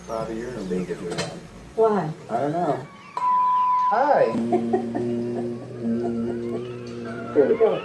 Bobby, you're no big deal. Why? I don't know. Hi. Here we go.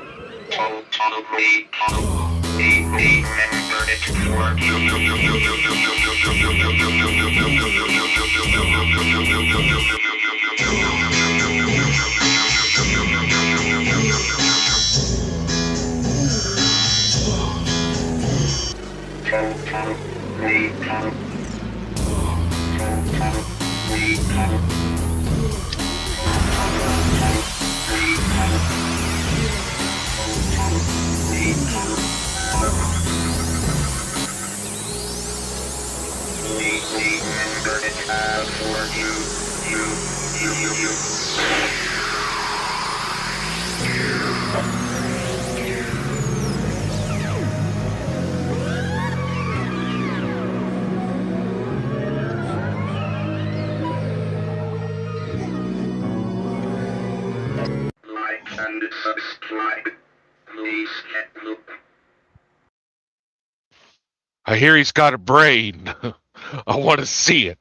Like and subscribe. Please get look. I hear he's got a brain. I want to see it.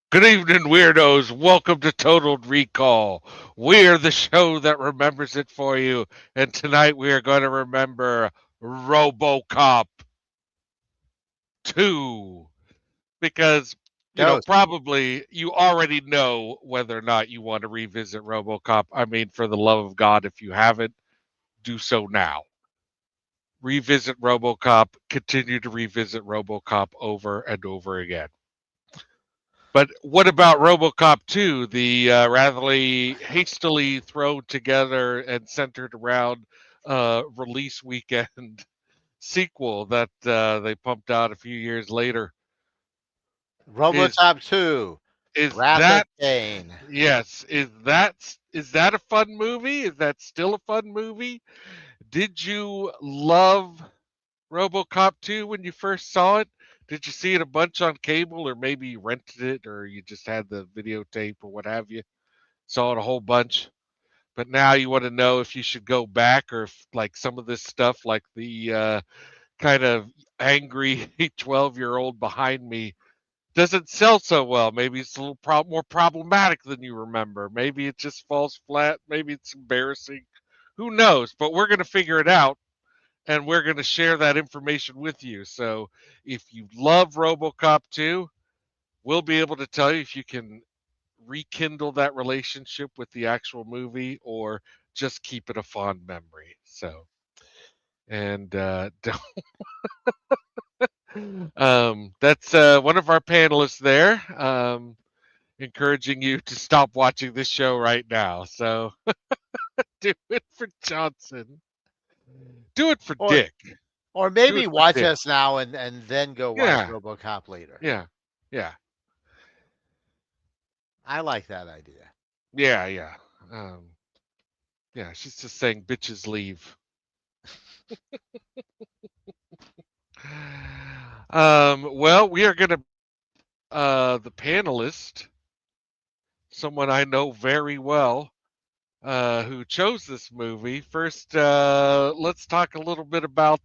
Good evening, weirdos. Welcome to Total Recall. We're the show that remembers it for you. And tonight we are going to remember Robocop 2. Because, probably you already know whether or not you want to revisit Robocop. I mean, for the love of God, if you haven't, do so now. Revisit Robocop, continue to revisit Robocop over and over again. But what about Robocop 2, the rather hastily thrown together and centered around release weekend sequel that they pumped out a few years later? Robocop 2. Is Wrath that of Cain. Yes, is that a fun movie? Is that still a fun movie? Did you love Robocop 2 when you first saw it? Did you see it a bunch on cable, or maybe you rented it, or you just had the videotape or what have you? Saw it a whole bunch. But now you want to know if you should go back, or if like some of this stuff, like the kind of angry 12-year-old behind me, doesn't sell so well. Maybe it's a little more problematic than you remember. Maybe it just falls flat. Maybe it's embarrassing. Who knows? But we're going to figure it out. And we're going to share that information with you. So if you love Robocop 2, we'll be able to tell you if you can rekindle that relationship with the actual movie or just keep it a fond memory. So, and that's one of our panelists there, encouraging you to stop watching this show right now. So do it for Johnson. Do it for Dick. Or maybe watch us now and then go watch Robocop later. Yeah. Yeah. I like that idea. Yeah, yeah. Yeah, she's just saying bitches leave. Well, we are gonna the panelist, someone I know very well, who chose this movie. First, let's talk a little bit about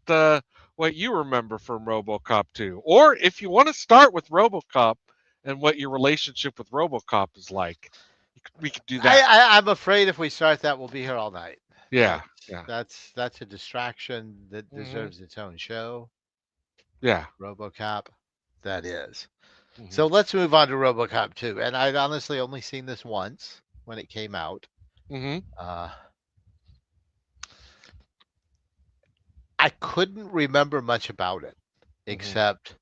what you remember from Robocop 2. Or if you want to start with Robocop and what your relationship with Robocop is like, we could do that. I'm afraid if we start that, we'll be here all night. Yeah. That's a distraction that deserves its own show. Yeah. Robocop, that is. So let's move on to Robocop 2. And I'd honestly only seen this once when it came out. I couldn't remember much about it, except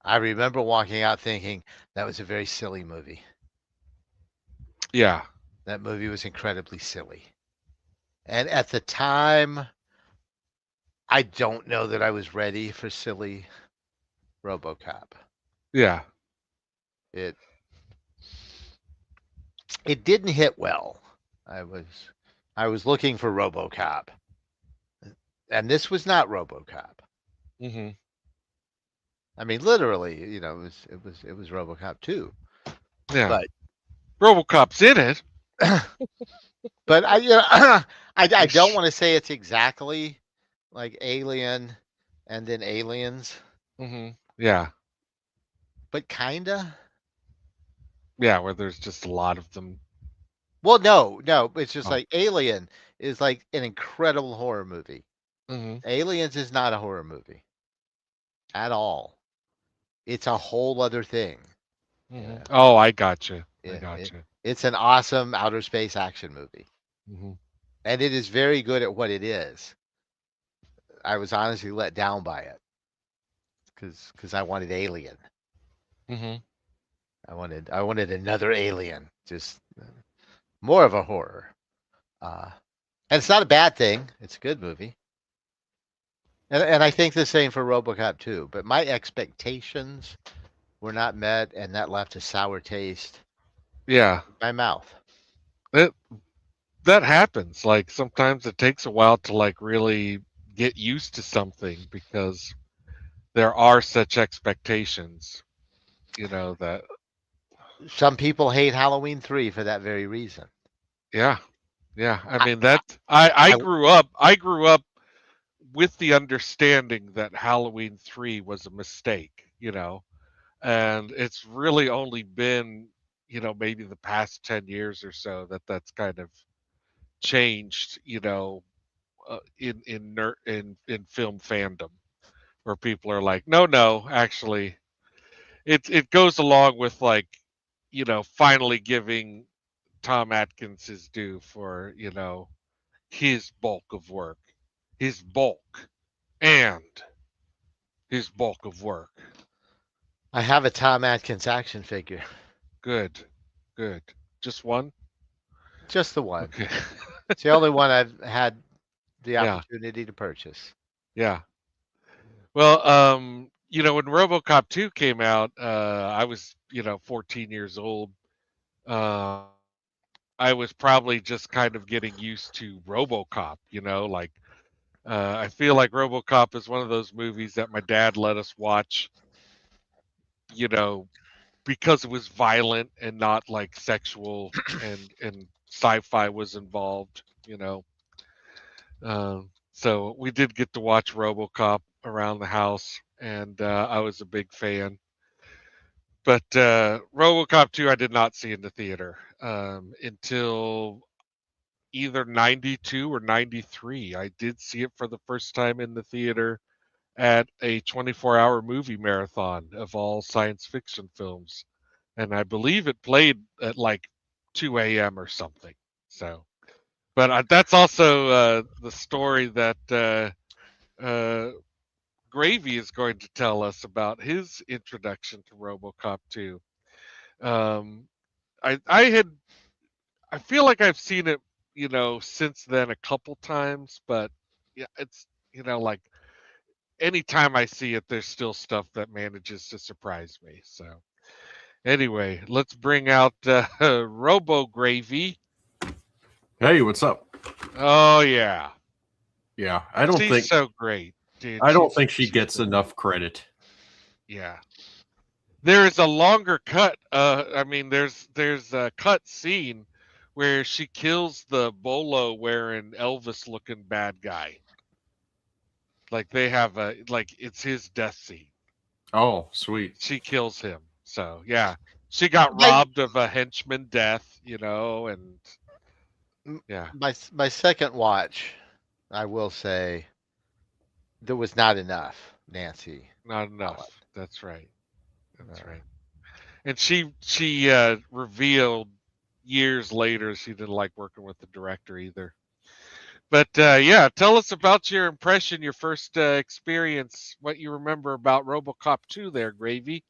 I remember walking out thinking that was a very silly movie. Yeah. That movie was incredibly silly. And at the time, I don't know that I was ready for silly Robocop. Yeah. It didn't hit well. I was looking for Robocop. And this was not Robocop. I mean, literally, it was Robocop 2. Yeah. But Robocop's in it. But I don't want to say it's exactly like Alien and then Aliens, Yeah. but kinda. Yeah, where there's just a lot of them. Well, no, it's just Oh. like Alien is like an incredible horror movie. hmm Aliens is not a horror movie at all. It's a whole other thing. Yeah, Oh, I gotcha. I yeah. gotcha. It's an awesome outer space action movie, hmm and it is very good at what it is. I was honestly let down by it because I wanted Alien. hmm I wanted another Alien, just more of a horror. And it's not a bad thing. It's a good movie. And I think the same for RoboCop too. But my expectations were not met, and that left a sour taste Yeah. in my mouth. It that happens. Like sometimes it takes a while to like really get used to something because there are such expectations, that Some people hate Halloween 3 for that very reason. yeah. Yeah. I I, mean that I I, grew up with the understanding that Halloween 3 was a mistake. And it's really only been, maybe the past 10 years or so that that's kind of changed, in film fandom, where people are like, no, no, actually, it goes along with like, finally giving Tom Atkins his due for, his bulk of work, his bulk, and his bulk of work. I have a Tom Atkins action figure, Good, good. Just one? just the one. Okay. It's the only one I've had the Yeah, opportunity to purchase. yeah. Well, when RoboCop 2 came out, I was, 14 years old. Uh, I was probably just kind of getting used to RoboCop, like I feel like RoboCop is one of those movies that my dad let us watch, you know, because it was violent and not like sexual and sci-fi was involved. So we did get to watch RoboCop around the house, and I was a big fan. But RoboCop 2, I did not see in the theater until either 92 or 93. I did see it for the first time in the theater at a 24-hour movie marathon of all science fiction films. And I believe it played at like 2 a.m. or something. So, but that's also the story that uh, Gravy is going to tell us about his introduction to RoboCop 2. Um, I feel like I've seen it, since then a couple times, but yeah, it's like anytime I see it, there's still stuff that manages to surprise me. So anyway, let's bring out Robo Gravy. Hey, what's up? Oh yeah, Yeah, she's so great, dude. I don't think she She's gets so enough credit. yeah. There is a longer cut. I mean, there's a cut scene where she kills the bolo wearing Elvis looking bad guy. Like they have it's his death scene. Oh, sweet. She kills him. So yeah, she got My robbed of a henchman death, and yeah, my second watch, I will say, there was not enough Nancy not Allen. enough. That's right. That's Uh, right. And she revealed years later she didn't like working with the director either. But yeah, tell us about your impression, your first experience, what you remember about RoboCop 2 there, Gravy.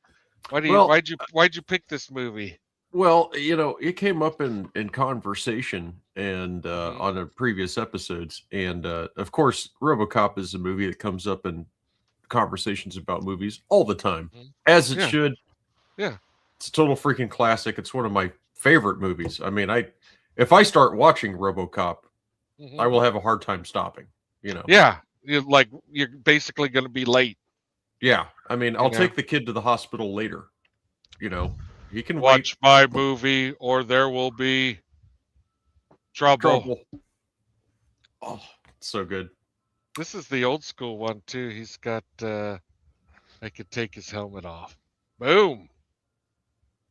Well, Why'd you pick this movie? it came up in conversation and hmm on a previous episodes, and of course, RoboCop is a movie that comes up in conversations about movies all the time, as it Yeah, should. yeah. It's a total freaking classic. It's one of my favorite movies. I mean, if I start watching RoboCop, I hmm will have a hard time stopping. You know. Yeah, you're basically going to be late. Yeah, I mean, You I'll know, take the kid to the hospital later. You know, he can wait. watch my movie or there will be trouble. Trouble. Oh, so good. This is the old school one too. He's got. I could take his helmet off. Boom.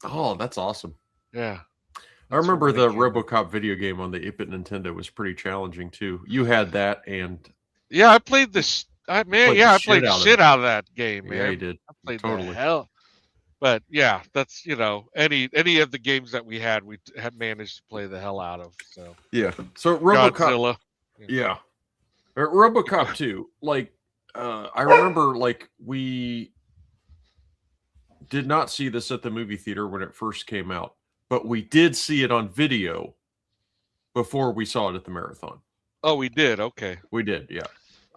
Oh, that's awesome. Yeah. I That's remember from the when it came out. RoboCop video game on the 8-bit Nintendo was pretty challenging too. You had that, and Yeah, I played this. I played yeah, the I played shit out of shit it. out of that game, man. Yeah, you did. I played Totally. the hell. But yeah, that's any of the games that we had managed to play the hell out of. So Yeah. So RoboCop. Godzilla. Yeah. RoboCop 2. Like, I remember, like, we did not see this at the movie theater when it first came out, but we did see it on video before we saw it at the marathon. Oh, we did. Okay. We did, yeah.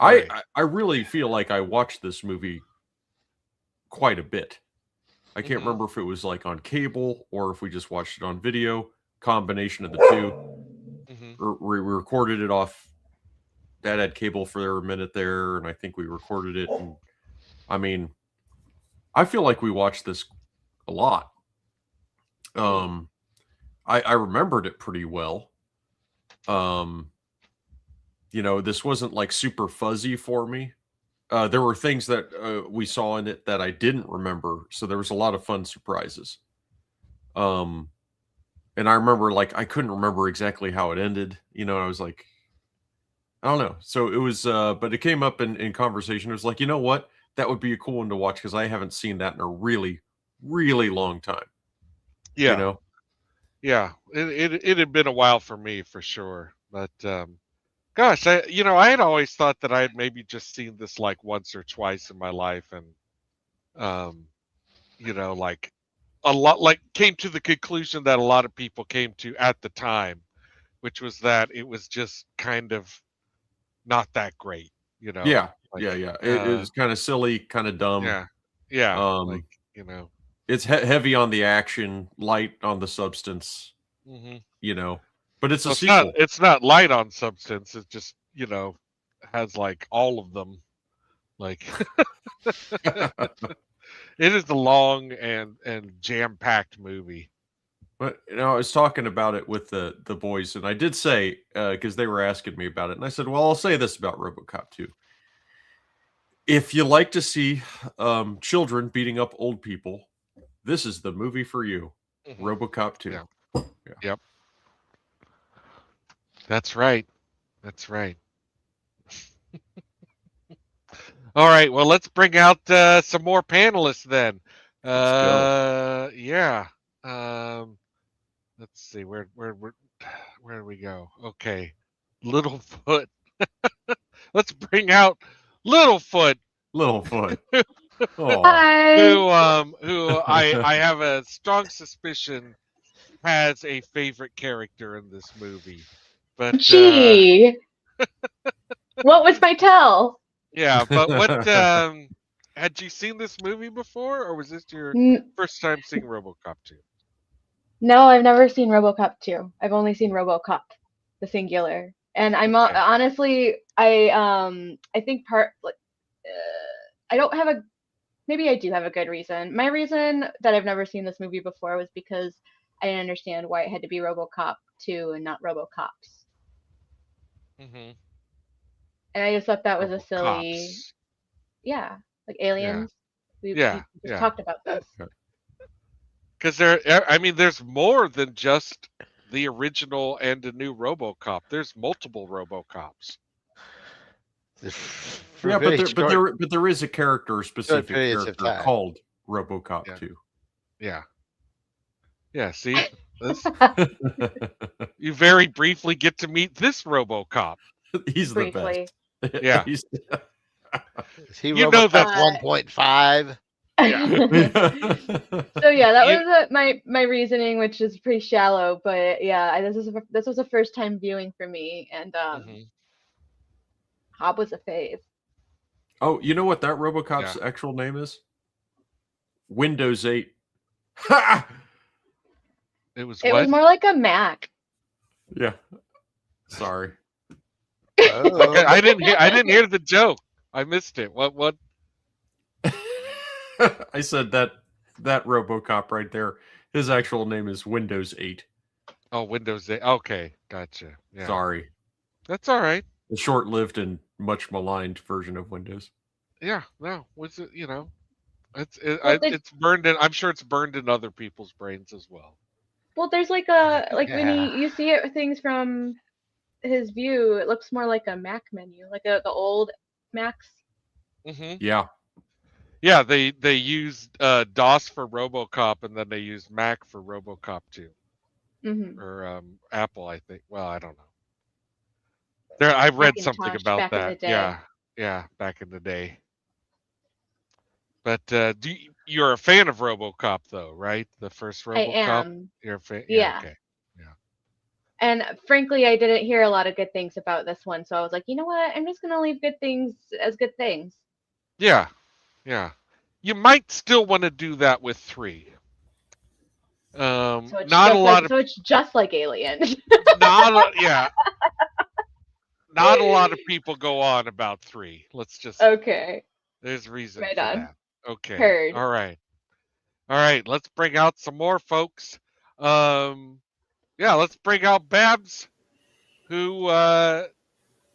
Right. I really feel like I watched this movie quite a bit. I can't Mhm. remember if it was like on cable or if we just watched it on video, combination of the two. Mhm. We recorded it off. Dad had cable for a minute there, and I think we recorded it. And I mean, I feel like we watched this a lot. I remembered it pretty well. This wasn't like super fuzzy for me. There were things that we saw in it that I didn't remember, so there was a lot of fun surprises. And I remember, like, I couldn't remember exactly how it ended. I was like, I don't know. So it was, but it came up in conversation. It was like, you know what? That would be a cool one to watch because I haven't seen that in a really, really long time. Yeah. Yeah. It had been a while for me for sure. But gosh, I had always thought that I had maybe just seen this like once or twice in my life, and like a lot, like came to the conclusion that a lot of people came to at the time, which was that it was just kind of not that great, Yeah. like, Yeah. It was kind of silly, kind of dumb. yeah, Um, like. It's heavy on the action, light on the substance. Mhm. But it's a Well, sequel. it's not light on substance. It just has like all of them. Like it is a long and jam packed movie. But I was talking about it with the boys, and I did say because they were asking me about it, and I said, "Well, I'll say this about RoboCop 2. If you like to see children beating up old people, this is the movie for you." Mhm. RoboCop 2. Yeah. Yep. That's right. That's right. All right. Well, let's bring out some more panelists then. Let's go. Yeah. Let's see. Where do we go? Okay. Littlefoot. Let's bring out Littlefoot. Littlefoot. Oh. Hi. Who I have a strong suspicion has a favorite character in this movie. But Gee. What was my tell? yeah, but what had you seen this movie before, or was this your first time seeing RoboCop 2? No, I've never seen RoboCop 2. I've only seen RoboCop, the singular. And I'm honestly, I think I don't have maybe I do have a good reason. My reason that I've never seen this movie before was because I didn't understand why it had to be RoboCop 2 and not RoboCops. Mm-hmm. And I just thought that was a silly, like aliens. Yeah. We just talked about this. Because there's more than just the original and a new RoboCop. There's multiple RoboCops. Yeah, but there is a specific character called RoboCop 2. Yeah. Yeah, see? You very briefly get to meet this RoboCop. He's briefly. The best. Yeah. Is he RoboCop 1.5? Yeah. So yeah, that was my reasoning, which is pretty shallow, but yeah, this was a first time viewing for me, and Hob was a fave. Oh, you know what that RoboCop's actual name is? Windows 8. Ha! It was more like a Mac. Yeah. Sorry. Okay, I didn't hear the joke. I missed it. What? I said that RoboCop right there. His actual name is Windows 8. Oh, Windows 8. Okay, gotcha. Yeah. Sorry. That's all right. Short-lived and much maligned version of Windows. Yeah, no, was it? Well, It's burned in. I'm sure it's burned in other people's brains as well. well, there's like when you see it things from his view, it looks more like a Mac menu, like the old Macs. Hmm. Yeah. Yeah, they used DOS for RoboCop, and then they used Mac for RoboCop 2, Mm-hmm. or Apple, I think. Well, I don't know. There, I read something Macintosh about back in the that. day. Yeah, back in the day. But you're a fan of RoboCop, though, right? The first I RoboCop. am. You're a fan. Yeah. Yeah. Okay. Yeah. And frankly, I didn't hear a lot of good things about this one, so I was like, you know what? I'm just gonna leave good things as good things. Yeah. Yeah. You might still want to do that with 3. So it's Not a just lot like of it's just like Alien. yeah. Not a lot of people go on about 3. Let's just. Okay, There's reason right for on. that. Okay. Heard. All right. All right. Let's bring out some more folks. Yeah, let's bring out Babs, who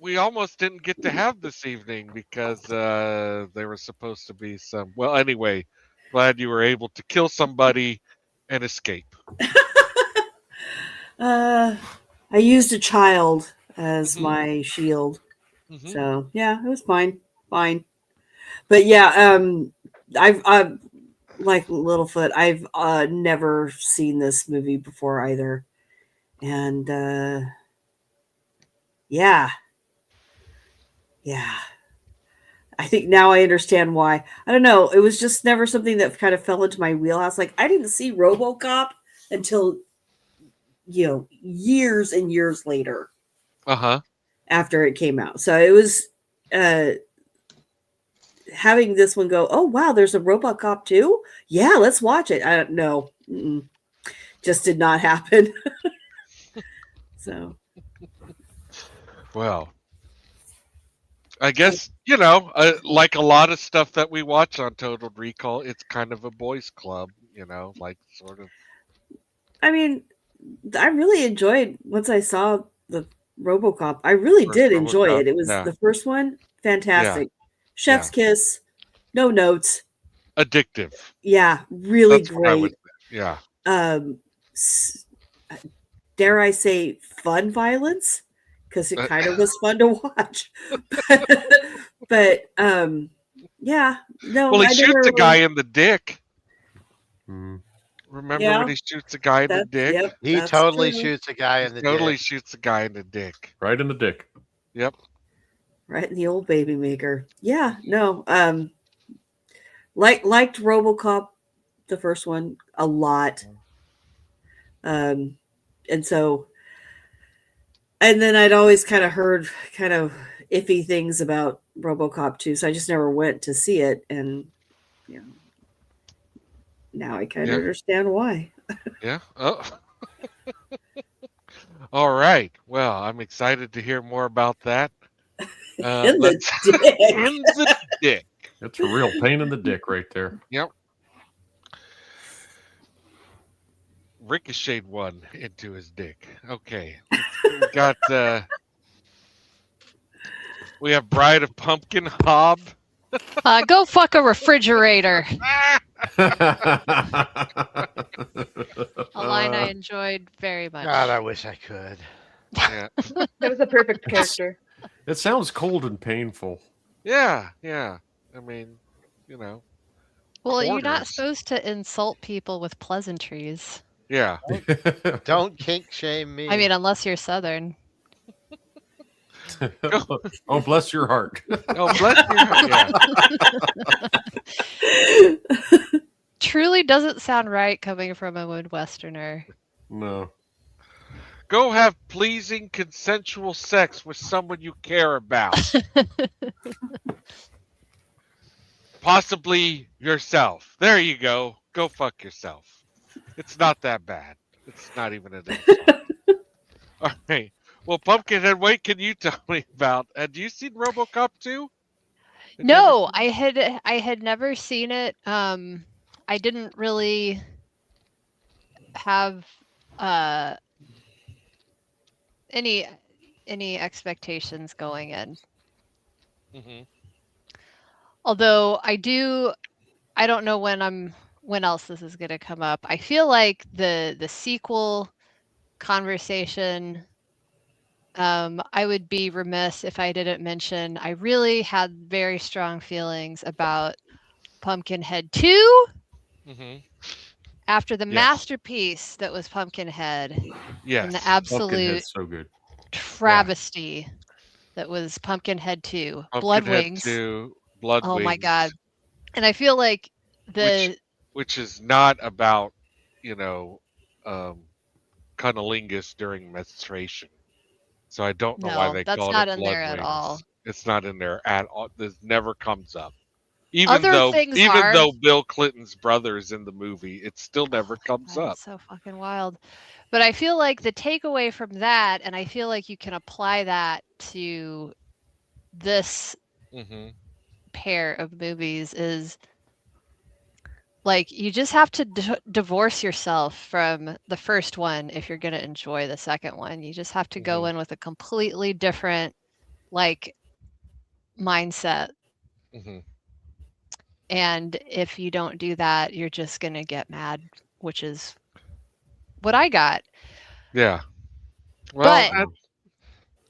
we almost didn't get to have this evening because there was supposed to be some. Well, anyway, glad you were able to kill somebody and escape. I used a child as Mhm. my shield. Mhm. So yeah, it was fine. But yeah, I've like Littlefoot, I've never seen this movie before either. And yeah. I think now I understand why. I don't know. It was just never something that kind of fell into my wheelhouse. Like I didn't see RoboCop until years and years later Uh-huh. after it came out. So it was having this one go, oh wow, there's a RoboCop too. Yeah, let's watch it. I don't know, just did not happen. So Well, I guess, like a lot of stuff that we watch on Total Recall, it's kind of a boys' club, like sort of. I mean, I really enjoyed once I saw the RoboCop. I really First did enjoy RoboCop. it. It was Yeah. the first one, Yeah. fantastic. Chef's Yeah. kiss, no notes. Addictive. Yeah, really That's what I would great. say. Yeah. S- Dare I say fun violence? Because it kind of was fun to watch. but yeah, no, Well, he I shoots never a guy really. in the dick. Mm. Remember when Yeah, he shoots a guy in the dick? yep, He that's totally true. shoots a guy He in the totally dick. shoots a guy in the dick. Right in the dick. Yep. Right in the old baby maker. Yeah, no. Liked RoboCop, the first one, a lot. And so, and then I'd always kind of heard kind of iffy things about RoboCop 2, so I just never went to see it, and now I kind of understand why. Yeah. Oh. All right. Well, I'm excited to hear more about that. In the Let's dick. in the dick. That's a real pain in the dick right there. Yep. Ricocheted one into his dick. Okay. We got we have Bride of Pumpkin Hob. Go fuck a refrigerator. A line I enjoyed very much. God, I wish I could. Yeah. That was a perfect character. It sounds cold and painful. Yeah. I mean, Well, you're not corners. supposed to insult people with pleasantries. Yeah. Don't kink shame me. I mean, unless you're Southern. Oh, bless your heart. Oh, bless your heart. Yeah. Truly doesn't sound right coming from a Midwesterner. No. Go have pleasing, consensual sex with someone you care about. Possibly yourself. There you go. Go fuck yourself. It's not that bad. It's not even an insult. All right. Well, Pumpkinhead, what can you tell me about? Have you seen RoboCop 2? No, I had never seen it. I didn't really have any expectations going in. Mhm. Although I don't know when else this is going to come up. I feel like the sequel conversation, I would be remiss if I didn't mention I really had very strong feelings about Pumpkinhead 2 Mhm. after the Yes. masterpiece that was Pumpkinhead and Yes. the absolute Pumpkinhead's so good. travesty that was Pumpkinhead 2. Blood Pumpkinhead Wings. 2, Blood Oh my Wings, god. And I feel like which is not about, you know, um, cunnilingus during menstruation. So I don't know why no, they that's called not it in Blood there at all. Wings. It's not in there at all. This never comes up. Even Other though things even are. though Bill Clinton's brother is in the movie, it still never comes God, up. it's so fucking wild. But I feel like the takeaway from that, and I feel like you can apply that to this Mhm. pair of movies, is like you just have to divorce yourself from the first one if you're going to enjoy the second one. You just have to go Mhm. in with a completely different like mindset. Mhm. And if you don't do that, you're just going to get mad, which is what I got. Yeah. Well, But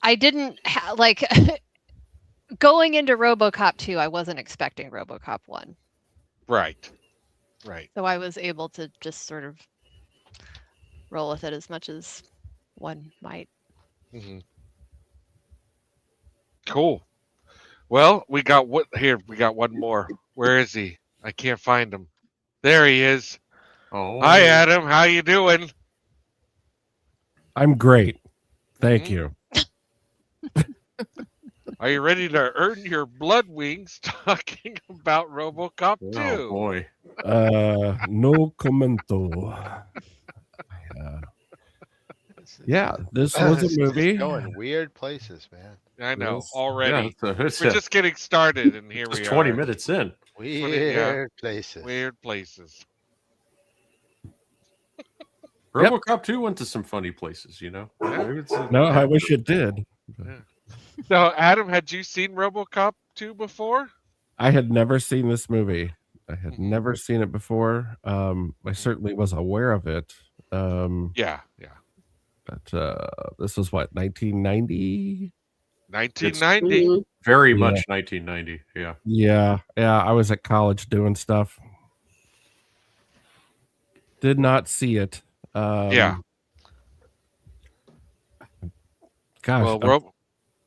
I didn't like going into RoboCop 2, I wasn't expecting RoboCop 1. right. Right. So I was able to just sort of roll with it as much as one might. Mhm. Cool. Well, we got what here? We got one more. Where is he? I can't find him. There he is. Oh, Hi, Adam. How you doing? I'm great. Thank Mhm. you. Are you ready to earn your blood wings talking about RoboCop 2? oh boy. No commento. Yeah, this was a It's just movie. going weird places, man. I know Yes. already. Yeah, it's We're just getting started, and here just we 20 are. minutes in. Weird places. Weird places. Yep. RoboCop 2 went to some funny places, you know. Yeah. Maybe it's No, I wish it did. Yeah. So, Adam, had you seen RoboCop 2 before? I had never seen this movie. I had Mhm. never seen it before. I certainly was aware of it. Yeah. But this was what, 1990? 1990. Mhm. very Yeah. much 1990. Yeah. Yeah, I was at college doing stuff. Did not see it. Yeah. Gosh, Well,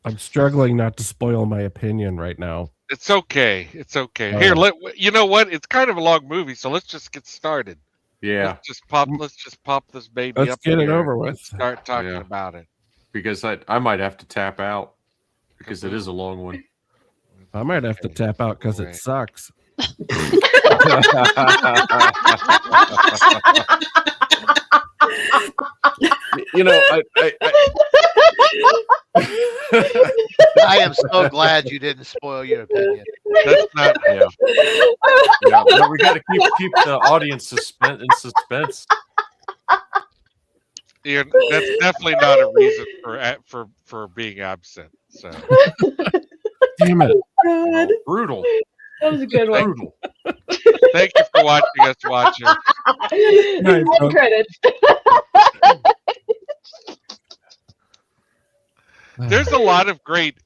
I'm struggling not to spoil my opinion right now. it's okay. It's okay. All Here, right. you know what? It's kind of a long movie, so let's just get started. Yeah. Let's just pop this baby Let's up get it here over and with. start talking Yeah. about it. Because I might have to tap out because it is a long one. I might have to tap out because it sucks. You know, I am so glad you didn't spoil your opinion. That's not. yeah. But we got to keep the audience in suspense. Yeah, that's definitely not a reason for being absent. So Damn it. God. Brutal. That was a good one. Brutal. thank you for watching us watch it. Nice, One folks. credit. There's a lot of great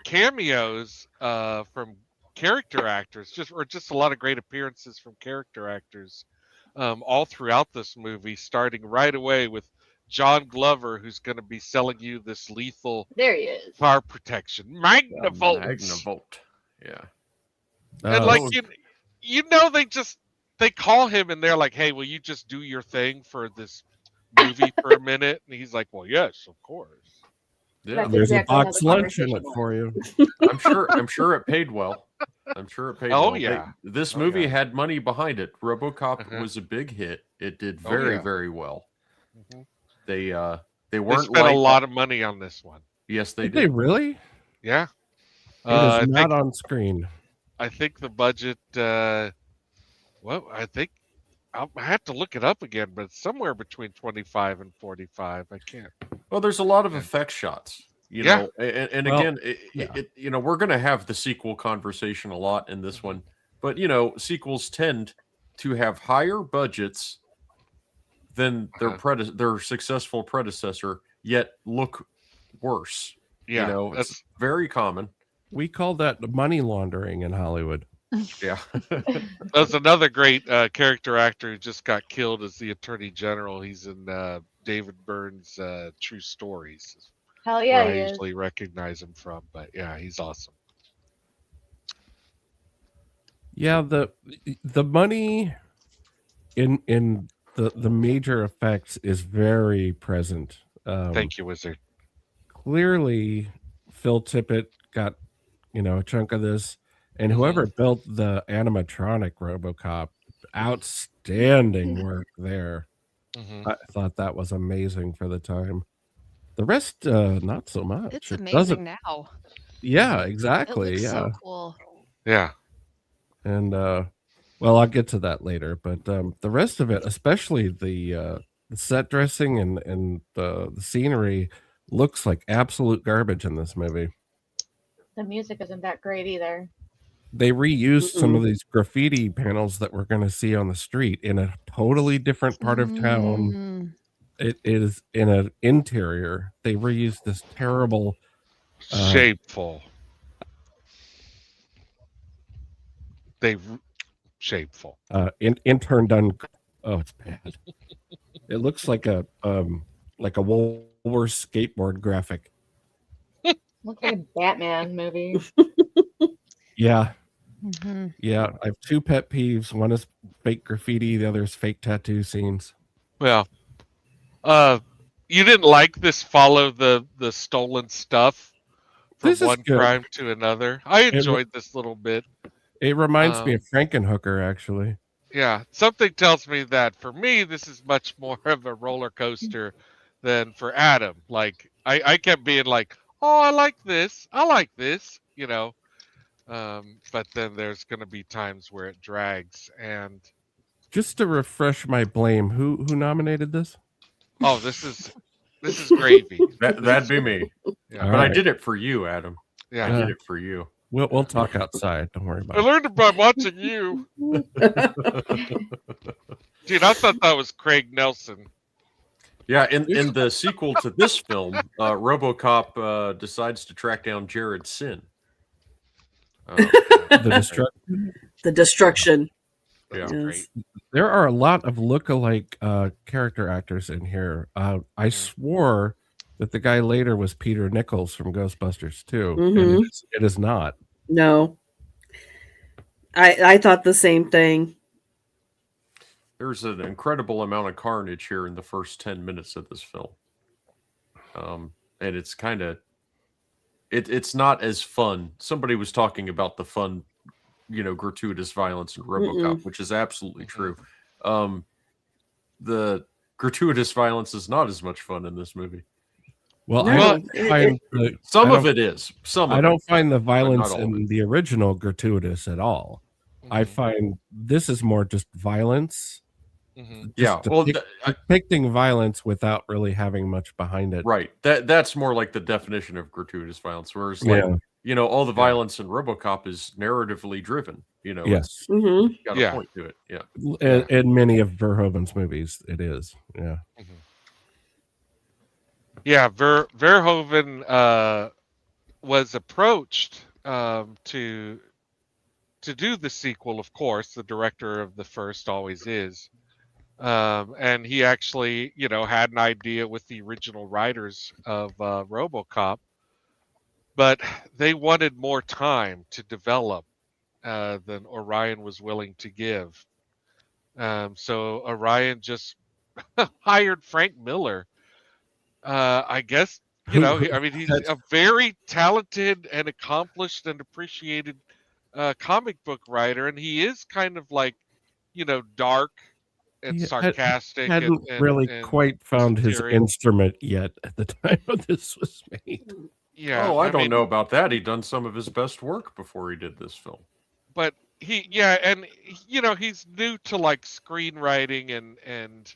cameos from character actors, just a lot of great appearances from character actors all throughout this movie, starting right away with John Glover, who's going to be selling you this lethal There he is. fire protection, Magnavolt. Magnavolt. Yeah. And like you know, they call him and they're like, "Hey, will you just do your thing for this movie for a minute?" And he's like, "Well, yes, of course." Yeah. That's There's exactly a how box the lunch in conversation it went. for you. I'm sure it paid well. I'm sure it paid Oh, well. yeah. This Oh, movie yeah. had money behind it. RoboCop Uh-huh. was a big hit. It did Oh, very, yeah. very well. Mhm. They They weren't spent like a lot of money on this one. Yes, they Did they did. really? Yeah. It is I not think on screen. I think the budget. Well, I think I have to look it up again, but it's somewhere between 25 and 45. I can't. Well, there's a lot of Yeah. effect shots. You Yeah. know, and Well, again, yeah. we're going to have the sequel conversation a lot in this one, but sequels tend to have higher budgets than their successful predecessor, yet look worse. Yeah, It's very common. We call that money laundering in Hollywood. Yeah. That's another great character actor who just got killed as the Attorney General. He's in David Byrne's True Stories. Hell yeah, where he I is. usually recognize him from, but yeah, he's awesome. Yeah, the money in the major effects is very present. Thank you, Wizard. Clearly, Phil Tippett got a chunk of this, and whoever built the animatronic RoboCop, outstanding work there. I thought that was amazing for the time. The rest, not so much. It's It amazing doesn't. now. Yeah, It exactly. looks Yeah, so cool. Yeah. and well, I'll get to that later. But the rest of it, especially the set dressing and the scenery, looks like absolute garbage in this movie. The music isn't that great either. They reused some of these graffiti panels that we're going to see on the street in a totally different part of town. It is in an interior. They reused this terrible Shapeful. Shapeful. Intern done. Oh, it's bad. It looks like a Woolworths skateboard graphic. Looks like a Batman movie. Yeah. Yeah, I have two pet peeves. One is fake graffiti, the other is fake tattoo scenes. Well, you didn't like this follow the stolen stuff from This is one good. crime to another. I enjoyed this little bit. It reminds me of Frankenhooker, actually. Yeah, something tells me that for me, this is much more of a roller coaster than for Adam. Like, I kept being like, oh, I like this, but then there's going to be times where it drags. And Just to refresh my blame, who nominated this? oh, this is gravy. That'd be me. Yeah. But I did it for you, Adam. Yeah, I did it for you. We'll talk outside. Don't worry about I it. learned it by watching you. Dude, I thought that was Craig Nelson. Yeah, in the sequel to this film, RoboCop decides to track down Jared Sin. The destruction. Yeah, great. There are a lot of look-alike character actors in here. I swore that the guy later was Peter Nichols from Ghostbusters 2, and it is not. No. I thought the same thing. There's an incredible amount of carnage here in the first 10 minutes of this film. And it's kind of it's not as fun. Somebody was talking about the fun, gratuitous violence in RoboCop, which is absolutely true. The gratuitous violence is not as much fun in this movie. Well, No, I don't it- find Some of it is. I don't find the not violence all of in the original gratuitous at all. I find this is more just violence. Yeah, well, depicting violence without really having much behind it. right. That's more like the definition of gratuitous violence. Whereas, all the violence in RoboCop is narratively driven. Yes. It's got a point to it. Yeah. In many of Verhoeven's movies, it is. Yeah. Yeah, Verhoeven was approached to do the sequel. Of course, the director of the first always is, and he actually, had an idea with the original writers of RoboCop, but they wanted more time to develop than Orion was willing to give. So Orion just hired Frank Miller. I guess, he's a very talented and accomplished and appreciated comic book writer, and he is kind of like, dark and sarcastic. Hadn't really quite found his instrument yet at the time this was made. Yeah. Oh, I don't know about that. He'd done some of his best work before he did this film. But he's new to like screenwriting and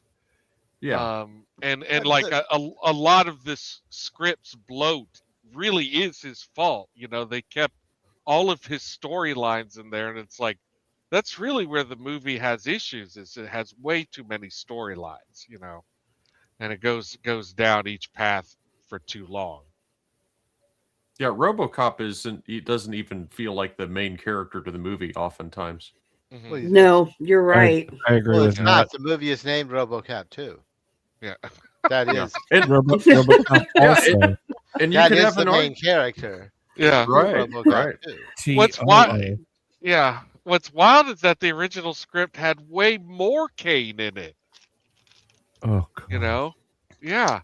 like a lot of this script's bloat really is his fault. You know, they kept all of his storylines in there, and it's like that's really where the movie has issues. Is it has way too many storylines, you know, and it goes down each path for too long. Yeah, RoboCop he doesn't even feel like the main character to the movie oftentimes. Mhm. Well, No, you're right. I agree well, with it's that. not. The movie is named RoboCop 2. Yeah. That Yeah. is And, RoboCop Yeah, also. and you that could is have the an main argument. character. Yeah. Right, RoboCop right. 2. What's wild? TOO. Yeah. What's wild is that the original script had way more Kane in it. Oh, God. You know? Yeah.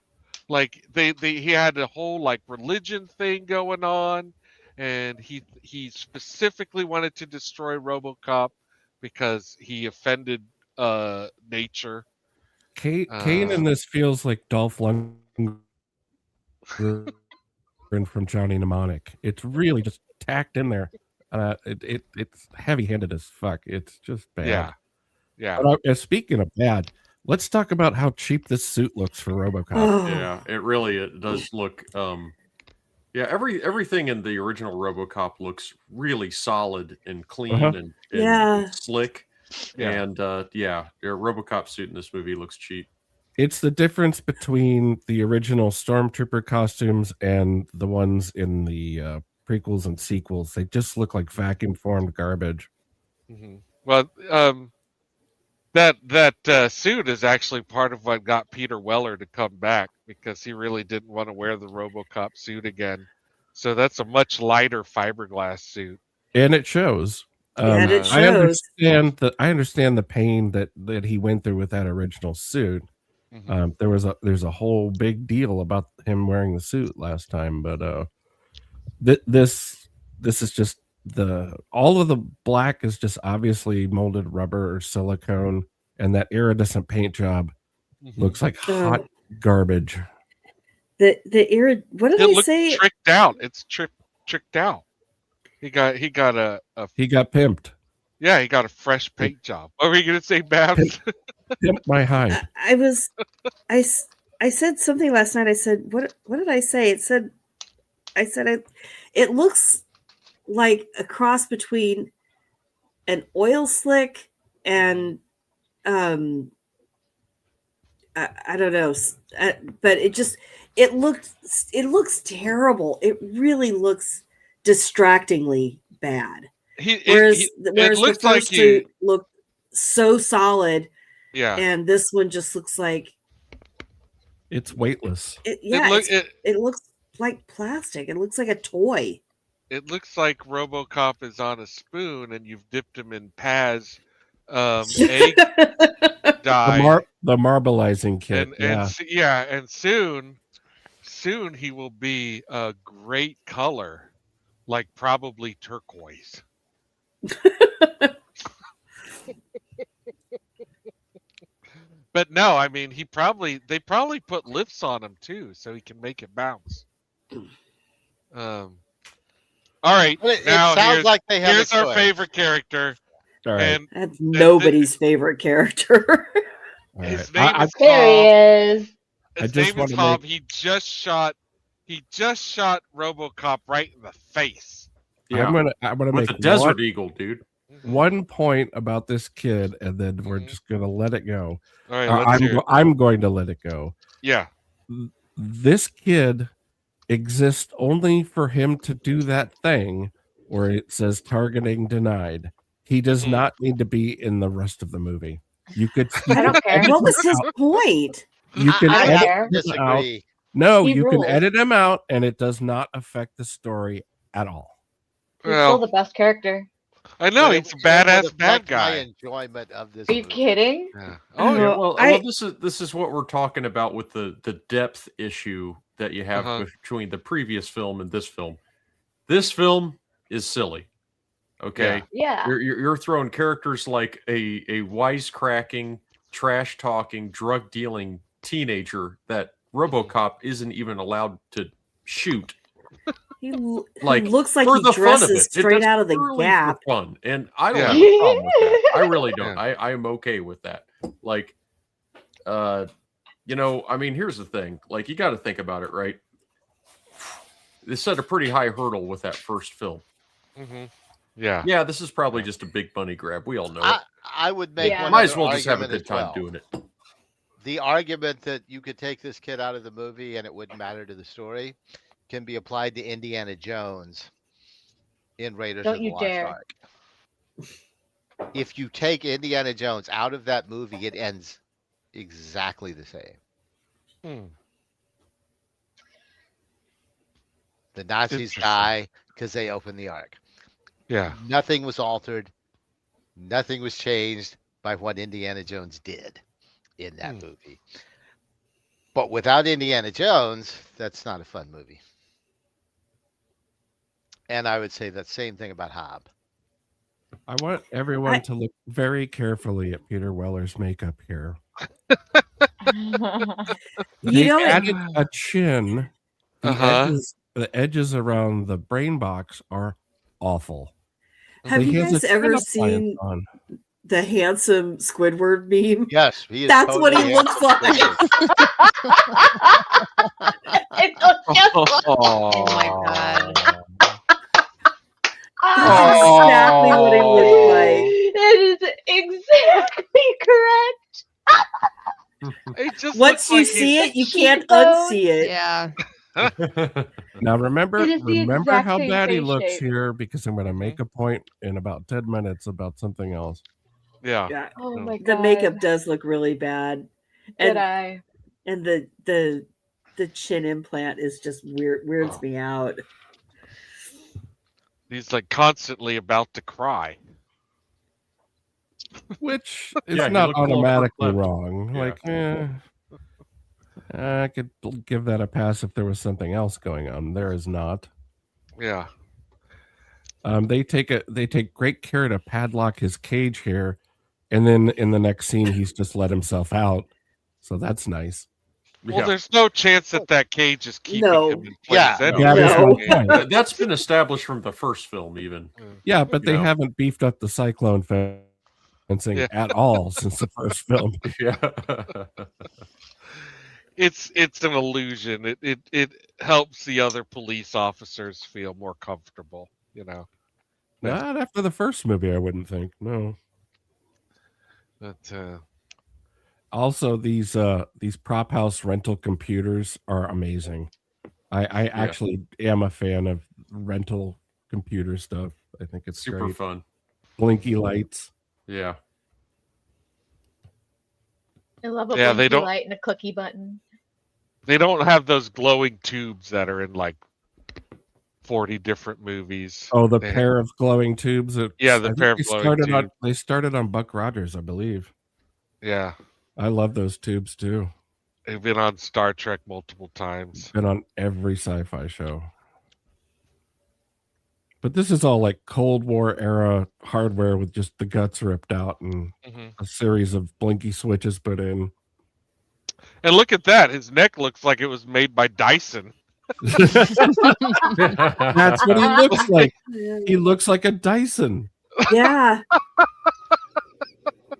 Like he had a whole like religion thing going on, and he specifically wanted to destroy RoboCop because he offended nature. Kane in this feels like Dolph Lundgren from Johnny Mnemonic. It's really just tacked in there. It's heavy-handed as fuck. It's just bad. Yeah. Yeah. But speaking of bad, let's talk about how cheap this suit looks for RoboCop. Oh, Yeah, it does look. Yeah, everything in the original RoboCop looks really solid and clean Uh-huh. and Yeah. slick. Yeah. And your RoboCop suit in this movie looks cheap. It's the difference between the original Stormtrooper costumes and the ones in the prequels and sequels. They just look like vacuum-formed garbage. Hmm. Well, that suit is actually part of what got Peter Weller to come back, because he really didn't want to wear the RoboCop suit again. So that's a much lighter fiberglass suit. And it shows. And it I shows. understand the pain that he went through with that original suit. Mhm. There's a whole big deal about him wearing the suit last time, but this is just all of the black is just obviously molded rubber or silicone, and that iridescent paint job Mhm. looks like Oh. hot garbage. What did It I looked say? tricked out. It's tricked out. He got a He got pimped. yeah, he got a fresh paint job. What were you gonna say, Babs? Pimped my hide. I said something last night. I said, what did I say? It looks like a cross between an oil slick and I don't know, but it looks terrible. It really looks distractingly bad. Whereas the looks like first suit looked so solid, yeah. and this one just looks like It's weightless. it looks like plastic. It looks like a toy. It looks like RoboCop is on a spoon and you've dipped him in Paz egg dye. The marbleizing kit. And soon he will be a great color, like probably turquoise. But no, I mean they probably put lifts on him too, so he can make it bounce. All right, It now sounds like they have here's a our choice. favorite character. All right. And That's nobody's favorite character. All his right. name is There he Hob. is. His name is Hob. He just shot RoboCop right in the face. Yeah, I'm gonna with make the Desert Eagle, dude. one point about this kid, and then we're just gonna let it go. All right, let's hear it. I'm going to let it go. Yeah. This kid exists only for him to do that thing where it says targeting denied. He does not need to be in the rest of the movie. You could. I don't care. What was his point? You can I don't edit care. him out. Disagree. No, He you rules. can edit him out, and it does not affect the story at all. He's Well, still the best character. I know But he's it a would badass bad affect my guy. enjoyment of this Are you movie. kidding? Yeah. Oh yeah, Well, well, this is what we're talking about with the depth issue that you have between the previous film and this film. This film is silly. Okay, Yeah. you're throwing characters like a wisecracking, trash talking, drug dealing teenager that RoboCop isn't even allowed to shoot. He Like looks like for he the fun of dresses it, straight that's out of the purely Gap. for fun, and I don't Yeah. have a problem with that. I really don't. Yeah. I am okay with that. Like, I mean, here's the thing. Like, you got to think about it, right? they set a pretty high hurdle with that first film. Mm-hmm. Yeah. Yeah, this is probably just a big money grab. We all know it. I would make Yeah. one Might as other well just have a argument good as time well. doing it. The argument that you could take this kid out of the movie and it wouldn't matter to the story can be applied to Indiana Jones in Raiders Don't of the you Lost dare. Ark. If you take Indiana Jones out of that movie, it ends exactly the same. Hmm. The Nazis Interesting. die because they open the Ark. Yeah. Nothing was altered. Nothing was changed by what Indiana Jones did in that movie. But without Indiana Jones, that's not a fun movie. And I would say that same thing about Hobb. I want everyone to look very carefully at Peter Weller's makeup here. They added a chin. The edges around the brain box are awful. Have you guys ever seen the handsome Squidward meme? Yes, he is. That's what he looks like. It looks just like. Oh my god. That's exactly what he looks like. That is exactly correct. It just Once looks you like see he's- it, you can't unsee it. Yeah. Now remember It is the exact how same bad he face looks shape. here, because I'm going to make a point in about 10 minutes about something else. Yeah. Yeah. Oh my The god. makeup does look really bad. Good eye. And the chin implant is just weirds me out. He's like constantly about to cry. Which is Yeah, he not looked a little automatically hurt left. wrong. Yeah. Like, I could give that a pass if there was something else going on. There is not. Yeah. They take great care to padlock his cage here, and then in the next scene he's just let himself out. So that's nice. Well, there's no chance that cage is keeping him in place. Yeah. anyway. That is my point. That's been established from the first film, even. Yeah, but they You know. haven't beefed up the cyclone fencing at all since the first film. Yeah. It's an illusion. It helps the other police officers feel more comfortable, you know. Not after the first movie, I wouldn't think. No. But Also, these prop house rental computers are amazing. I actually am a fan of rental computer stuff. I think it's Super great. fun. Blinky lights. Yeah. I love a Yeah, they blinky don't- light and a cookie button. they don't have those glowing tubes that are in like 40 different movies. Oh, the They- pair of glowing tubes. Yeah, the I think pair of they glowing started on tubes. They started on Buck Rogers, I believe. Yeah. I love those tubes too. They've been on Star Trek multiple times. Been on every sci-fi show. But this is all like Cold War era hardware with just the guts ripped out and Mhm. a series of blinky switches put in. And look at that. His neck looks like it was made by Dyson. That's what he looks like. He looks like a Dyson. Yeah.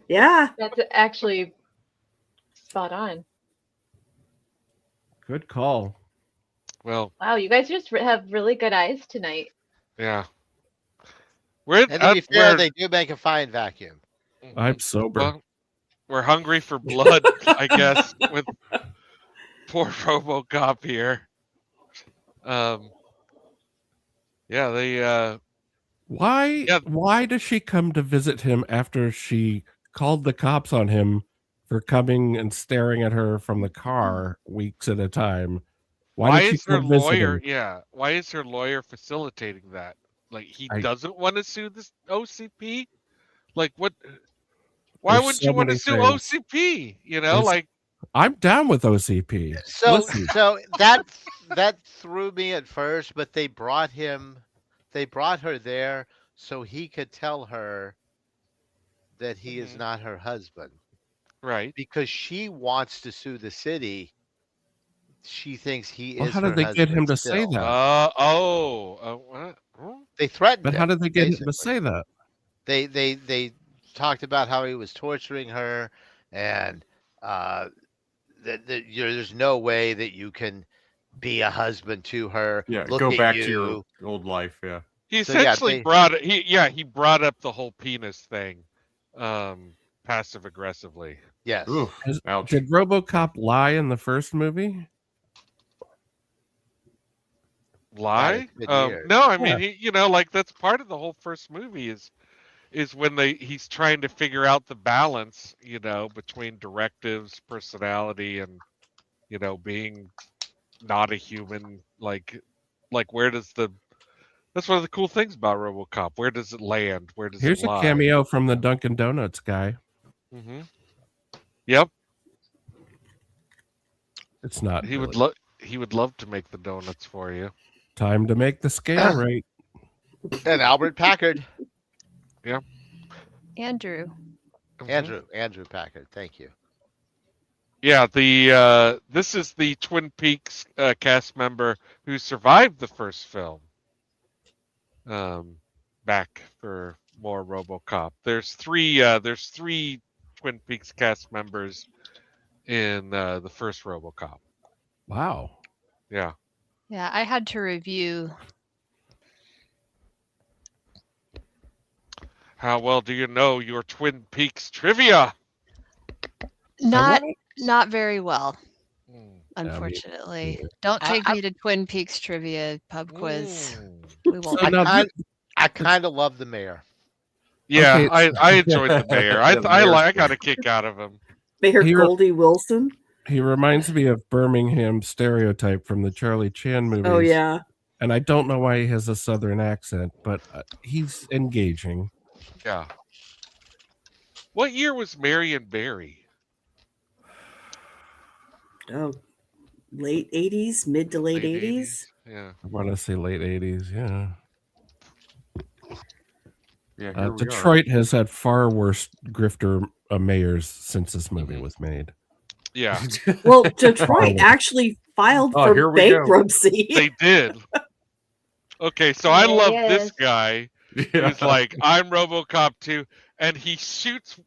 Yeah. That's actually spot on. Good call. Well, Wow, you guys just have really good eyes tonight. yeah. We're And to be fair, they do make a fine vacuum. I'm sober. Well, we're hungry for blood, I guess, with poor Robocop here. Yeah, they Why does she come to visit him after she called the cops on him for coming and staring at her from the car weeks at a time? why did she is her come visit lawyer him? why is her lawyer facilitating that? Like he I- doesn't want to sue this OCP? Like what why There's wouldn't so you want to many sue things. OCP? You know, It's- like I'm down with OCP. So Listen. so that threw me at first, but they brought her there so he could tell her that he is not her husband. right. Because she wants to sue the city. She thinks he Well, is how her did they get him husband to say still. that? What? Huh? They threatened But him. how did they get him to basically. say that? They talked about how he was torturing her, and that there's no way that you can be a husband to her. Yeah, Look go at back you. to your old life. Yeah. He So, yeah, essentially they- brought up the whole penis thing, passive aggressively. Yes. Oof, ouch. Did RoboCop lie in the first movie? Lie? it's been years. No, I mean, Yeah. like that's part of the whole first movie is when he's trying to figure out the balance, between directives, personality, and being not a human. Like where does that's one of the cool things about RoboCop. Where does it land? Where does Here's it a lie? cameo from the Dunkin' Donuts guy. Mm-hmm. Yep. It's not. He would really. he would love to make the donuts for you. Time to make the scale right. And Albert Packard. Andrew. Mhm. Andrew Packard. Thank you. Yeah, this is the Twin Peaks cast member who survived the first film. Back for more RoboCop. There's three Twin Peaks cast members in the first RoboCop. Wow. Yeah. Yeah, I had to review. How well do you know your Twin Peaks trivia? Not very well, Mm. unfortunately. neither. Don't take I- me to Twin Peaks trivia pub quiz. Mm. We won't. So now I kind of love the mayor. Yeah, Okay, I enjoyed the mayor. The mayor's I got a kick out of him. Mayor Here- Goldie Wilson. he reminds me of Birmingham stereotype from the Charlie Chan movies. Oh yeah. And I don't know why he has a southern accent, but he's engaging. Yeah. What year was Marion Barry? Oh, late 80s, mid to late 80s. Yeah. I want to say late 80s. Yeah. Yeah. Here we are. Detroit has had far worse grifter mayors since this movie was made. Yeah, Well, Detroit actually filed Oh, here for we go. bankruptcy. they did. Okay, so I There love he this is. guy Yeah. who's like, I'm RoboCop 2, and he shoots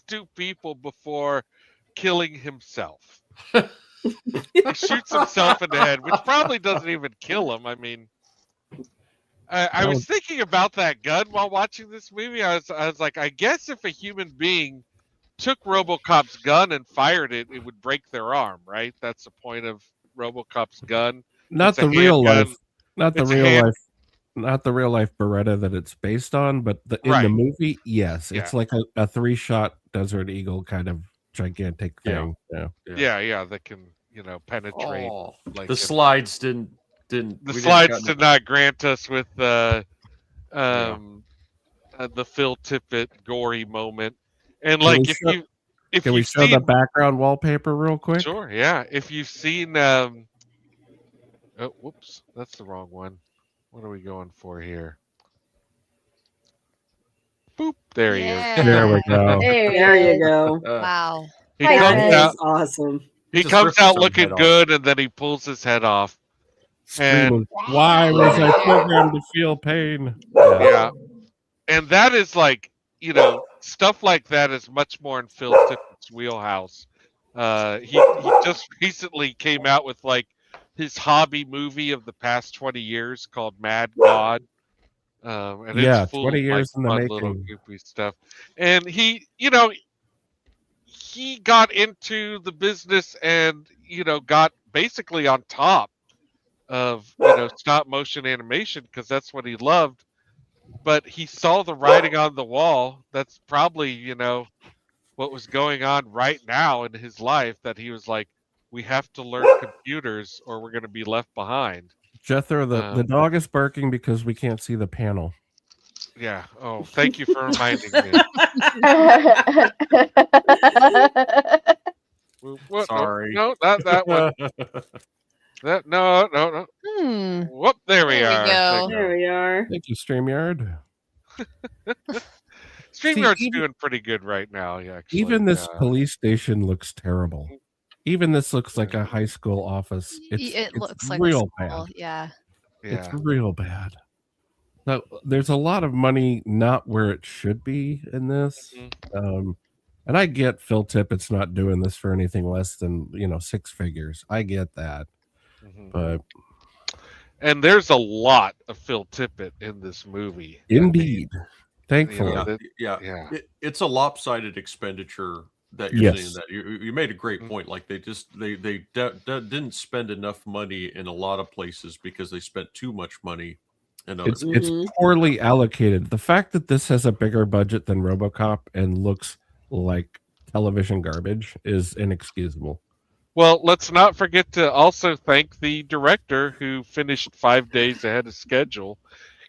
two people before killing himself. He shoots himself in the head, which probably doesn't even kill him. I mean, I was thinking about that gun while watching this movie. I was like, I guess if a human being took RoboCop's gun and fired it, it would break their arm, right? That's the point of RoboCop's gun. Not It's a the real handgun. life, not the It's a real hand- life, not the real life Beretta that it's based on, but in Right. the movie, yes, it's Yeah. like a 3-shot Desert Eagle kind of gigantic Yeah. thing. Yeah. Yeah, that can penetrate. Oh, like the if- slides didn't. The we didn't slides gotten did not grant us with the Phil Tippett gory moment, and Can like we if Can we you've show seen, the background wallpaper real quick? sure, yeah, if you've seen oh, whoops, that's the wrong one. What are we going for here? Boop, there he is. Yeah. There we go. There you go. Wow. He Hi, comes guys. That out. is awesome. He Just comes ripped his out own looking head off. good, and then he pulls his head off. Screaming, why was I programmed to feel pain? Yeah, and that is like stuff like that is much more in Phil Tippett's wheelhouse. He just recently came out with like his hobby movie of the past 20 years called Mad God. And Yeah, it's full 20 of, years in the fun little making. goofy stuff. And he got into the business and got basically on top of stop motion animation because that's what he loved. But he saw the writing on the wall. That's probably what was going on right now in his life, that he was like, we have to learn computers or we're going to be left behind. Jethro, the dog is barking because we can't see the panel. Yeah. Oh, thank you for reminding me. What? Sorry. No, not that one. No. Hmm. Whoop, there we There we are. go. There we are. Thank you, StreamYard. StreamYard's See, doing pretty good right now. Yeah, actually. Even this police station looks terrible. Even this looks like a high school office. It It's looks like a real school. bad. Yeah. It's Yeah. real bad. Now, there's a lot of money not where it should be in this. And I get Phil Tippett's not doing this for anything less than 6 figures. I get that. But And there's a lot of Phil Tippett in this movie. indeed, You know, thankfully, Yeah. It's a lopsided expenditure that you're seeing. yes, That you made a great point. Like they didn't spend enough money in a lot of places because they spent too much money in other. it's poorly allocated. The fact that this has a bigger budget than RoboCop and looks like television garbage is inexcusable. Well, let's not forget to also thank the director who finished 5 days ahead of schedule.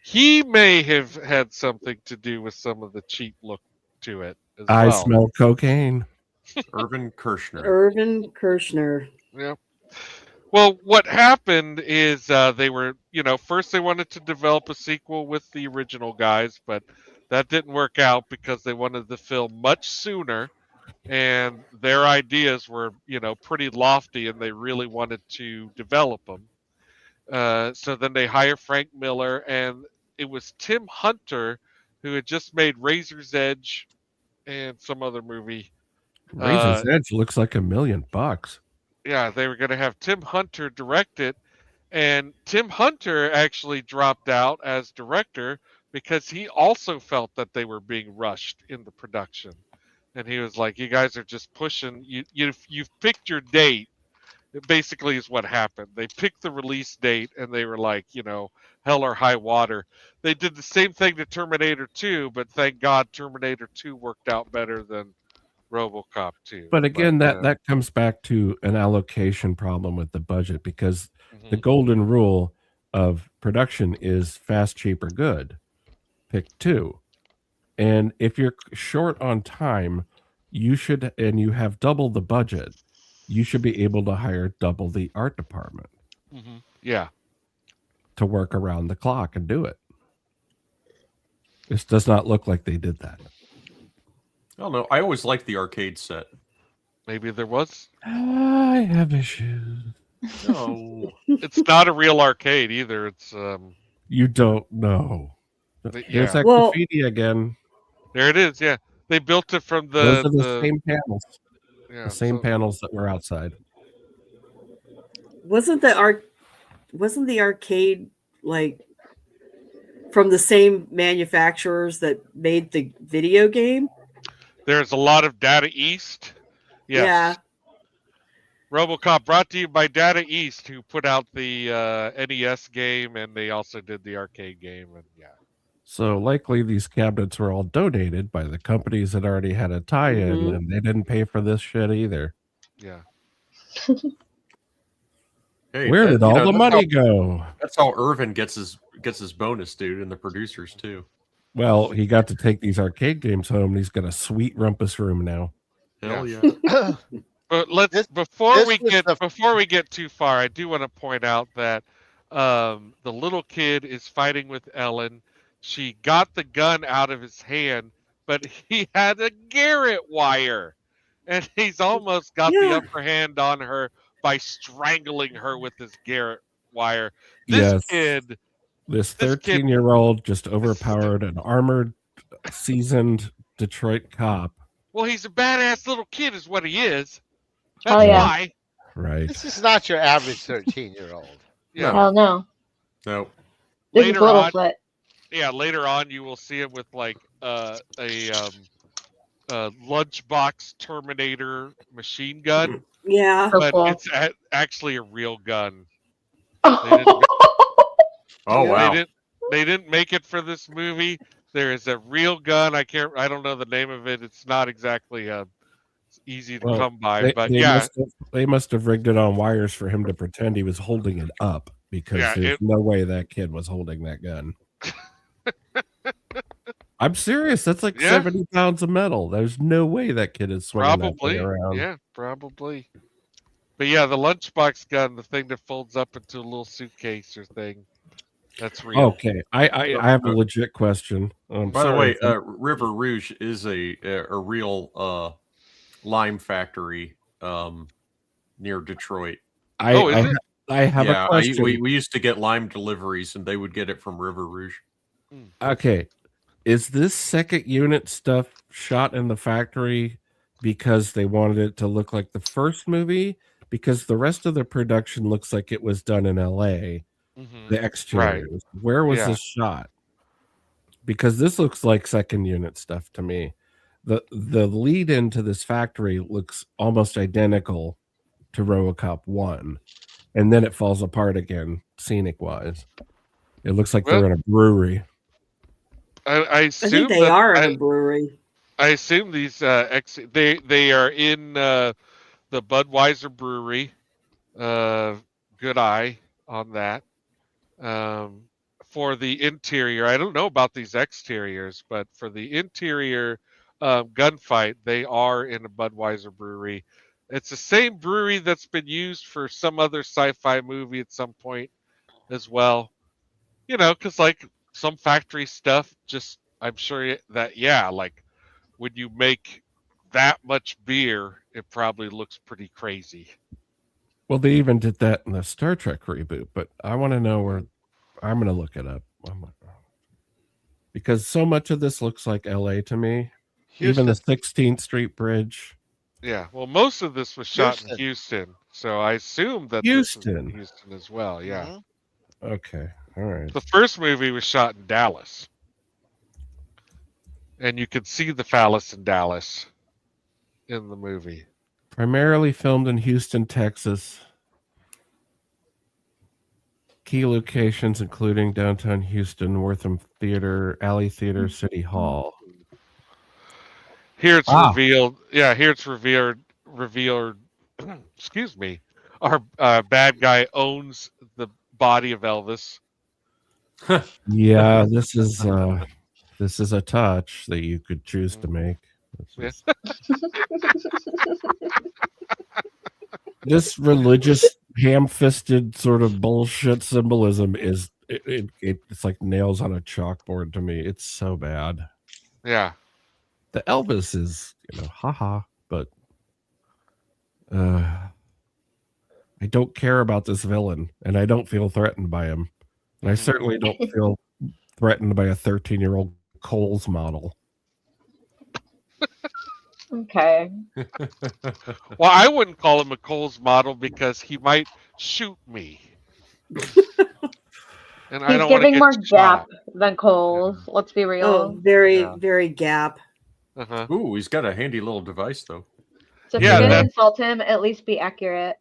He may have had something to do with some of the cheap look to it as I well. smell cocaine. Irvin Kershner. Irvin Kershner. Yeah. Well, what happened is they were, first they wanted to develop a sequel with the original guys, but that didn't work out because they wanted the film much sooner, and their ideas were, pretty lofty, and they really wanted to develop them. So then they hire Frank Miller, and it was Tim Hunter who had just made Razor's Edge and some other movie. Razor's Edge looks like $1 million. Yeah, they were going to have Tim Hunter direct it, and Tim Hunter actually dropped out as director because he also felt that they were being rushed in the production, and he was like, "You guys are just pushing. You've picked your date." It basically is what happened. They picked the release date, and they were like, hell or high water. They did the same thing to Terminator 2, but thank God Terminator 2 worked out better than RoboCop 2. But again, that comes back to an allocation problem with the budget, because the Mhm. golden rule of production is fast, cheap, or good. Pick two. And if you're short on time, you should, and you have double the budget, you should be able to hire double the art department Yeah. to work around the clock and do it. This does not look like they did that. I don't know. I always liked the arcade set. Maybe there was. I have issues. No. It's not a real arcade either. It's You don't know. Here's that Well- graffiti again. there it is. Yeah, they built it from Those are the same panels. Yeah, The same so- panels that were outside. Wasn't the arcade like from the same manufacturers that made the video game? There's a lot of Data East. Yes. Yeah. RoboCop brought to you by Data East, who put out the NES game, and they also did the arcade game. And yeah, So likely these cabinets were all donated by the companies that already had a tie-in, Mhm. and they didn't pay for this shit either. yeah. Hey, Where did all the that's money how- go? That's how Irvin gets his bonus, dude, and the producers too. Well, he got to take these arcade games home, and he's got a sweet rumpus room now. Hell Yeah. yeah. But let's This before was we get too far, I do want to point out that the little kid is fighting with Ellen. She got the gun out of his hand, but he had a Garrett wire, and he's almost got the Yeah. upper hand on her by strangling her with his Garrett wire. This Yes. kid, This This kid- 13-year-old just overpowered an armored, seasoned Detroit cop. well, he's a badass little kid, is what he is. Oh, That's yeah. why. Right. This is not your average 13-year-old. Yeah. Hell no. No. This is Later little on- foot. Yeah, later on you will see him with like a lunchbox Terminator machine gun, Yeah. So but cool. it's actually a real gun. Oh Yeah. wow. They didn't make it for this movie. There is a real gun. I don't know the name of it. It's not exactly it's easy to Well, come by, They, but they yeah, must have rigged it on wires for him to pretend he was holding it up, because Yeah, there's no way that kid was holding that gun. I'm serious. That's like Yeah. 70 pounds of metal. There's no way that kid is swinging that probably. thing around. Yeah, probably. But yeah, the lunchbox gun, the thing that folds up into a little suitcase or thing, that's real. Okay, I have a legit question. By the way, River Rouge is a real lime factory near Detroit. Oh, is it? I have Yeah, a question. we used to get lime deliveries, and they would get it from River Rouge. Okay, is this second unit stuff shot in the factory because they wanted it to look like the first movie, because the rest of the production looks like it was done in LA. Mhm. The exteriors. Where was Yeah. this shot? Because this looks like second unit stuff to me. The lead into this factory looks almost identical to Robocop 1, and then it falls apart again, scenic wise. It looks like they're in a brewery. I I think assume they that are in a brewery. I assume these they are in the Budweiser brewery. Good eye on that. For the interior, I don't know about these exteriors, but for the interior gunfight, they are in a Budweiser brewery. It's the same brewery that's been used for some other sci-fi movie at some point as well. You know, because like some factory stuff, just I'm sure that like when you make that much beer, it probably looks pretty crazy. Well, they even did that in the Star Trek reboot, but I want to know where. I'm going to look it up. Because so much of this looks like LA to me. Even the 16th Street Bridge. Yeah, well, most of this was shot in Houston, so I assume that this is in Houston as well. Yeah. Okay. All right. The first movie was shot in Dallas, and you could see the phallus in Dallas in the movie. Primarily filmed in Houston, Texas. Key locations including downtown Houston, Wortham Theater, Alley Theater, City Hall. Here it's revealed. Yeah, here it's revealed. Excuse me. Our bad guy owns the body of Elvis. Yeah, this is a touch that you could choose to make. This religious ham-fisted sort of bullshit symbolism is it's like nails on a chalkboard to me. It's so bad. Yeah. The Elvis is, haha, but I don't care about this villain, and I don't feel threatened by him. And I certainly don't feel threatened by a 13-year-old Kohl's model. Okay. Well, I wouldn't call him a Kohl's model because he might shoot me. And I He's don't want to giving get more shot. Gap than Kohl's. Let's be real. Oh, very Gap. Ooh, he's got a handy little device though. So if you're gonna insult him, at least be accurate.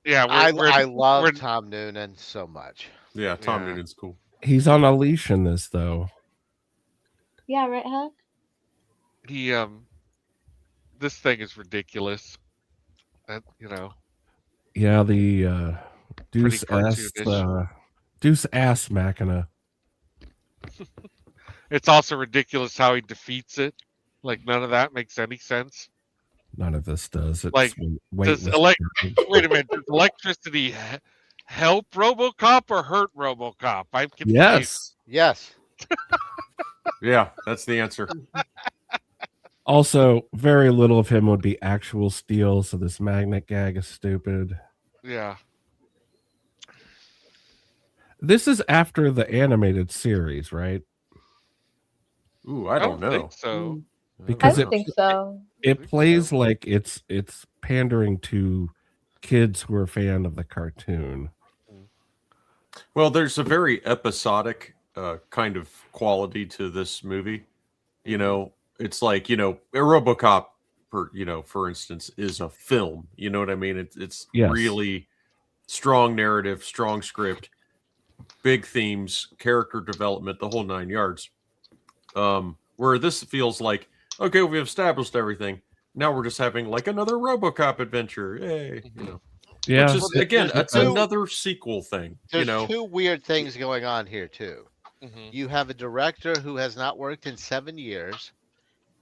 Yeah, I love Tom Noonan so much. Yeah, Tom Noonan's cool. He's on a leash in this, though. Yeah, right, Huck? He this thing is ridiculous. Yeah, the Deuce Ass Machina. It's also ridiculous how he defeats it. Like none of that makes any sense. None of this does. It's Like, weightless. wait a minute. Does electricity help RoboCop or hurt RoboCop? I'm confused. Yes. Yeah, that's the answer. Also, very little of him would be actual steel, so this magnet gag is stupid. Yeah. This is after the animated series, right? Ooh, I don't know. Think so. Because I don't think so. It plays like it's pandering to kids who are a fan of the cartoon. Well, there's a very episodic kind of quality to this movie. It's like, a RoboCop, for instance, is a film. You know what I mean? It's Yes. really strong narrative, strong script, big themes, character development, the whole 9 yards. Where this feels like, okay, we've established everything. Now we're just having like another RoboCop adventure. Yay. Yeah. Which is, again, it's another sequel thing. There's two weird things going on here, too. Mm-hmm. You have a director who has not worked in 7 years,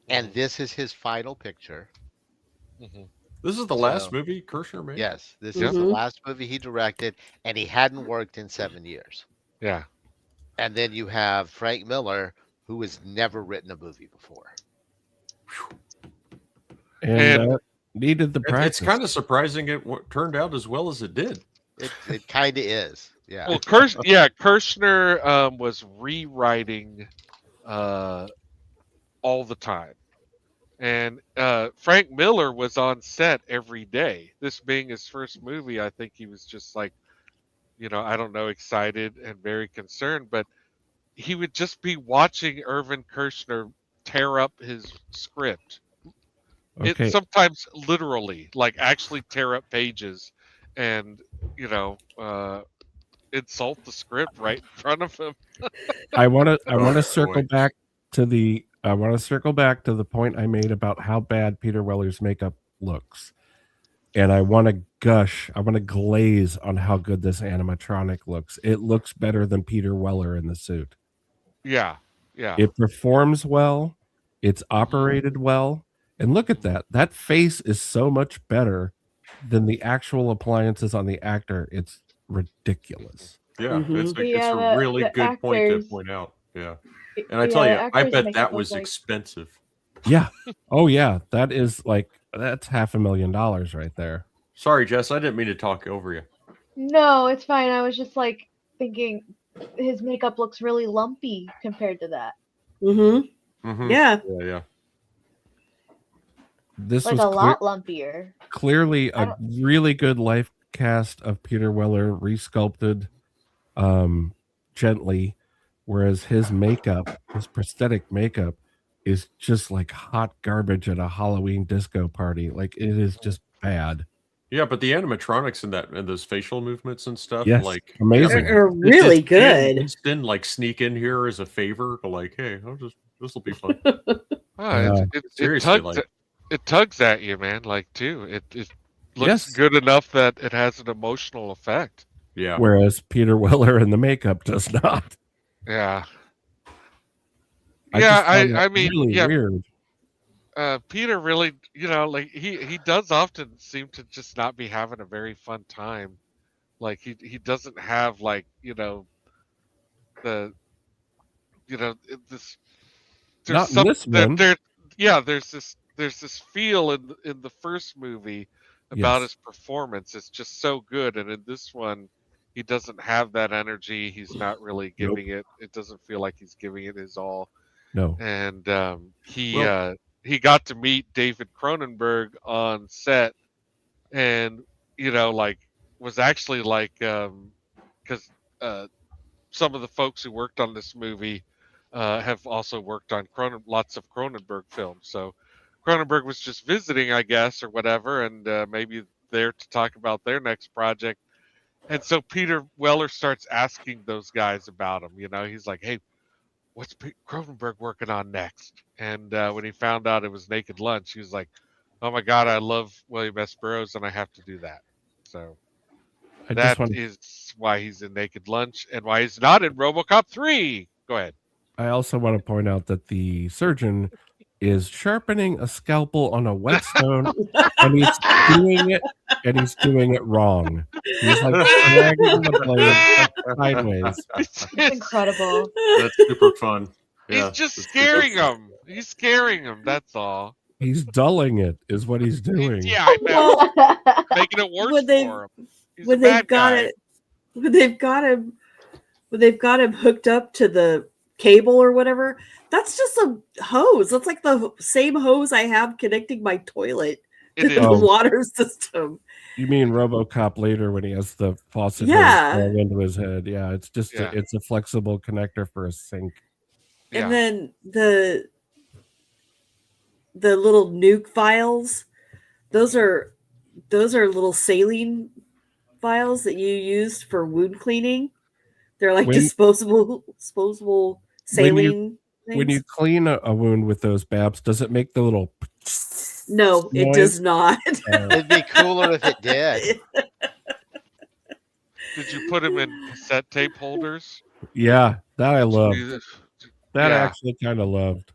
and this is his final picture. This is the last movie Kirshner made? Yes, this is the last movie he directed, and he hadn't worked in 7 years. Yeah. And then you have Frank Miller, who has never written a movie before. And needed the practice. It's kind of surprising it turned out as well as it did. It kind of is. Yeah. Well, Kirshner was rewriting all the time. And Frank Miller was on set every day. This being his first movie, I think he was just like, I don't know, excited and very concerned. But he would just be watching Irvin Kershner tear up his script. It Okay. sometimes literally, like actually tear up pages, and insult the script right in front of him. I want to Oh, circle boy. back to the point I made about how bad Peter Weller's makeup looks. And I want to gush, I want to glaze on how good this animatronic looks. It looks better than Peter Weller in the suit. Yeah, yeah. It performs well, it's operated well, and look at that. That face is so much better than the actual appliances on the actor. It's ridiculous. Yeah, it's Mhm. a, Yeah, it's a the really the good point to actors, point out. Yeah. yeah, And I the tell you, I actors bet make that it look was like expensive. Yeah. Oh yeah, that's $500,000 right there. Sorry, Jess, I didn't mean to talk over you. No, it's fine. I was just like thinking his makeup looks really lumpy compared to that. Mm-hmm. Mhm. Yeah. Yeah. This Like was a lot lumpier. clearly I a don't- really good life cast of Peter Weller resculpted gently, whereas his prosthetic makeup is just like hot garbage at a Halloween disco party. Like it is just bad. Yeah, but the animatronics and those facial movements and stuff, Yes, like amazing. Are really good. Winston like sneak in here as a favor, like, hey, this will be fun. It Seriously, tugs like, it tugs at you, man. Like too, it looks Yes. good enough that it has an emotional effect. yeah. Whereas Peter Weller in the makeup does not. Yeah, I yeah. just found that I mean, really yeah. weird. Peter really, like he does often seem to just not be having a very fun time. Like he doesn't have like the this. There's Not in this one. there's this feel in the first movie about Yes. his performance. It's just so good, and in this one, he doesn't have that energy. He's not really Nope. giving it. It doesn't feel like he's giving it his all. No. And Well- he got to meet David Cronenberg on set, and like was actually like because some of the folks who worked on this movie have also worked on lots of Cronenberg films. So Cronenberg was just visiting, I guess, or whatever, and maybe there to talk about their next project. And so Peter Weller starts asking those guys about him. He's like, "Hey, what's Cronenberg working on next?" And when he found out it was Naked Lunch, he was like, "Oh my God, I love William S. Burroughs, and I have to do that." So I just that want is why he's in Naked Lunch and why he's not in Robocop 3. Go ahead. I also want to point out that the surgeon is sharpening a scalpel on a whetstone and he's doing it wrong. He's like dragging the blade sideways. It's incredible. That's super fun. Yeah, He's just that's scaring super fun. him. He's scaring him. That's all. He's dulling it, is what he's doing. Yeah, I know. Well, Making it worse When they- for him. He's when a they've bad got guy. it, when they've got him hooked up to the cable or whatever, that's just a hose. That's like the same hose I have connecting my toilet It to is. the Oh. water system. You mean RoboCop later when he has the faucet Yeah. going into his head? Yeah, it's just Yeah. it's a flexible connector for a sink. Yeah. And then the little nuke vials, those are little saline vials that you use for wound cleaning. They're like When- disposable saline When you things. clean a wound with those Babs, does it make the little No, it noise? does not. It'd be cooler if it did. Did you put him in cassette tape holders? Yeah, that I love. Jesus. That I Yeah. actually kind of loved.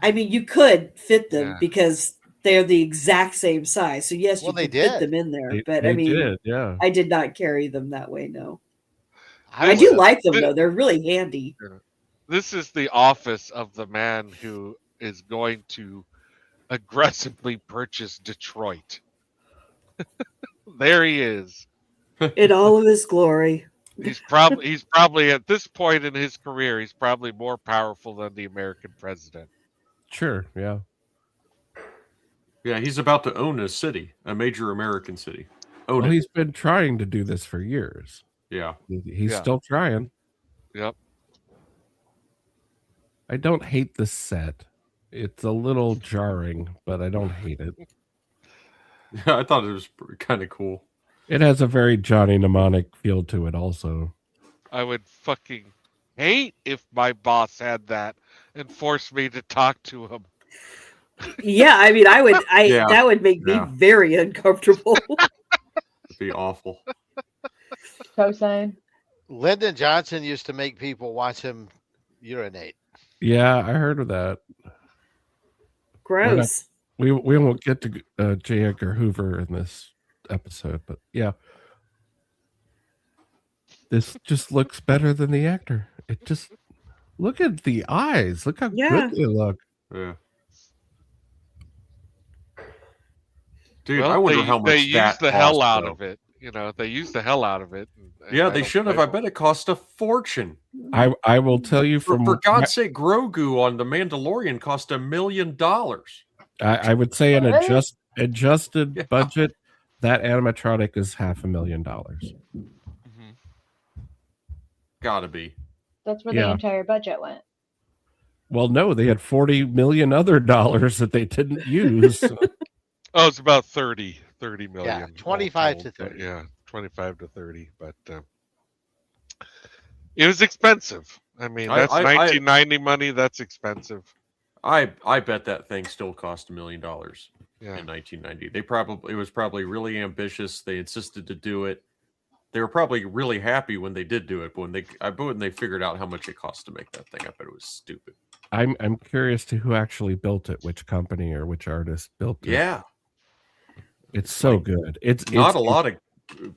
I mean, you could fit them Yeah. because they're the exact same size. So yes, Well, you they could fit did. them in there. They, but they I mean, did, yeah. I did not carry them that way. No, I I do would've- like them Th- though. They're really handy. This is the office of the man who is going to aggressively purchase Detroit. There he is. In all of his glory. He's probably at this point in his career, he's probably more powerful than the American president. Sure, yeah. Yeah, he's about to own a city, a major American city. Own Well, it. he's been trying to do this for years. Yeah. He's Yeah. still trying. Yep. I don't hate the set. It's a little jarring, but I don't hate it. Yeah, I thought it was kind of cool. It has a very Johnny Mnemonic feel to it also. I would fucking hate if my boss had that and forced me to talk to him. Yeah, I mean, Yeah. that would make me very uncomfortable. It'd be awful. Cosign. Lyndon Johnson used to make people watch him urinate. Yeah, I heard of that. Gross. We won't get to J. Edgar Hoover in this episode, but yeah. This just looks better than the actor. It just look at the eyes. Look how Yeah. good they look. Yeah. Dude, Well, I wonder how much they used that the hell cost, out though. of it. You know, they used the hell out of it. Yeah, they should have. I bet it cost a fortune. I will tell you For from God's sake, Grogu on The Mandalorian cost $1 million. I would say an What? adjusted Yeah. budget, that animatronic is $500,000. Gotta be. That's where Yeah. the entire budget went. Well, no, they had 40 million other dollars that they didn't use. Oh, it's about 30 million. Yeah, all 25 to told, but 30. Yeah, 25 to 30. But it was expensive. I mean, that's 1990 money. That's expensive. I bet that thing still cost $1 million Yeah. in 1990. It was probably really ambitious. They insisted to do it. They were probably really happy when they did do it, but when they figured out how much it cost to make that thing, I bet it was stupid. I'm curious to who actually built it, which company or which artist built it. Yeah. It's so good. It's Not a lot of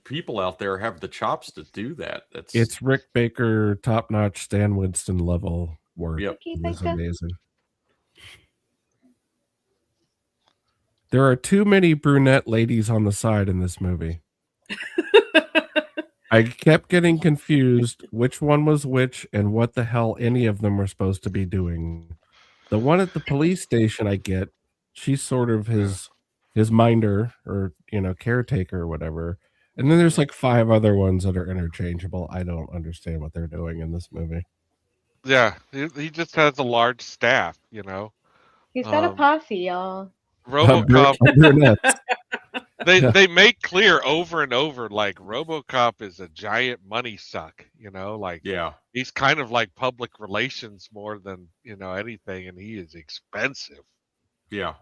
people out there have the chops to do that. It's Rick Baker, top notch Stan Winston level work. Yep. Keep It was it amazing. There are too many brunette ladies on the side in this movie. I kept getting confused which one was which and what the hell any of them were supposed to be doing. The one at the police station, I get, she's sort of his minder or caretaker or whatever. And then there's like 5 other ones that are interchangeable. I don't understand what they're doing in this movie. Yeah, he just has a large staff. You know, He's got a posse, y'all. RoboCop. Brunettes. They make clear over and over, like RoboCop is a giant money suck. You know, like he's kind of like public relations more than anything, and he is expensive. Yeah.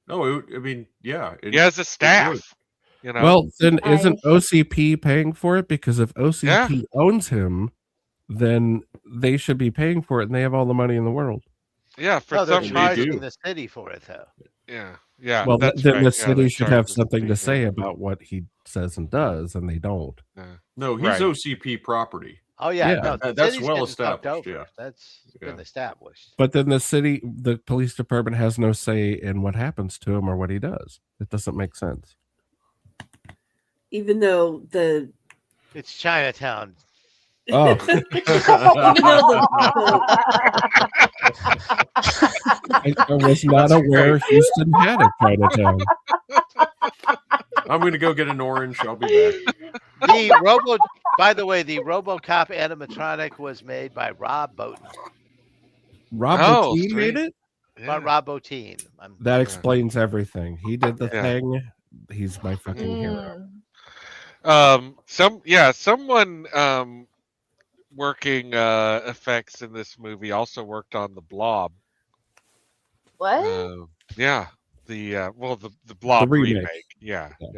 No, I mean, yeah. He has a staff. You know. Well, then isn't OCP paying for it? Because if OCP owns him, then they should be paying for it, and they have all the money in the world. Yeah, for No, they're some charging reason. the city for it, though. Yeah. Well, that's then right. the Yeah, city they should charge have the something city, to say yeah. about what he says and does, and they don't. No, he's Right. OCP property. Oh yeah, Yeah. no, the That's city's well getting fucked established, over. yeah. That's been established. But then the police department has no say in what happens to him or what he does. It doesn't make sense. Even though It's Chinatown. Oh, I was not aware Houston had a Chinatown. I'm going to go get an orange. I'll be back. By the way, the RoboCop animatronic was made by Rob Bottin. Rob Oh, Bottin made sweet. it? By Rob Bottin. That explains everything. He did the Yeah. thing. He's my fucking hero. Someone working effects in this movie also worked on the Blob. What? Yeah, the Blob remake. remake. Yeah. Oh.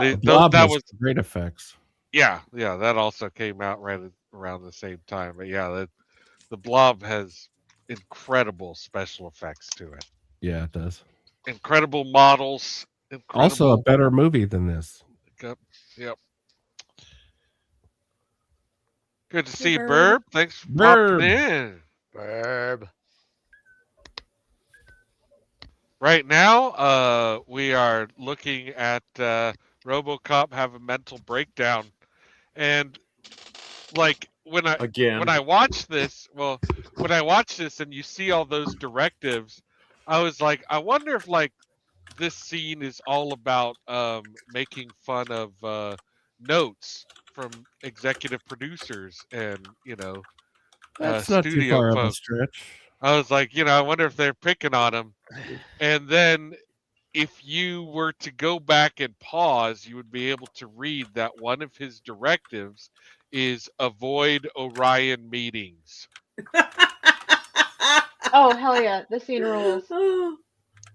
They- The Blob that has was great effects. that also came out right around the same time. But yeah, the Blob has incredible special effects to it. Yeah, it does. Incredible models. Also a Incredible. better movie than this. Yep. Good to see you, Burb. Burb. Thanks for Burb. popping in. Verb. Right now, we are looking at RoboCop have a mental breakdown, and like when Again. I watch this, when I watch this and you see all those directives, I was like, I wonder if like this scene is all about making fun of notes from executive producers and That's not too studio far of a folks. stretch. I was like, I wonder if they're picking on him. And then if you were to go back and pause, you would be able to read that one of his directives is avoid Orion meetings. Oh hell yeah, this scene rules.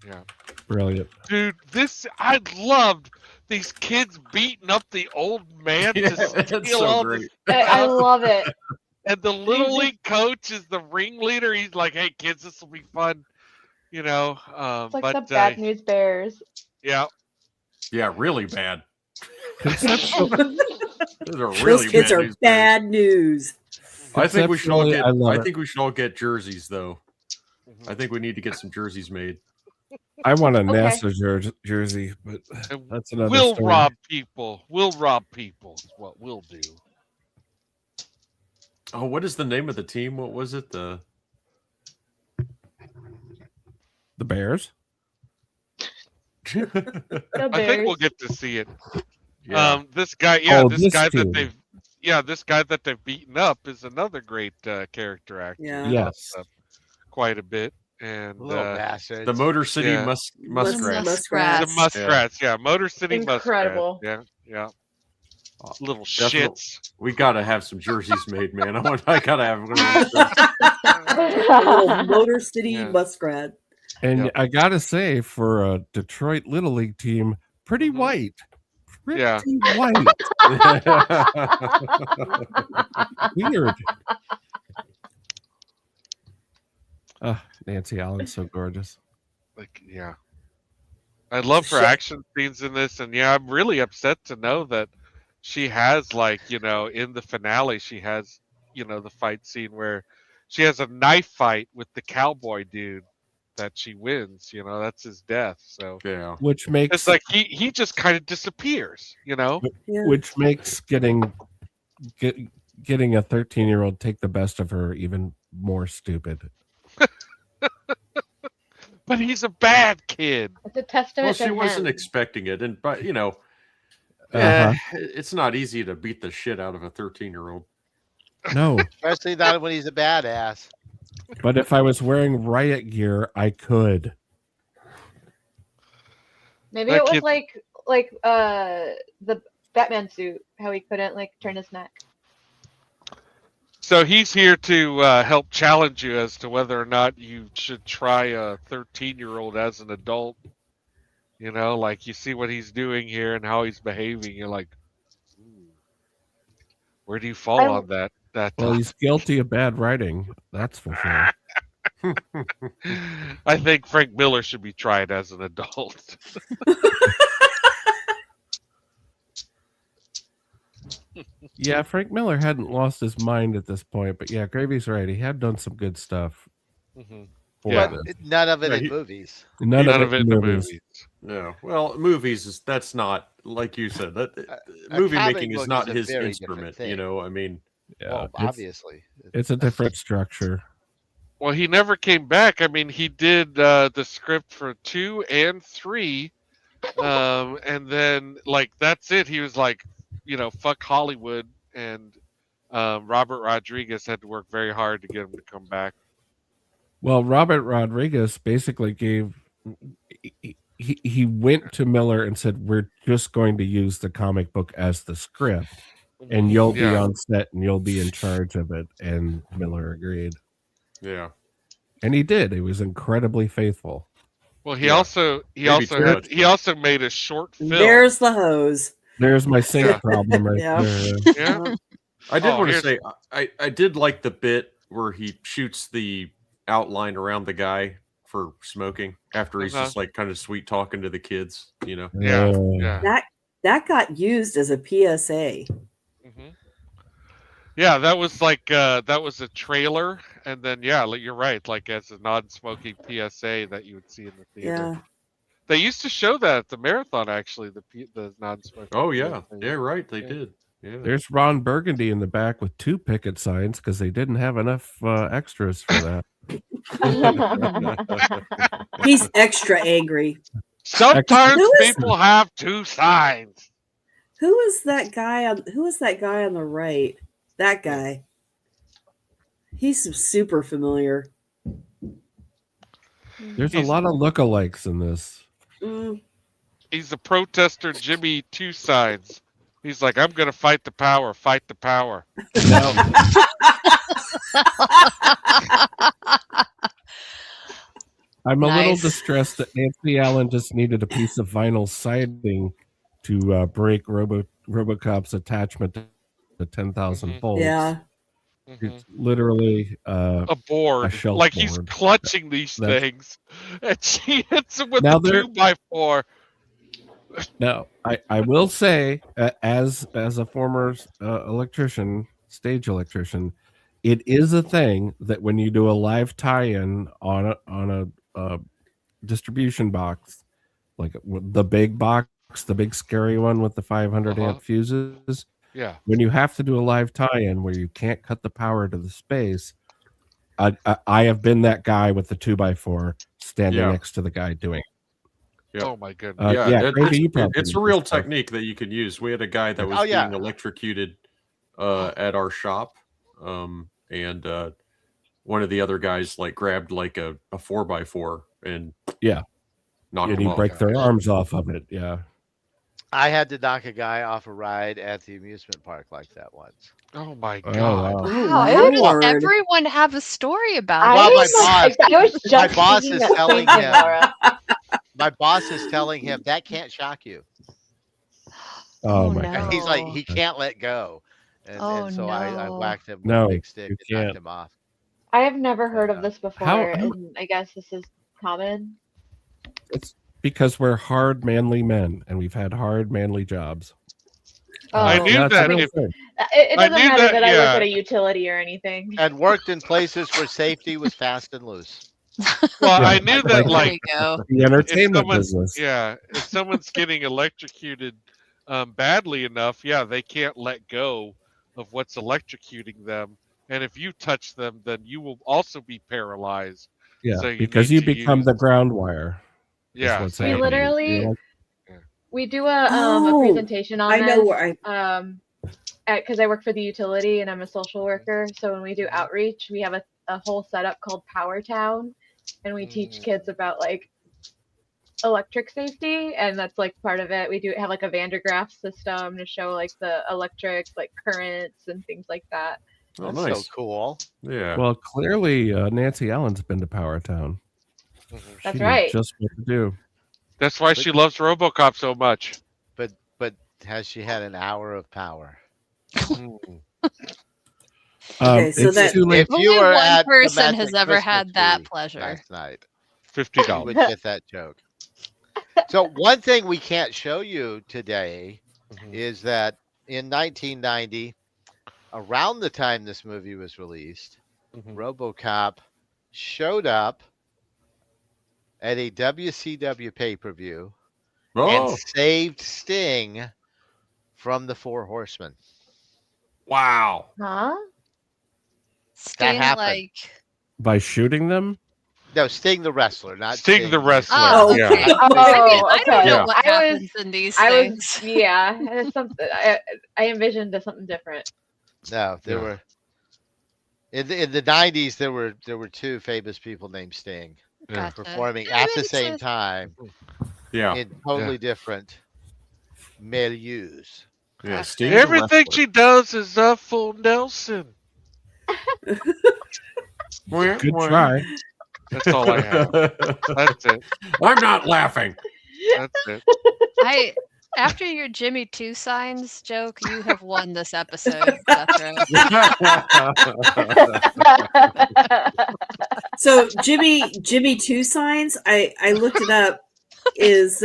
Yeah. Brilliant. Dude, I loved these kids beating up the old man Yeah, to that's steal so all great. this I stuff. love it. And the little league coach is the ringleader. He's like, "Hey kids, this will be fun," It's like but the Bad News Bears. yeah, Yeah, really bad. Conceptual, Those are Those really kids bad are news bad news. I think we should all conceptually, get. I love I it. think we should all get jerseys, though. Mhm. I think we need to get some jerseys made. I want a Okay. NASA jersey, but And that's another we'll story. rob people. We'll rob people. Is what we'll do. Oh, what is the name of the team? What was it? The Bears. The I think we'll Bears. get to see it. yeah. This guy, This team. this guy that they've beaten up is another great character actor. Yeah. He Yes. pops up quite a bit, and Little bastards. The Motor City Yeah. Muskrats. Muskrats. the Muskrats, yeah, Motor City Incredible. Muskrats, yeah, little Definitely. shits. We gotta have some jerseys made, man. I gotta have one of those. Little Motor City Yeah. Muskrat. And Yep. I gotta say, for a Detroit Little League team, pretty Mhm. white. Pretty Yeah. white. Weird. Nancy Allen's so gorgeous. Like, yeah, I love her Shit. action scenes in this, and yeah, I'm really upset to know that she has like in the finale she has the fight scene where she has a knife fight with the cowboy dude that she wins. That's his death. So Yeah. Which makes it's like he just kind of disappears. Yeah. which makes getting a 13-year-old take the best of her even more stupid. But he's a bad kid. It's a testament Well, to she wasn't him. expecting it, but Uh-huh. it's not easy to beat the shit out of a 13-year-old. No, Especially not when he's a badass. but if I was wearing riot gear, I could. Maybe That it was kid- like the Batman suit, how he couldn't like turn his neck. So he's here to help challenge you as to whether or not you should try a 13-year-old as an adult. Like you see what he's doing here and how he's behaving. You're like, "Ooh, where do you fall I- on that? Well, he's guilty of bad writing. That's for sure. I think Frank Miller should be tried as an adult. Yeah, Frank Miller hadn't lost his mind at this point, but yeah, Gravy's right. He had done some good stuff. Mhm. For Yeah. this. But none of it Yeah, in he- movies. None None of it in the movies. movies. Yeah. Well, movies that's not like you said. That A movie comic making book is not is a his very different instrument. thing. I mean, Yeah, Well, it's, obviously. it's a different structure. Well, he never came back. I mean, he did the script for 2 and 3, and then like that's it. He was like, fuck Hollywood, and Robert Rodriguez had to work very hard to get him to come back. Well, Robert Rodriguez basically he went to Miller and said, "We're just going to use the comic book as the script, and you'll be Yeah. on set and you'll be in charge of it." And Miller agreed, yeah. and he did. He was incredibly faithful. Well, he Yeah. also Maybe too much, he but- also made a short film. There's the hose. There's my sync Yeah. problem right Yeah. there. Yeah. I did Oh, want to here's- say I did like the bit where he shoots the outline around the guy for smoking after he's just like kind of sweet talking to the kids. Yeah. Oh. Yeah. That got used as a PSA. Mhm. Yeah, that was like that was a trailer, and then you're right, like as a non-smoking PSA that you would see in the theater. Yeah. They used to show that at the marathon, actually, the non-smoking. Oh yeah, PSA. yeah, right. They Yeah. did. Yeah. There's Ron Burgundy in the back with 2 picket signs because they didn't have enough extras for that. He's extra angry. Sometimes Who is- people have 2 signs. Who is that guy on the right? That guy. He's super familiar. There's a lot of lookalikes in this. Mm. He's the protester Jimmy 2 Signs. He's like, I'm going to fight the power, fight the power. Now, I'm a little Nice. distressed that Nancy Allen just needed a piece of vinyl siding to break Robocop's attachment to 10,000 Mhm. volts. Yeah. It's literally A board. shelf Like he's board. clutching these That's- things. And she hits him with Now the there- 2x4. Now, I will say, as a former stage electrician, it is a thing that when you do a live tie-in on a distribution box, like the big box, the big scary one with the 500 amp fuses, Yeah. when you have to do a live tie-in where you can't cut the power to the space, I have been that guy with the 2x4 standing Yeah. next to the guy doing it. Yep. Oh my goodness. Gravy, you probably it's a did real this stuff. technique that you can use. We had a guy that was Oh, yeah. being electrocuted at our shop, and one of the other guys like grabbed like a 4x4 and Yeah. knocked And him you off. break their arms off of it. Yeah. I had to knock a guy off a ride at the amusement park like that once. Oh my Oh, God. wow. Oh, Wow, why does Lord. everyone have a story about I, Well, my this? boss- I was just my boss thinking is that telling same thing, him. Laura. My boss is telling him that can't shock you. Oh, my no. And he's like, he can't let go. And so I no. whacked him with No, a big stick you and knocked can't. him off. I have never heard Yeah. of this before, How- and I guess this is common. It's because we're hard, manly men, and we've had hard, manly jobs. I Oh. knew That's a that real if- thing. It I doesn't knew matter that, that I yeah. work at a utility or anything. And worked in places where safety was fast and loose. Well, Yeah, I knew that There like we go. The entertainment someone- business. yeah, if someone's getting electrocuted badly enough, yeah, they can't let go of what's electrocuting them. And if you touch them, then you will also be paralyzed. Yeah, So you because need you to become use- the ground wire. is Yeah, what's so We you- happening. literally- You're like, We do a Oh, presentation on I know this. where Because I work for the utility and I'm a social worker. So when we do outreach, we have a whole setup called Power Town, and we teach kids about like electric safety, and that's like part of it. We do have like a Van de Graaff system to show like the electric like currents and things like that. Oh, That's nice. so cool. Yeah. well, clearly Nancy Allen's been to Power Town. Mhm. That's She knew right. Just what to do. That's why she loves RoboCop so much. But has she had an hour of power? Mm. Okay, so it's that- too late. If you Only were one at the person has Magic ever Christmas had that tree pleasure. last night, you $50. would get that joke. So one thing we can't show you today Mhm. is that in 1990, around the time this movie was released, Mhm. RoboCop showed up at a WCW pay-per-view Oh, and saved Sting from the Four Horsemen. wow. Huh? Sting, happened. like, By shooting them? No, Sting the wrestler, not Sting the wrestler. oh, yeah. okay. Oh, I don't know okay. what I was- happens in these I things. was it's something I envisioned something different. No, there Yeah. were in the 90s. There were two famous people named Sting Yeah. Gotcha. performing I at mean, the it's same a- time Yeah. in totally different milieus. Yeah. Sting the Everything wrestler. she does is up for Nelson. Good try. That's all I have. That's it. I'm not laughing. That's it. After your Jimmy 2 Signs joke, you have won this episode, Jethro. So Jimmy Two Signs, I looked it up, is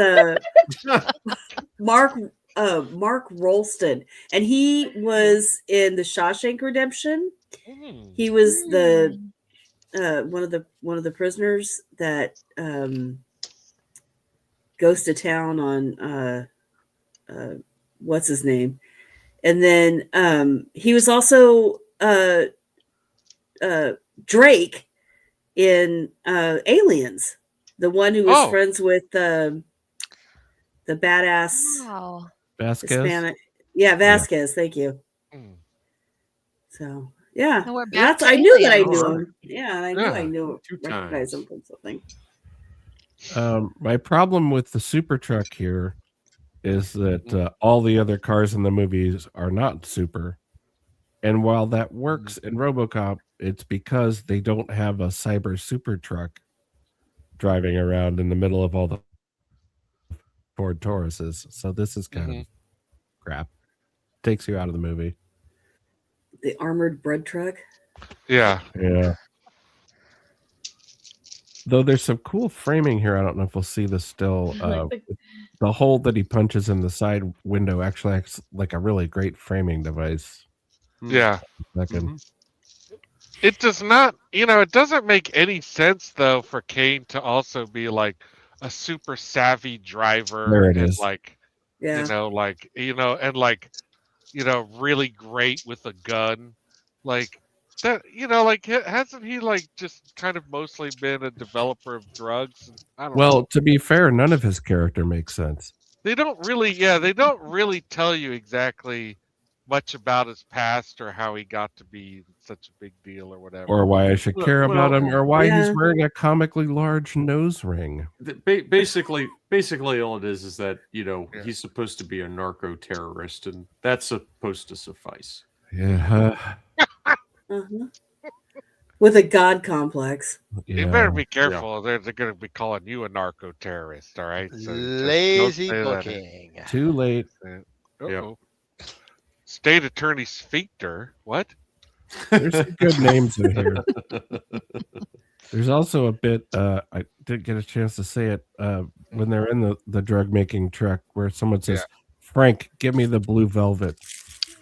Mark Rolston, and he was in the Shawshank Redemption. Mm. He was the one of the prisoners that goes to town on what's his name, And then he was also Drake in Aliens, the one who was friends with the badass Vasquez. Hispanic. Yeah, Vasquez. Yeah. Thank you. So yeah, and we're that's back to I knew that I Aliens. knew him. Yeah, and I knew recognized him from something. My problem with the super truck here is that all the other cars in the movies are not super. And while that works in RoboCop, it's because they don't have a cyber super truck driving around in the middle of all the Ford Tauruses. So this is kind of crap. Takes you out of the movie. The armored bread truck. Yeah. Yeah. Though there's some cool framing here. I don't know if we'll see this still. The hole that he punches in the side window actually acts like a really great framing device. Yeah. It does not, it doesn't make any sense though for Kane to also be like a super savvy driver. There it and is. Like, yeah. And like, really great with a gun. Like that, like, hasn't he like just kind of mostly been a developer of drugs? I don't know. To be fair, none of his character makes sense. They don't really tell you exactly much about his past or how he got to be such a big deal or whatever. Or why I should care about him, or why he's wearing a comically large nose ring. Basically all it is that, he's supposed to be a narco terrorist, and that's supposed to suffice. Yeah. With a god complex. Yeah. You better be careful. They're going to be calling you a narco terrorist, all right? So lazy booking. Too late. Uh-oh. State Attorney Sphincter. What? There's some good names in here. There's also a bit, I didn't get a chance to say it, when they're in the drug making truck where someone says, Frank, give me the blue velvet.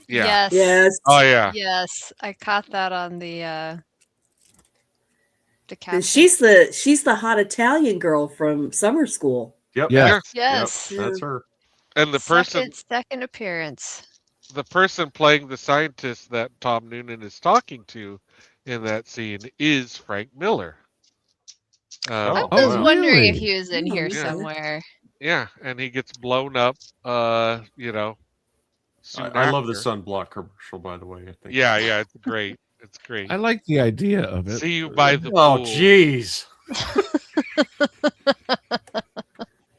Yeah. Yes. Oh, yeah. Yes. I caught that on the caption. And she's the hot Italian girl from summer school. Yep. Yeah. Yes. Yep, that's her. And the second appearance. The person playing the scientist that Tom Noonan is talking to in that scene is Frank Miller. I was wondering if really? he was in here somewhere. Yeah, and he gets blown up, soon I love the after. sunblock commercial, by the way. I think. Yeah, it's great. It's great. I like the idea of it. See you by the Oh, pool. jeez.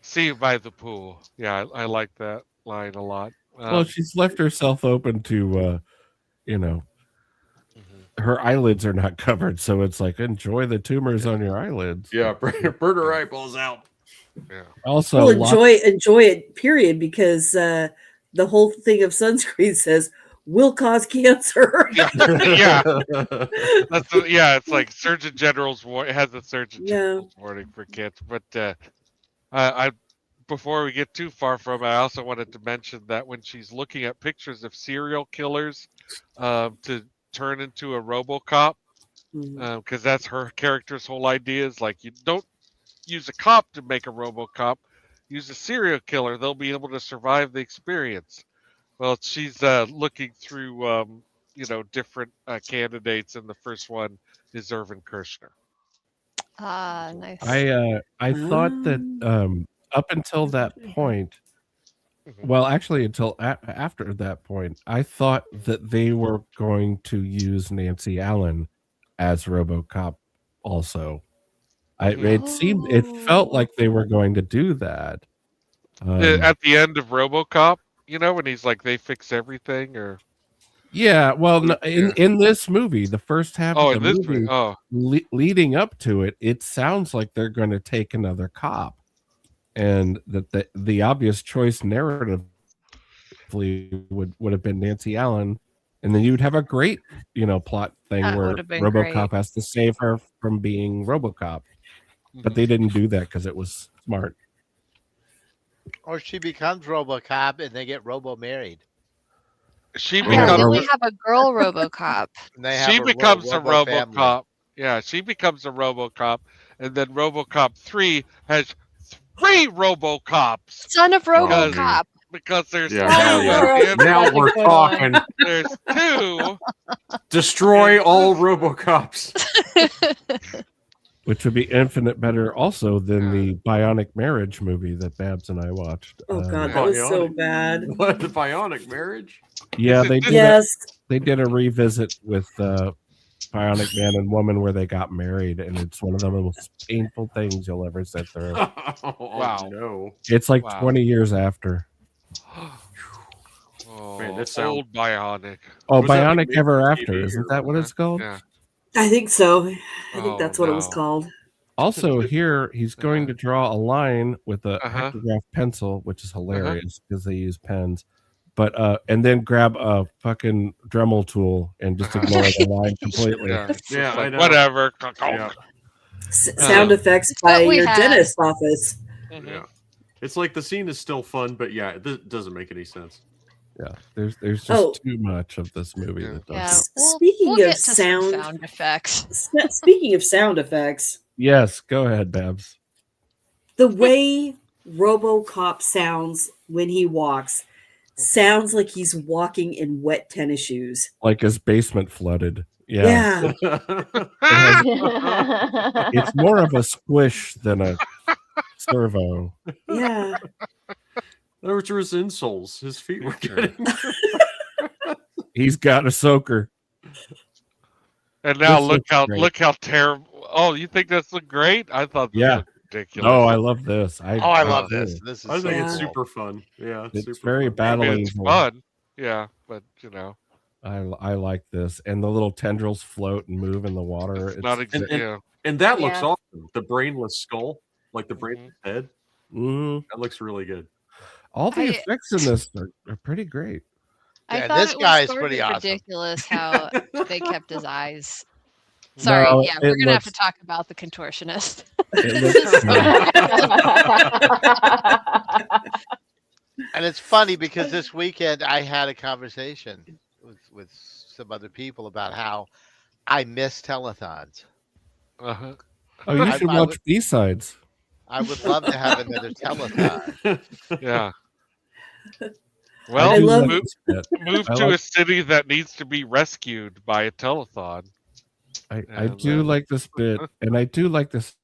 See you by the pool. Yeah, I like that line a lot. Well, she's left herself open to, her eyelids are not covered, so it's like enjoy the tumors on your eyelids. Yeah, burn her eyeballs out. Yeah. Also, Well, enjoy it. Period, because the whole thing of sunscreen says will cause cancer. Yeah. It's like Surgeon General's it has a Surgeon General's warning for cancer. But I before we get too far from it, I also wanted to mention that when she's looking at pictures of serial killers to turn into a Robocop, because that's her character's whole idea is like, you don't use a cop to make a Robocop, use a serial killer. They'll be able to survive the experience. Well, she's looking through, different candidates, and the first one is Irvin Kershner. Ah, nice. I thought that up until that point, well, actually, until after that point, I thought that they were going to use Nancy Allen as RoboCop. Also, it felt like they were going to do that At the end of RoboCop, when he's like, they fix everything, or in this movie, the first half of the movie, movie, leading up to it, it sounds like they're going to take another cop. And that the obvious choice narratively would have been Nancy Allen, and then you'd have a great plot thing where RoboCop has to save her from being RoboCop, but they didn't do that because it was smart. Or she becomes RoboCop and they get Robo married. Then we have a girl RoboCop. She becomes a RoboCop. Yeah, she becomes a RoboCop, and then RoboCop 3 has 3 RoboCops. Son of RoboCop. because there's Yeah, two now, at the end. now That's a we're good talking. There's two. Destroy all Robocops. Which would be infinite better also than Yeah. the Bionic Marriage movie that Babs and I watched. Oh God, that was so bad. What, the Bionic Marriage? Yeah, Is it they just- did. Yes. They did a revisit with Bionic Man and Woman where they got married, and it's one of the most painful things you'll ever sit through. Wow. No. It's like Wow. 20 years after. Oh, Man, that sounds- old Bionic. Oh, Was that like Bionic made Ever for After. TV Isn't or- that what it's called? Yeah. I think so. I Oh, think that's what it was no. called. Also, here he's going to draw a line with a Uh-huh. hectograph pencil, which is hilarious because they use pens. But and then grab a fucking Dremel tool and just Uh-huh. ignore the line completely. Yeah, it's just Yeah, I like, know. whatever. Yeah. Sound effects It's what by we your had. dentist office. Mhm. Yeah. It's like the scene is still fun, but yeah, it doesn't make any sense. Yeah, there's just Oh. too much of this movie that Yeah. does. Speaking we'll of get to some sound effects. Speaking of sound effects, Yes, go ahead, Babs. the way RoboCop sounds when he walks sounds like he's walking in wet tennis shoes. Like his basement flooded. Yeah. It's more of a squish than a servo. Yeah. Those were his insoles. His feet were getting. He's got a soaker. And now This look looks great. look how terrible. Oh, you think this looked great? I thought this Yeah. looked ridiculous. Oh, I love this. Oh, I love do. this. This is I think so it's cool. super fun. Yeah, It's super very fun. I battle mean, it's angel. fun. Yeah, but you know, I like this, and the little tendrils float and move in the water. it's not exactly. and- Yeah. And that looks Yeah. awesome. The brainless skull, like the brainless head, Mhm. that looks really good. All the I- effects in this are pretty great. I Yeah, thought this it guy was is sort pretty of awesome. ridiculous how they kept his eyes. Sorry, No, yeah, we're it gonna have to looks- talk about the contortionist. It looks And it's funny because this weekend I had a conversation with some other people about how I miss telethons. Uh-huh. Oh, you I- should I watch would- B-sides. I would love to have another telethon. Yeah. I Well, do love- like move, this bit. move I to like- a city that needs to be rescued by a telethon. I And, do like this bit, and I do like this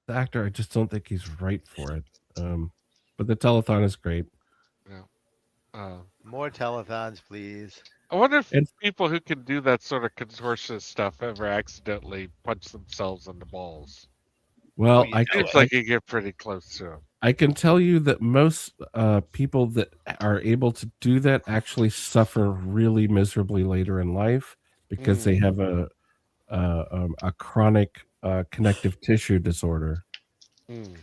actor. I just don't think he's right for it. But the telethon is great. More telethons, please. I wonder if And- people who can do that sort of contortionist stuff ever accidentally punch themselves in the balls. Well, you I know can, Seems like you get pretty close to them. I can tell you that most people that are able to do that actually suffer really miserably later in life because they have a chronic connective tissue disorder, Hmm.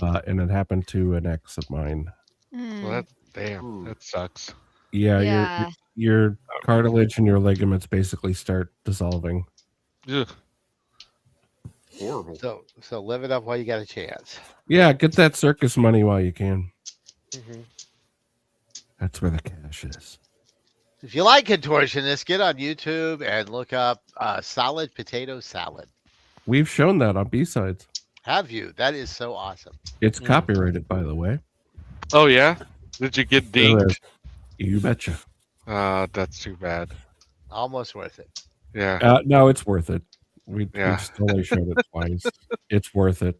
and it happened to an ex of mine. Well, that damn, Hmm. that sucks. Yeah, Yeah. your cartilage and your ligaments basically start dissolving. Ugh. Horrible. So live it up while you got a chance. Yeah, get that circus money while you can. Mhm. That's where the cash is. If you like contortionists, get on YouTube and look up solid potato salad. We've shown that on B-sides. Have you? That is so awesome. It's copyrighted, by the way. Oh yeah, did you get dinged? You betcha. That's too bad. Almost worth it. Yeah. No, it's worth it. We Yeah. just only showed it twice. It's worth it.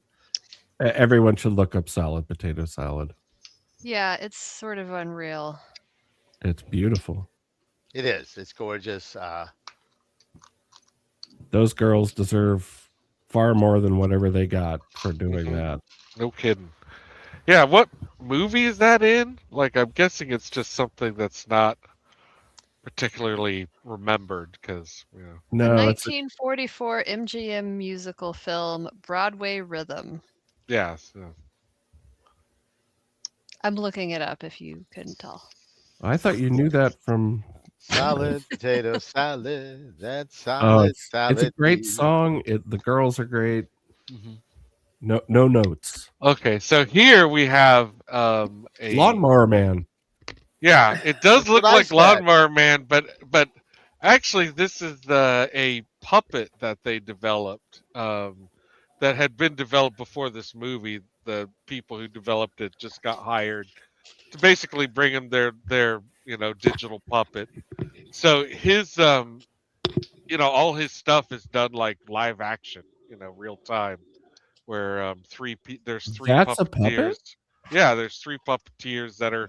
Everyone should look up solid potato salad. Yeah, it's sort of unreal. It's beautiful. It is. It's gorgeous. Those girls deserve far more than whatever they got for doing that. No kidding. Yeah, what movie is that in? Like, I'm guessing it's just something that's not particularly remembered because, you know. No, The it's 1944 MGM musical film Broadway Rhythm. Yeah. So. I'm looking it up if you couldn't tell. I thought you knew that from. Solid potato salad. That's Oh, solid it's salad. a great cheese. song. The girls are great. Mhm. No notes. Okay, so here we have a Lawnmower Man. Yeah, it does That's look what I like said. Lawnmower Man, but actually this is a puppet that they developed that had been developed before this movie. The people who developed it just got hired to basically bring him their digital puppet. So his all his stuff is done like live action, real time, where there's three That's a puppet? puppeteers. Yeah, there's three puppeteers that are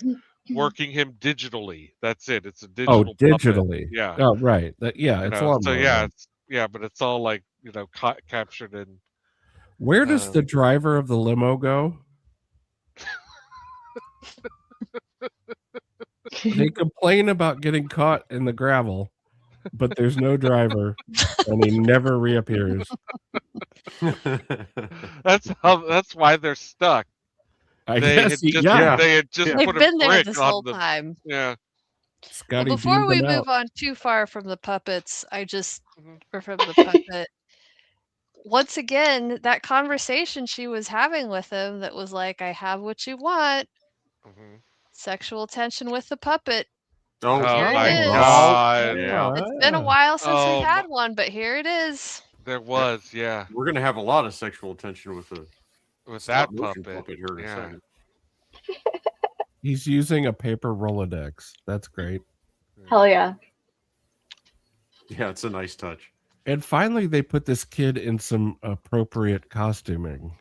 working him digitally. That's it. It's a digital puppet. Digitally. Yeah. Oh, right. It's a lot so more. yeah, but it's all like captured in. Where does the driver of the limo go? They complain about getting caught in the gravel, but there's no driver, and he never reappears. That's why they're stuck. They had just They've put a been there brick this on whole the time. yeah. Scotty Well, before beamed we them move out. on too far from the puppets, or from the puppet. Once again, that conversation she was having with him that was like, I have what you want. Sexual tension with the puppet. Oh, Here my it is. God. Yeah. It's been a while since we Oh, had one, but here it is. There was, yeah. We're gonna have a lot of sexual tension with With stop that motion puppet. here in a Yeah. second. He's using a paper Rolodex. That's great. Hell yeah. Yeah, it's a nice touch. And finally, they put this kid in some appropriate costuming.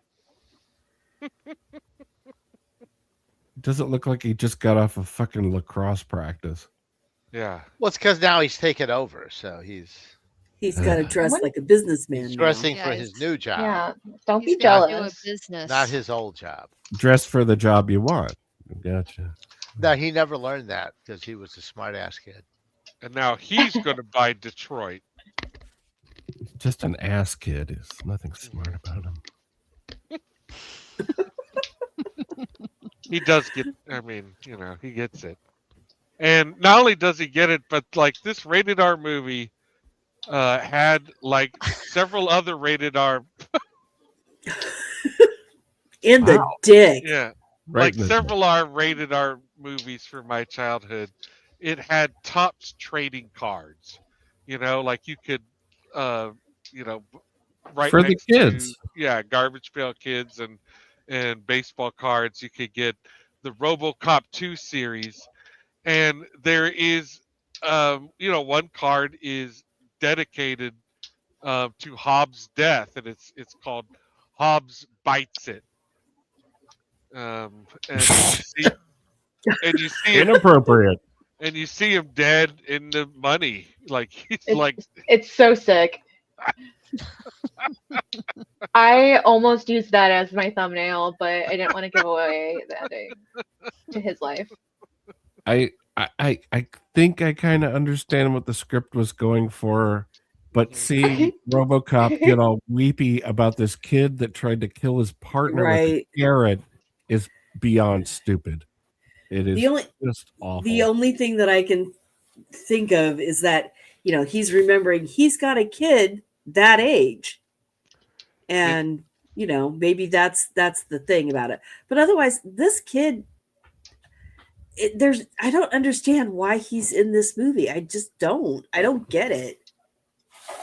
Doesn't look like he just got off of fucking lacrosse practice. Yeah. Well, it's because now he's taken over, so he's got to dress like a businessman. he's now. dressing for his new job. Yeah. Don't He's be gotta do a jealous. business. Not his old job. Dress for the job you want. Gotcha. No, he never learned that because he was a smart ass kid. And now he's going to buy Detroit. Just an ass kid. There's nothing smart about him. He does get, he gets it. And not only does he get it, but like this rated R movie had like several other rated R. In the dick. Yeah. Right Like in the several rated R movies from my childhood. It had Topps trading cards. Like you could, right for the next kids. to, Garbage Pail Kids and baseball cards. You could get the Robocop 2 series. And there is, one card is dedicated to Hobbs' death, and it's called Hobbs Bites It. And you see Inappropriate. and you see him dead in the money, like he's It's so sick. I almost used that as my thumbnail, but I didn't want to give away the ending to his life. I think I kind of understand what the script was going for, but seeing RoboCop get all weepy about this kid that tried to kill his partner with a Right. carrot is beyond stupid. It is just awful. The only thing that I can think of is that, he's remembering he's got a kid that age. And, maybe that's the thing about it. But otherwise, this kid, I don't understand why he's in this movie. I just don't. I don't get it.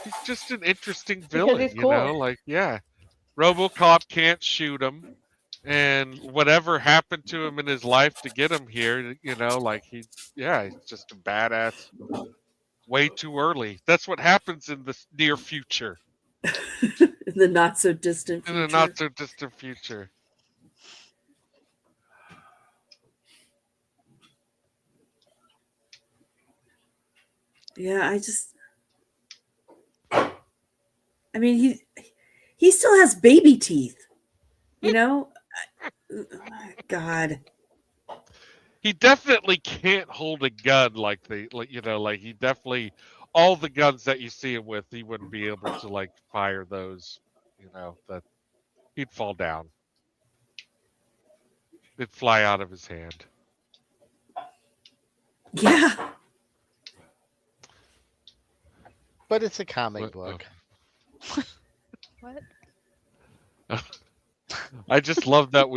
He's just an interesting Because villain, he's cool. RoboCop can't shoot him, and whatever happened to him in his life to get him here, he's just a badass way too early. That's what happens in the near future. In the not so distant future. In the not so distant future. Yeah, he still has baby teeth, God. He definitely can't hold a gun like he definitely, all the guns that you see him with, he wouldn't be able to fire those, that he'd fall down. It'd fly out of his hand. Yeah. But it's a comic book. What? I just love that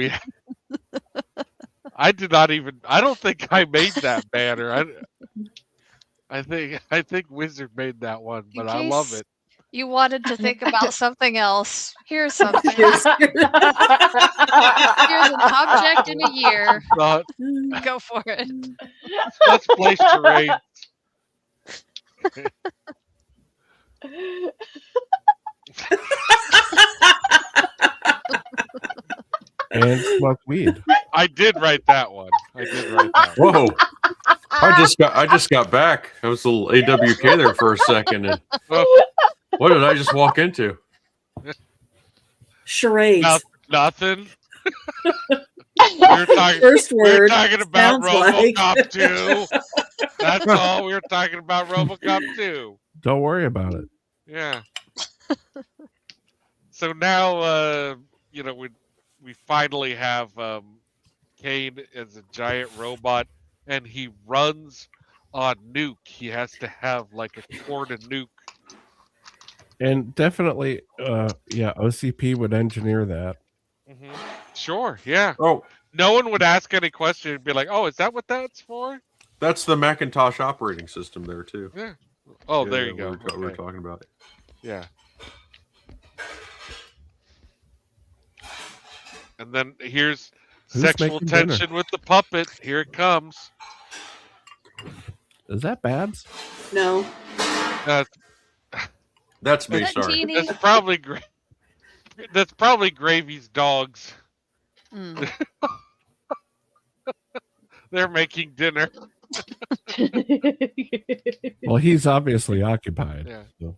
I don't think I made that banner. I think Wizard made that one, but I love it. You wanted to think about something else. Here's something. Here's- Here's an object in a year. Thought, Go for it. let's play charades. And smoke weed. I did write that one. Whoa! I just got back. I was a little AWK there for a second, and what did I just walk into? Charades. Nothing. We're talking, First we're word. talking about sounds like. Robocop 2. That's all. We were talking about Robocop 2. Don't worry about it. Yeah. So now, we finally have Kane as a giant robot, and he runs on nuke. He has to have like a core to nuke. And definitely, OCP would engineer that. Mm-hmm. Sure, yeah. Oh, no one would ask any question and be like, "Oh, is that what that's for?" that's the Macintosh operating system there too. Yeah. Oh, Yeah, there you go. We were talking about it. Yeah. And then here's Who's sexual making tension with the puppet. Here it comes. Is that Babs? No. That's me. Is that Sorry. Jeannie? That's probably Gravy's dogs. Mm. They're making dinner. Well, he's obviously occupied. Yeah. So.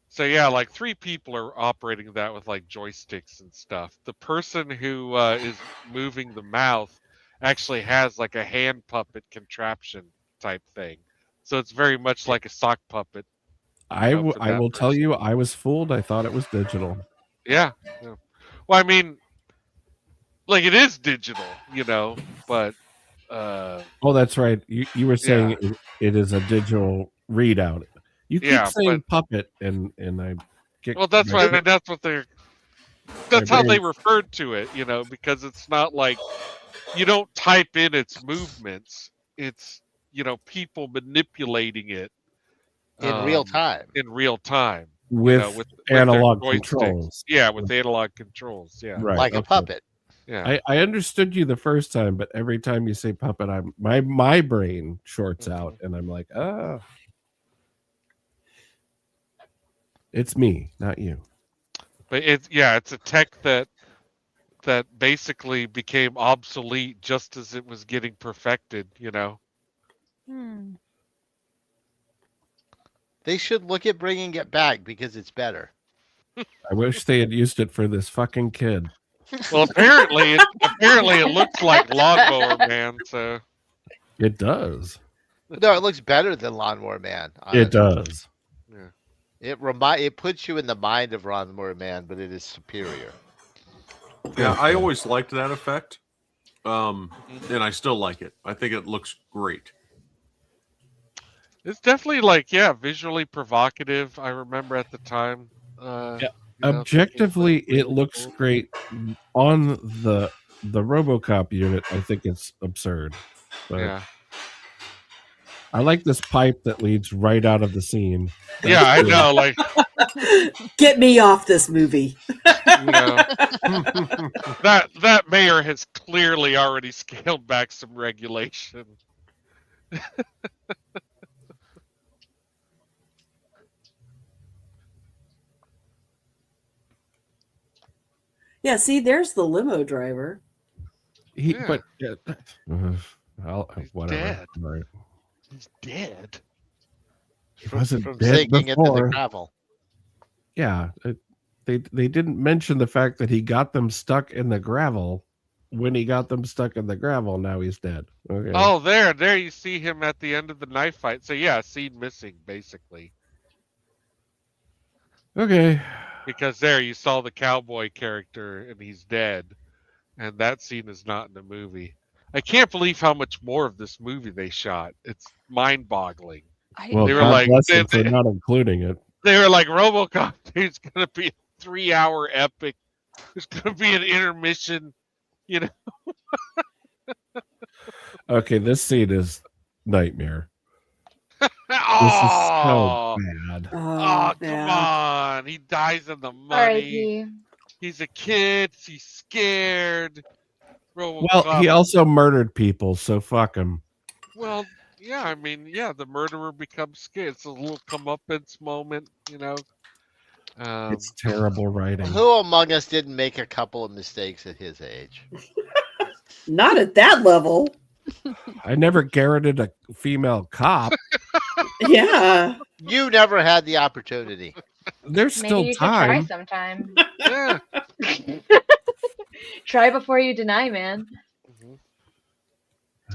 So yeah, like 3 people are operating that with like joysticks and stuff. The person who is moving the mouth actually has like a hand puppet contraption type thing. So it's very much like a sock puppet. I will person. tell you, I was fooled. I thought it was digital. Yeah. Well, I mean, like it is digital, but. Oh, that's right. You were saying it is a digital readout. You keep saying puppet, and I get. Well, that's right. I mean, that's what they're. That's how they referred to it, because it's not like you don't type in its movements. It's people manipulating it in real time. In real time, with analog controls. Yeah, with analog controls. Yeah, right. Like a puppet. Yeah, I understood you the first time, but every time you say puppet, my brain shorts out, and I'm like, oh, it's me, not you. But it's a tech that basically became obsolete just as it was getting perfected. They should look at bringing it back because it's better. I wish they had used it for this fucking kid. Well, apparently it looks like Lawnmower Man. So it does. No, it looks better than Lawnmower Man. Honestly. It does. Yeah. It puts you in the mind of Lawnmower Man, but it is superior. Yeah, I always liked that effect, and I still like it. I think it looks great. It's definitely visually provocative. I remember at the time. Objectively, it looks great. On the RoboCop unit, I think it's absurd. But yeah. I like this pipe that leads right out of the scene. Yeah, I know. Like, get me off this movie. That mayor has clearly already scaled back some regulation. Yeah, see, there's the limo driver. But He's whatever. Dead. Right. He's dead. He wasn't from dead sinking into the before. gravel. Yeah, they didn't mention the fact that he got them stuck in the gravel. When he got them stuck in the gravel, now he's dead. Okay. Oh, there you see him at the end of the knife fight. So yeah, scene missing basically. Okay. Because there you saw the cowboy character and he's dead, and that scene is not in the movie. I can't believe how much more of this movie they shot. It's mind-boggling. Well, they were God like, bless them for not including it. They were like, RoboCop, it's going to be a 3-hour epic. There's going to be an intermission, Okay, this scene is nightmare. This is so Oh, bad. oh, come yeah. on. He dies in the money. R.I.P. He's a kid. He's scared. Well, RoboCop. he also murdered people, so fuck him. Well, yeah, I mean, yeah, the murderer becomes scared. It's a little comeuppance moment, you know. It's terrible writing. Who among us didn't make a couple of mistakes at his age? Not at that level. I never garroted a female cop. Yeah. You never had the opportunity. There's Maybe still you should try time. sometime. Yeah. Try before you deny, man.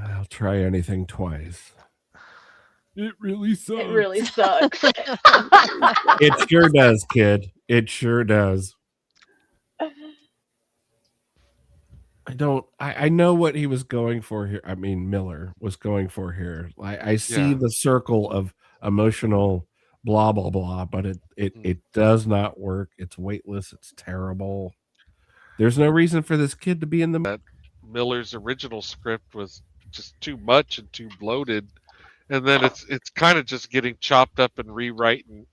I'll try anything twice. It really sucks. It really sucks. It sure does, kid. It sure does. I know what he was going for here. I mean, Miller was going for here. I see Yeah. the circle of emotional blah, blah, blah, but it does not work. It's weightless. It's terrible. There's no reason for this kid to be in the... Miller's original script was just too much and too bloated. And then it's kind of just getting chopped up and rewritten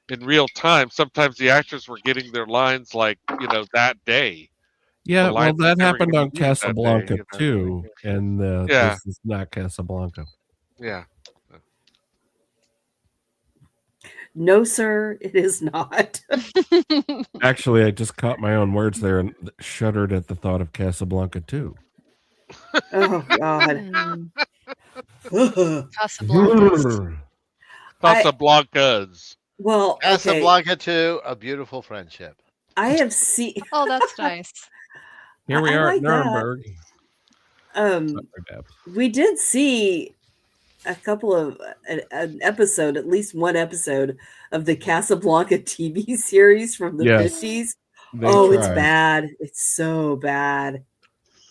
in real time. Sometimes the actors were getting their lines like, that day. Yeah, well, lines that they were happened gonna on use that day, Casablanca too, and Yeah. this is not Casablanca. Yeah. No, sir, it is not. Actually, I just caught my own words there and shuddered at the thought of Casablanca too. Oh, God. Casablanca. Casablancas. Well, okay. Casablanca 2, A Beautiful Friendship. I have seen. Oh, that's nice. Here we I are like at Nuremberg. We did see a couple of an episode, at least one episode of the Casablanca TV series from the 50s. It's bad. It's so bad.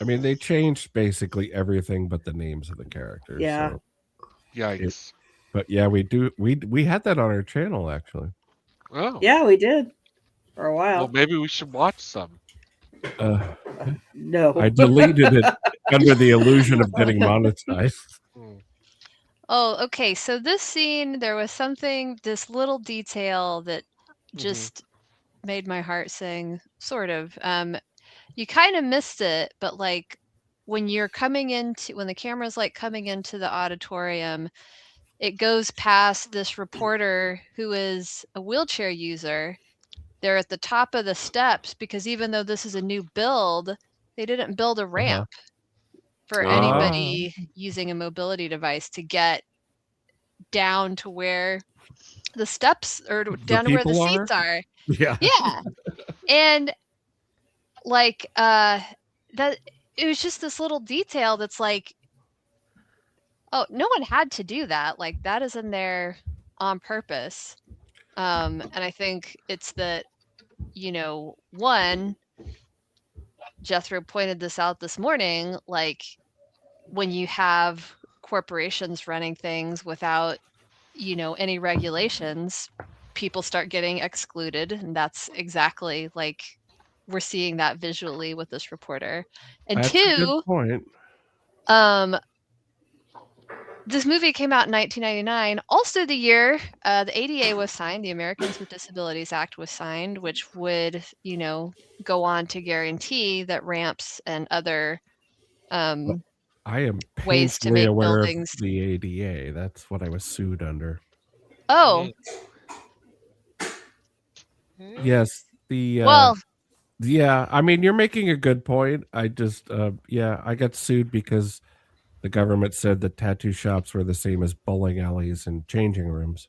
I mean, they changed basically everything but the names of the characters. Yeah. So Yikes. but yeah, we had that on our channel actually. Oh. Yeah, we did for a while. Well, maybe we should watch some. No. I deleted it under the illusion of getting monetized. Oh, okay. So this scene, there was this little detail that just made my heart sing, sort of. You kind of missed it, but like when the camera's like coming into the auditorium, it goes past this reporter who is a wheelchair user. They're at the top of the steps because even though this is a new build, they didn't build a ramp for anybody using a mobility device to get down to where the steps or down to where the seats are. Yeah. Yeah. And like that it was just this little detail that's like, oh, no one had to do that. Like that is in there on purpose. And I think it's that, one, Jethro pointed this out this morning, like when you have corporations running things without, any regulations, people start getting excluded. And that's exactly like we're seeing that visually with this reporter. And That's two, a good point. this movie came out in 1999. Also the year the ADA was signed, the Americans with Disabilities Act was signed, which would, go on to guarantee that ramps and other I am ways to painfully make aware buildings. of the ADA. That's what I was sued under. Oh. Yes. Well, yeah, I mean, you're making a good point. I just, I got sued because the government said that tattoo shops were the same as bowling alleys and changing rooms.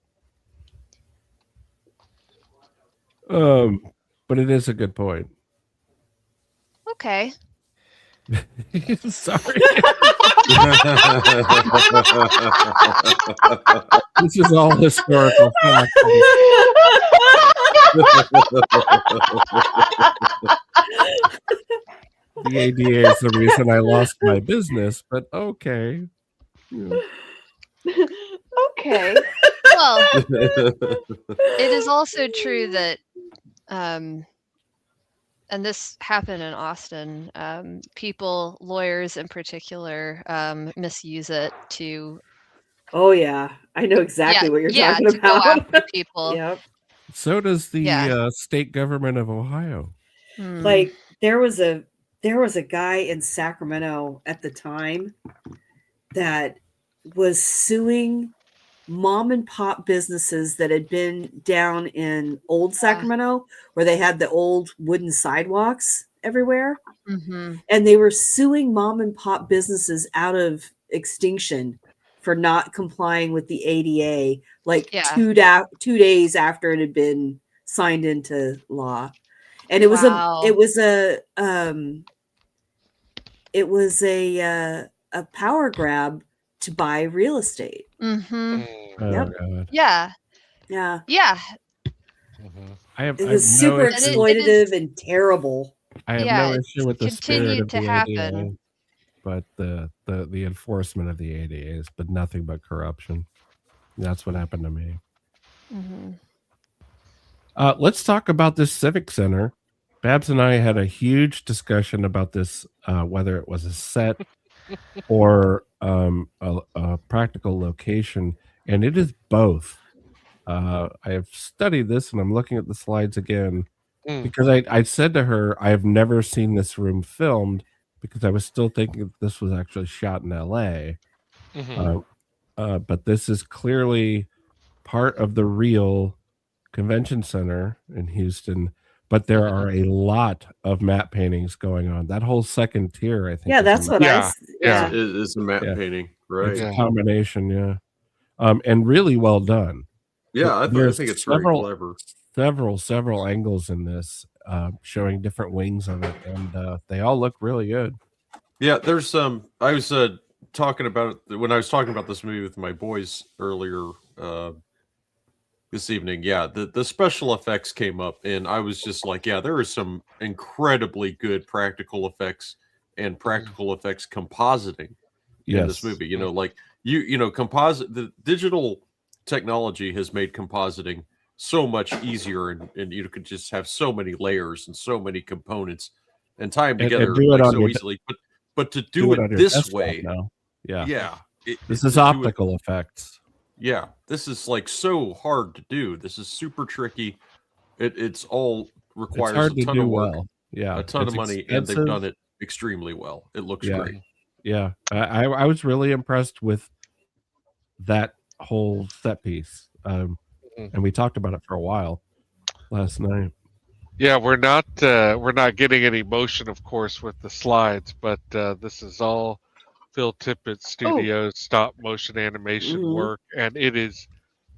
But it is a good point. okay. Sorry. This is all historical fact. The ADA is the reason I lost my business, but okay. Yeah. Okay. Well, it is also true that, and this happened in Austin, lawyers in particular, misuse it to. Oh yeah. I know exactly what you're talking to go about. after people. Yep. So does the Yeah. state government of Ohio. Like there was a guy in Sacramento at the time that was suing mom and pop businesses that had been down in old Sacramento where they had the old wooden sidewalks everywhere. Mm-hmm. And they were suing mom and pop businesses out of extinction for not complying with the ADA, like 2 days after it had been signed into law. And it was a power grab to buy real estate. Mm-hmm. Oh, Yep. God. Yeah. Yeah. Yeah. It was super exploitative and terrible. I have no issue with the spirit of the ADA, but the enforcement of the ADA has been nothing but corruption. That's what happened to me. Mm-hmm. Let's talk about this civic center. Babs and I had a huge discussion about this, whether it was a set or a practical location, and it is both. I have studied this, and I'm looking at the slides again because I said to her, I have never seen this room filmed because I was still thinking that this was actually shot in LA. But this is clearly part of the real convention center in Houston. But there are a lot of matte paintings going on. That whole second tier, I think. Yeah, that's what It's a matte painting, right? It's a combination, yeah. And really well done. Yeah, I think it's very clever. Several angles in this, showing different wings of it, and they all look really good. Yeah, there's I was talking about it when I was talking about this movie with my boys earlier this evening. Yeah, the special effects came up, and I was just like, yeah, there is some incredibly good practical effects and practical effects compositing in this movie. You know, like the digital technology has made compositing so much easier, and you could just have so many layers and so many components and tie them together so easily. But to do it this way now. This is optical effects. Yeah, this is like so hard to do. This is super tricky. It's all requires a ton of work, a ton of money, and they've done it extremely well. It looks great. Yeah, I was really impressed with that whole set piece, and we talked about it for a while last night. Yeah, we're not getting any motion, of course, with the slides, but this is all Phil Tippett Studios stop motion animation work, and it is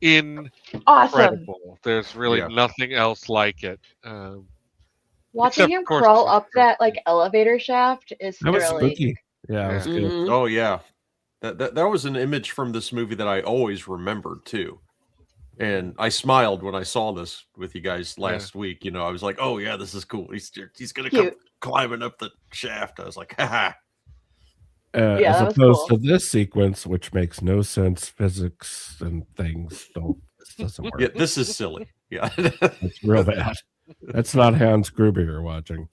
incredible. Awesome. There's really nothing else like it. Watching him crawl up that like elevator shaft is thrilling. Spooky. Yeah, it was good. Oh yeah, that was an image from this movie that I always remembered too. And I smiled when I saw this with you guys last week. You know, I was like, "Oh yeah, this is cool. He's gonna come climbing up the shaft." I was like, "Ha ha." As opposed to this sequence, which makes no sense, physics and things doesn't work. Yeah, this is silly. Yeah, it's real bad. That's not Hans Gruber you're watching.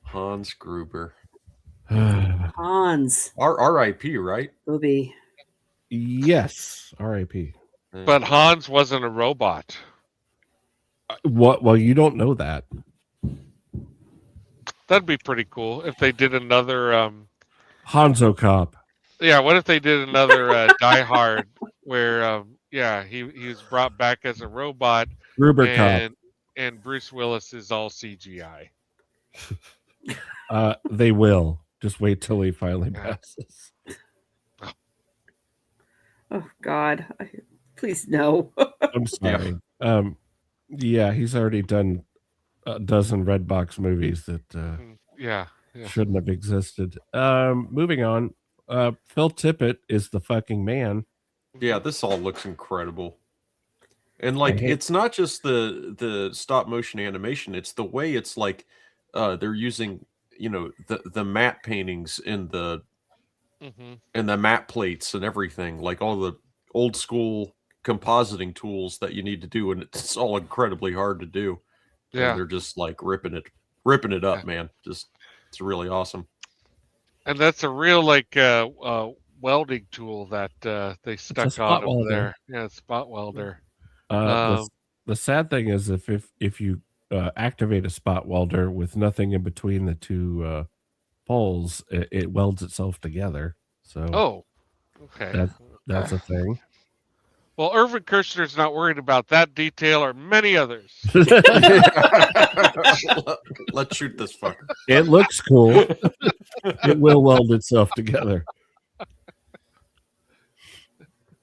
Hans Gruber. Hans. R.I.P. Right? Movie. Yes, R.I.P. But Hans wasn't a robot. What? Well, you don't know that. That'd be pretty cool if they did another Hanzo Cop. Yeah, what if they did another Die Hard where he was brought back as a robot, Gruber Cop, and Bruce Willis is all CGI. They will. Just wait till he finally passes. Oh God! Please no. I'm sorry. He's already done a dozen Redbox movies that shouldn't have existed. Moving on. Phil Tippett is the fucking man. Yeah, this all looks incredible. And like it's not just the stop motion animation, it's the way it's like they're using, you know, the matte paintings in the and the matte plates and everything, like all the old school compositing tools that you need to do, and it's all incredibly hard to do. Yeah, and they're just like ripping it up, man. Just it's really awesome. And that's a real like welding tool that they stuck spot on him welder. there. Yeah, spot welder. The sad thing is if you activate a spot welder with nothing in between the two poles, it welds itself together. So Oh, okay. that's a thing. Well, Irvin Kershner's not worried about that detail or many others. Let's shoot this fucker. It looks cool. It will weld itself together.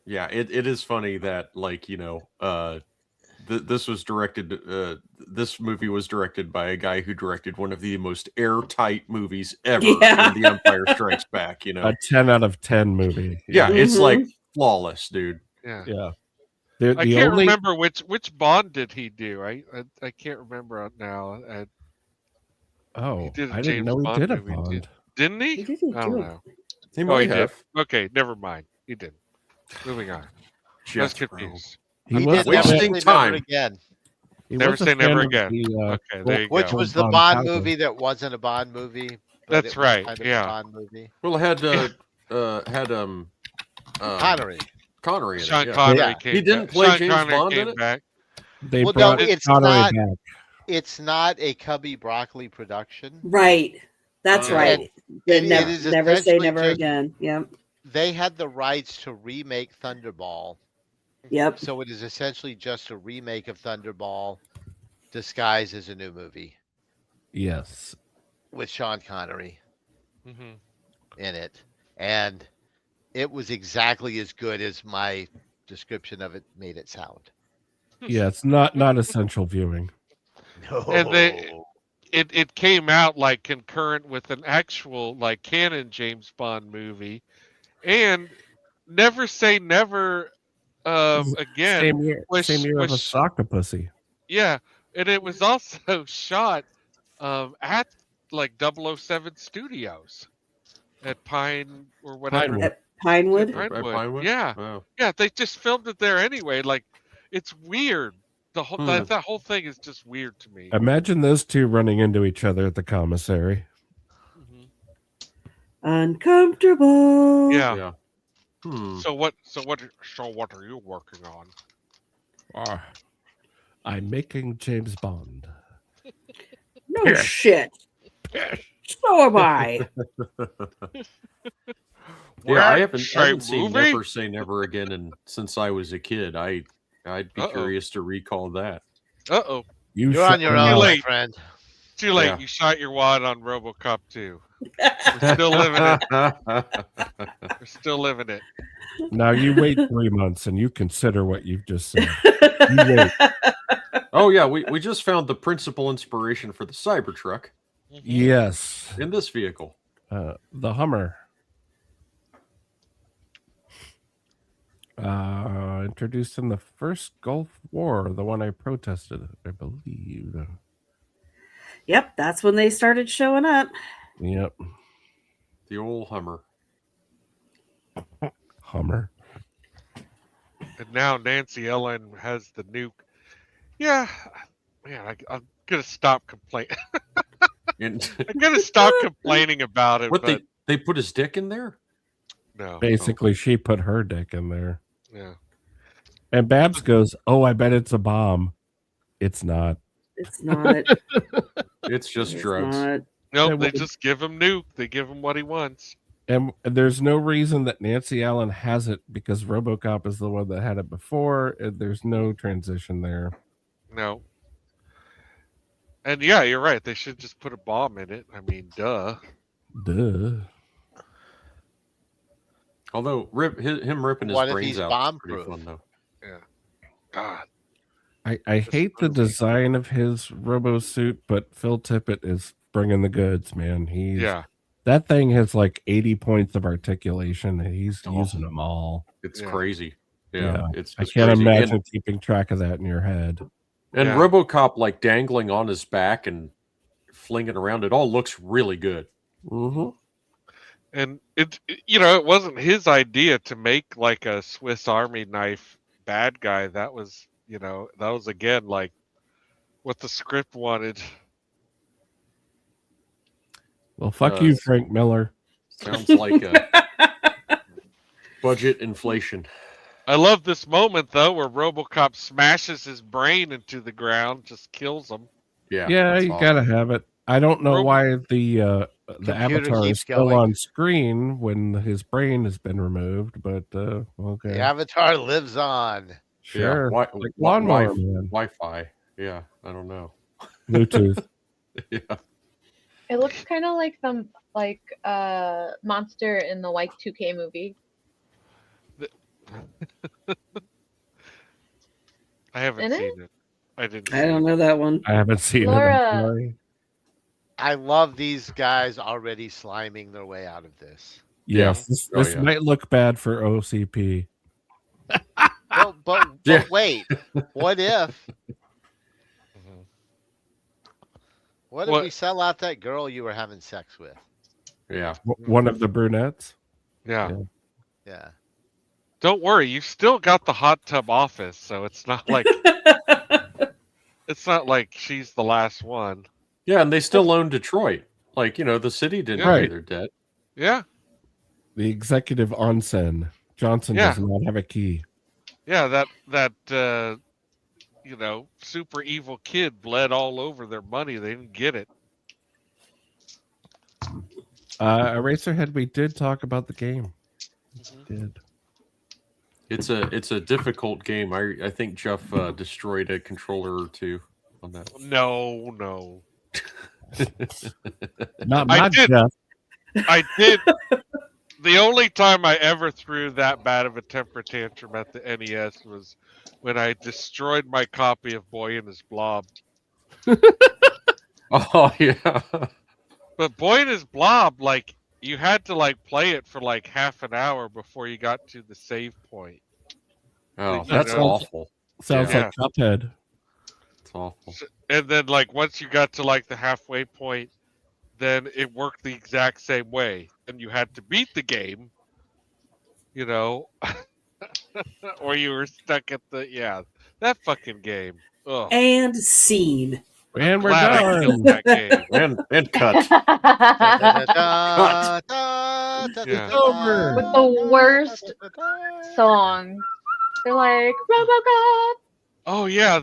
Yeah, it is funny that, like, this was directed. This movie was directed by a guy who directed one of the most airtight movies ever in The Empire Strikes Back. A 10 out of 10 movie. Yeah, it's like flawless, dude. Yeah. I can't remember which Bond did he do. I can't remember now. Oh, he did a I James didn't know he Bond did a movie, Bond. Didn't he? He didn't I do don't it. know. He Oh, might he did. have. Okay, never mind. He did. Moving on. I was Jethro. confused. He was did wasting Never Say time. Never Again, He Never was a Say fan Never of Again. the, Okay, there you which go. was the Bond Bond powder. movie that wasn't a Bond movie. But That's it was right, kind of yeah. a Bond movie. Well, it had Connery in Sean it. Yeah. Connery Yeah. came He didn't back. play Sean James Connery Bond came in it? back. They Well, brought no, it's Connery not. back. It's not a Cubby Broccoli production. Right. That's Oh. right. It Never, is never say essentially never just- again. Yep. They had the rights to remake Thunderball, Yep. so it is essentially just a remake of Thunderball disguised as a new movie Yes. with Sean Connery Hmm. in it, and it was exactly as good as my description of it made it sound. Yeah, it's not essential viewing. No. And it came out like concurrent with an actual like canon James Bond movie, and Never Say Never again. Same year was- of a was- soccer pussy. Yeah, and it was also shot at like 007 Studios at Pine or whatever. Pinewood. At Pinewood. Pinewood. Pinewood? Yeah, Wow. yeah. They just filmed it there anyway. Like, it's weird. The whole that whole thing is just weird to me. Imagine those two running into each other at the commissary. Mhm. Uncomfortable. Yeah. Yeah. So what are you working on? I'm making James Bond. No shit. So am I. Yeah, I haven't Straight seen movie? Never Say Never Again since I was a kid. I'd be curious to recall that. Uh-oh. You're on your shut own, up. my late. friend. Too late. Yeah. You shot your wad on Robocop 2. We're still living it. We're still living it. Now you wait 3 months and you consider what you've just said. You wait. Oh yeah, we just found the principal inspiration for the Cybertruck Yes. in this vehicle. The Hummer. Introduced in the first Gulf War, the one I protested, I believe. Yep, that's when they started showing up. Yep. The old Hummer. Hummer. And now Nancy Ellen has the nuke. Yeah, man, I'm gonna stop complaining. And I'm gonna stop complaining about it. what but they put his dick in there? no, Basically, she put her dick in there. yeah. And Babs goes, "Oh, I bet it's a bomb." It's not. It's not. It's just It's drugs. not. Nope, Yeah, they well- just give him nuke. They give him what he wants. And there's no reason that Nancy Allen has it because RoboCop is the one that had it before. There's no transition there. No. And yeah, you're right. They should just put a bomb in it. I mean, duh. Duh. Although him ripping his What if brains he's out is pretty bomb-proof? fun though. God. I hate the design of his robo suit, but Phil Tippett is bringing the goods, man. Yeah. That thing has like 80 points of articulation, and he's Oh. using them all. It's Yeah. crazy. Yeah. Yeah, it's I just can't crazy. imagine keeping track of that in your head. And Yeah. RoboCop like dangling on his back and flinging around. It all looks really good. Mm-hmm. And it wasn't his idea to make like a Swiss Army knife bad guy. That was, that was again like what the script wanted. Well, fuck you, Frank Miller. Sounds like a Budget inflation. I love this moment though, where RoboCop smashes his brain into the ground, just kills him. Yeah. Yeah, that's you awesome. gotta have it. I don't know Robo- why the Computer avatar keeps is still going. on screen when his brain has been removed, but okay. The avatar lives on. Sure. Yeah. Like Lawnmower Man. Wi-Fi. Yeah. I don't know. Bluetooth. Yeah. It looks kind of like some monster in the Y2K movie. I haven't Isn't seen it. I didn't. I don't know that one. I haven't seen it. Laura. I'm sorry. I love these guys already sliming their way out of this. Yes, this yeah. might look bad for OCP. But Yeah. wait, what if? Mhm. What if What? we sell out that girl you were having sex with? Yeah. One of the brunettes. Yeah. Yeah. Don't worry, you've still got the hot tub office, so it's not like she's the last one. Yeah, and they still own Detroit. Like, the city didn't Right. pay their debt. Yeah. The executive onsen. Johnson Yeah. does not have a key. Yeah, that super evil kid bled all over their money. They didn't get it. Eraserhead, we did talk about the game. Mm-hmm. Did. It's a difficult game. I think Jeff destroyed a controller or two on that. No. Not did. Jeff. I did. The only time I ever threw that bad of a temper tantrum at the NES was when I destroyed my copy of Boy and His Blob. Oh yeah. But Boy and His Blob, like, you had to play it for half an hour before you got to the save point. Oh, You that's know. awful. Sounds Yeah. like Cuphead. It's awful. And then once you got to the halfway point, then it worked the exact same way. And you had to beat the game, or you were stuck at that fucking game. Ugh. And scene. And we're Glad I done. killed that game. And cut. It's over. With the worst song. They're like, Robocop! Oh yeah,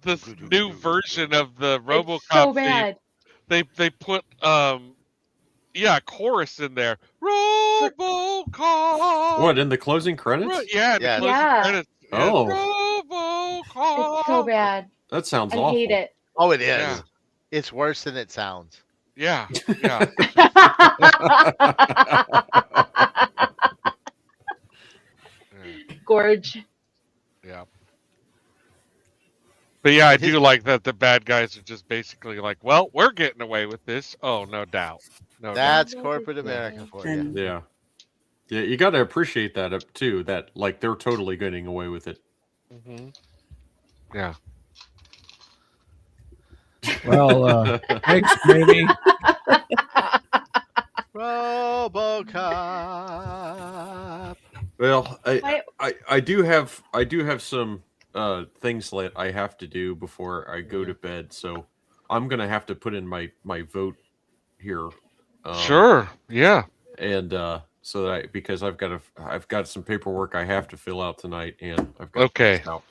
this new version of the RoboCop. It's so bad. They put chorus in there. RoboCop. What, in the closing credits? Yeah, Yeah. the closing Yeah. credits. Oh. RoboCop. It's so bad. That sounds I awful. hate it. Oh, it is. Yeah. It's worse than it sounds. Yeah. Gorge. Yeah. But yeah, I do like that the bad guys are just basically like, well, we're getting away with this. Oh, no doubt. No doubt. That's corporate America for you. And Yeah. Yeah, you got to appreciate that too. That they're totally getting away with it. Mm-hmm. Yeah. Well, thanks, baby. RoboCop. Well, I do have some things that I have to do before I go to bed, so I'm gonna have to put in my vote here. Sure. Yeah. And so that because I've got some paperwork I have to fill out tonight, and I've got Okay. to out.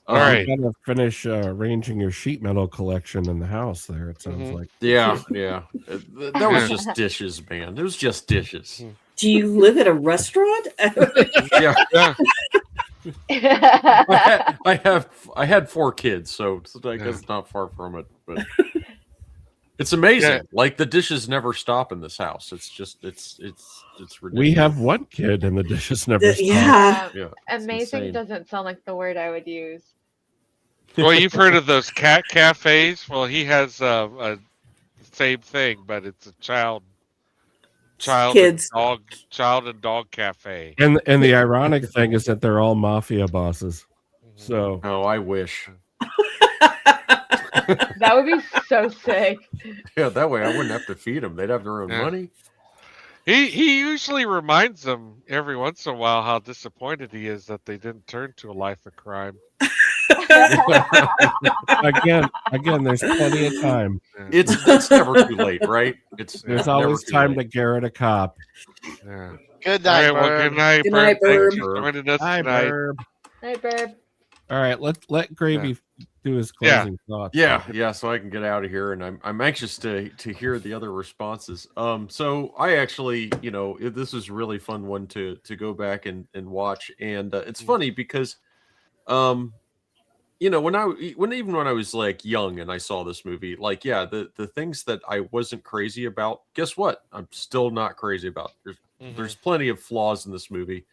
All right. You gotta finish arranging your sheet metal collection in the house there, it sounds Mhm. like. Yeah. That was just dishes, man. It was just dishes. do you live at a restaurant? Yeah. Yeah. I had 4 kids, so I guess it's not far from it, but it's amazing. Yeah. Like the dishes never stop in this house. It's just it's ridiculous. We have one kid and the dishes never stop. Yeah. Yeah, it's Amazing insane. doesn't sound like the word I would use. Well, you've heard of those cat cafes? Well, he has a same thing, but it's a child Kids. and dog cafe. And the ironic thing is that they're all mafia bosses. So Oh, I wish. That would be so sick. Yeah, that way I wouldn't have to feed them. They'd have their own Yeah. money. He usually reminds them every once in a while how disappointed he is that they didn't turn to a life of crime. again, there's plenty of time. It's never too late, right? There's always time to garrot a cop. Yeah. Good All night, right, well, Merv. good night, Good Burb. night, Thanks Burb. for joining us Hi, tonight. Burb. Hi, Burb. All right, let Gravy do his Yeah. closing thoughts. Yeah, so I can get out of here, and I'm anxious to hear the other responses. So I actually, this is a really fun one to go back and watch, and it's funny because, when I was like young and I saw this movie, like, yeah, the things that I wasn't crazy about, guess what? I'm still not crazy about. There's plenty of flaws in this movie.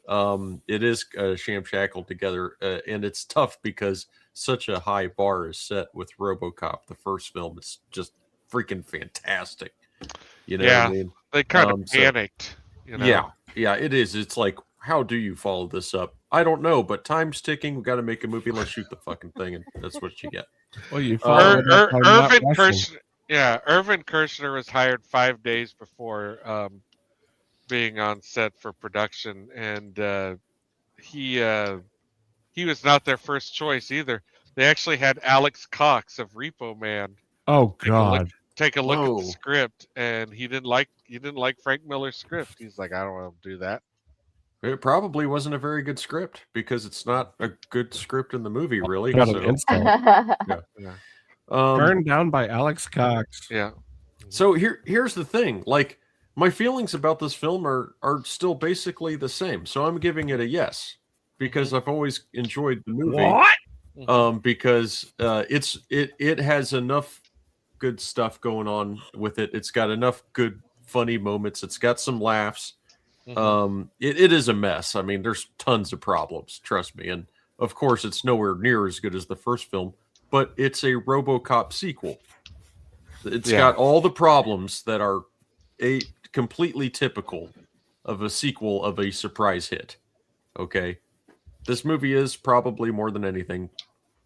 It is sham-shackled together, and it's tough because such a high bar is set with Robocop. The first film is just freaking fantastic. You know what I mean? They kind of panicked. Yeah, it is. It's like, how do you follow this up? I don't know, but time's ticking. We got to make a movie. Let's shoot the fucking thing, and that's what you get. Well, you followed up by not Irvin rushing. Kershner was hired 5 days before being on set for production, and he was not their first choice either. They actually had Alex Cox of Repo Man Oh God! take a look at Whoa. the script, and he didn't like Frank Miller's script. He's like, I don't want to do that. It probably wasn't a very good script because it's not a good script in the movie, really. Got So, an insult. Turned down by Alex Cox. Yeah. So here's the thing. Like, my feelings about this film are still basically the same. So I'm giving it a yes because I've always enjoyed the movie. What? Because it has enough good stuff going on with it. It's got enough good funny moments. It's got some laughs. It is a mess. I mean, there's tons of problems, trust me. And of course, it's nowhere near as good as the first film, but it's a RoboCop sequel. It's got all the problems that are completely typical of a sequel of a surprise hit. Okay. This movie is probably more than anything,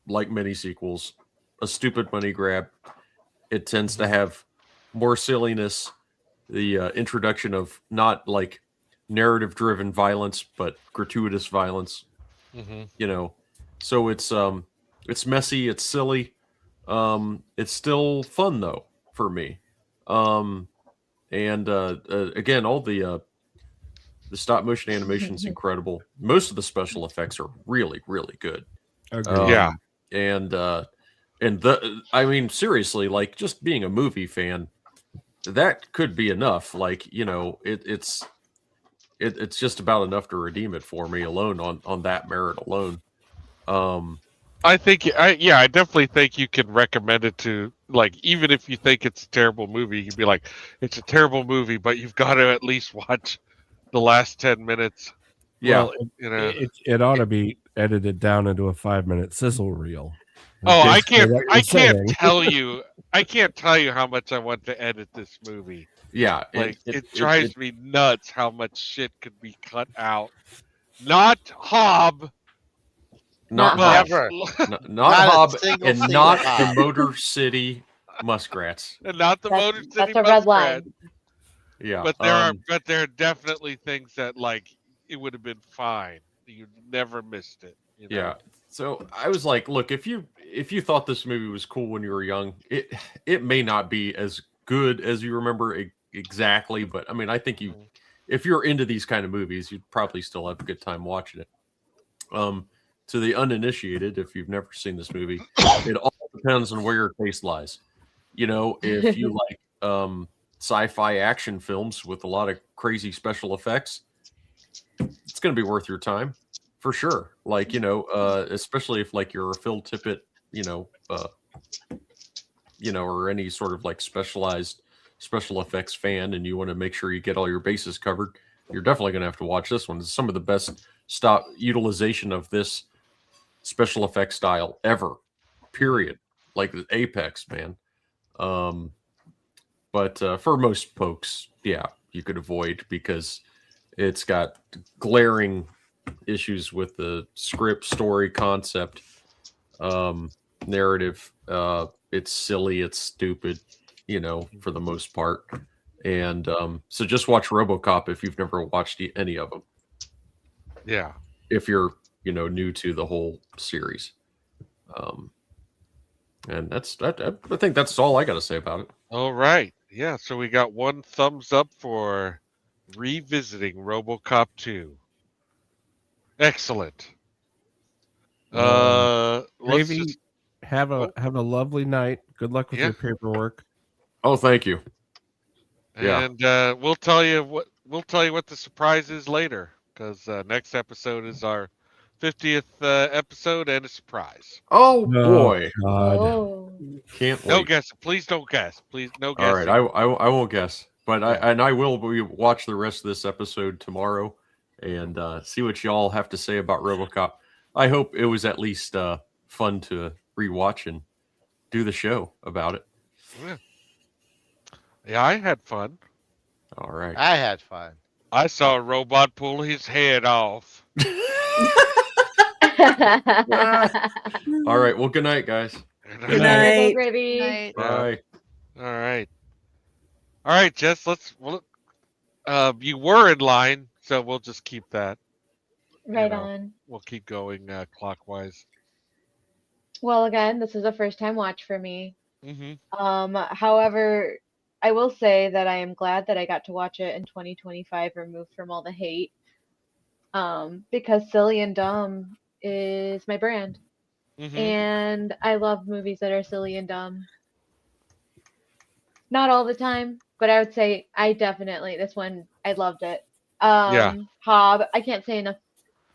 like many sequels, a stupid money grab. It tends to have more silliness, the introduction of not like narrative driven violence, but gratuitous violence. So it's messy, it's silly. It's still fun though for me. And again, all the stop motion animation is incredible. Most of the special effects are really, really good. Agreed. I mean, seriously, like, just being a movie fan, that could be enough. Like, it's just about enough to redeem it for me alone on that merit alone. I definitely think you can recommend it to, like, even if you think it's a terrible movie, you'd be like, it's a terrible movie, but you've got to at least watch the last 10 minutes. Well, it ought to be edited down into a 5-minute sizzle reel. Oh, I can't tell you how much I want to edit this movie. Yeah, like it drives me nuts how much shit could be cut out. Not Hob. Not Hob, and not the Motor City Muskrats. And not the Motor City That's a red line. Yeah. But there are definitely things that, like, it would have been fine. You never missed it. Yeah. So I was like, look, if you thought this movie was cool when you were young, it may not be as good as you remember exactly, but I mean, I think if you're into these kind of movies, you'd probably still have a good time watching it. To the uninitiated, if you've never seen this movie, it all depends on where your taste lies. If you like sci-fi action films with a lot of crazy special effects, it's going to be worth your time for sure. Like, especially if, like, you're a Phil Tippett, or any sort of like specialized special effects fan, and you want to make sure you get all your bases covered, you're definitely going to have to watch this one. It's some of the best utilization of this special effects style ever, period. Like the apex, man. But for most folks, you could avoid, because it's got glaring issues with the script, story, concept, narrative. It's silly, it's stupid, for the most part. And so just watch RoboCop if you've never watched any of them. Yeah. If you're, new to the whole series. And I think that's all I got to say about it. All right. Yeah. So we got one thumbs up for revisiting RoboCop 2. Excellent. Let's Gravy, just have a lovely night. Good luck with Yeah. your paperwork. Oh, thank you. Yeah. and we'll tell you what the surprise is later, because next episode is our 50th episode and a surprise. Oh Oh, boy, God. Oh. can't No wait. guess. Please don't guess. Please no All right, guessing. I won't guess, but Yeah. I will watch the rest of this episode tomorrow and see what y'all have to say about RoboCop. I hope it was at least fun to rewatch and do the show about it. Yeah, I had fun. All right. I had fun. I saw a robot pull his head off. All right. Well, good night, guys. Good night. Gravy. Night. Bye. All right, Jess. You were in line, so we'll just keep that. Right know. on. We'll keep going clockwise. Well, again, this is a first time watch for me. Mm-hmm. However, I will say that I am glad that I got to watch it in 2025, removed from all the hate. Because Silly and Dumb is my brand. Mm-hmm. And I love movies that are silly and dumb. Not all the time, but I would say this one, I loved it. Yeah. Hob, I can't say enough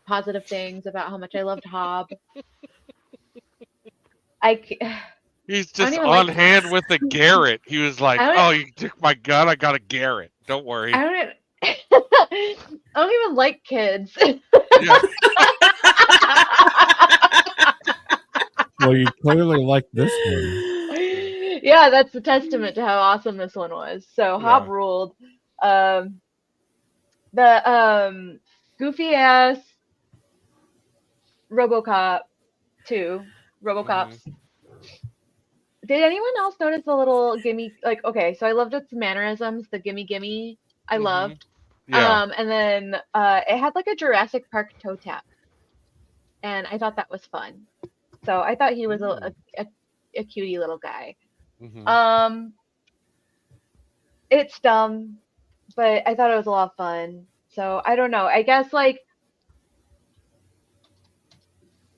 positive things about how much I loved Hob. He's I don't just even on like- hand with a Garrett. He was like, I don't- "Oh, you took my gun. I got a Garrett. Don't worry." I don't I don't even like kids. Yeah. Well, you clearly like this one. Yeah, that's a testament to how awesome this one was. So Hob ruled. The goofy ass Robocop 2, Robocops. Did anyone else notice the little gimme? Like, okay, so I loved its mannerisms, the gimme. I loved. Yeah. And then it had like a Jurassic Park toe tap, and I thought that was fun. So I thought he was a cutie little guy. Mm-hmm. It's dumb, but I thought it was a lot of fun. So I don't know. I guess like,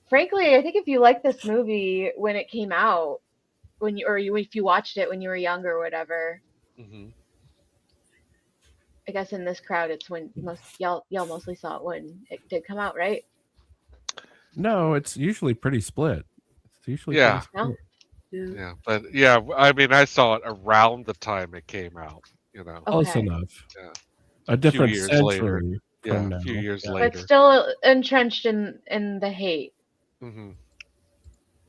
frankly, I think if you like this movie when it came out, if you watched it when you were younger or whatever, Mm-hmm. I guess in this crowd, it's when y'all mostly saw it when it did come out, right? No, it's usually pretty split. It's usually Yeah. pretty split. Yeah, but yeah, I mean, I saw it around the time it came out. You know. Close Okay. enough. Yeah. A different years century later. from Yeah, now. a few years Yeah. later. But still entrenched in the hate. Mm-hmm.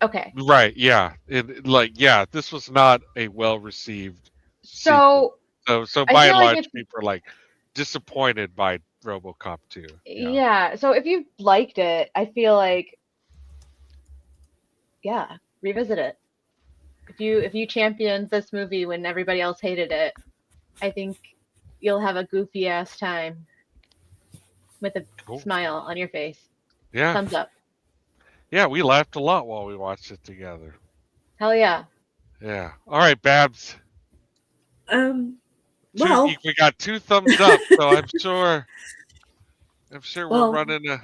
Okay. Right. Yeah. This was not a well-received. So So I by feel and like large, if- people are like disappointed by RoboCop 2. yeah. So if you liked it, I feel like, yeah, revisit it. If you championed this movie when everybody else hated it, I think you'll have a goofy ass time with a Cool. smile on your face. Yeah. Thumbs up. Yeah, we laughed a lot while we watched it together. Hell yeah. Yeah. All right, Babs. Well, We got 2 thumbs up, so I'm sure Well, we're running a.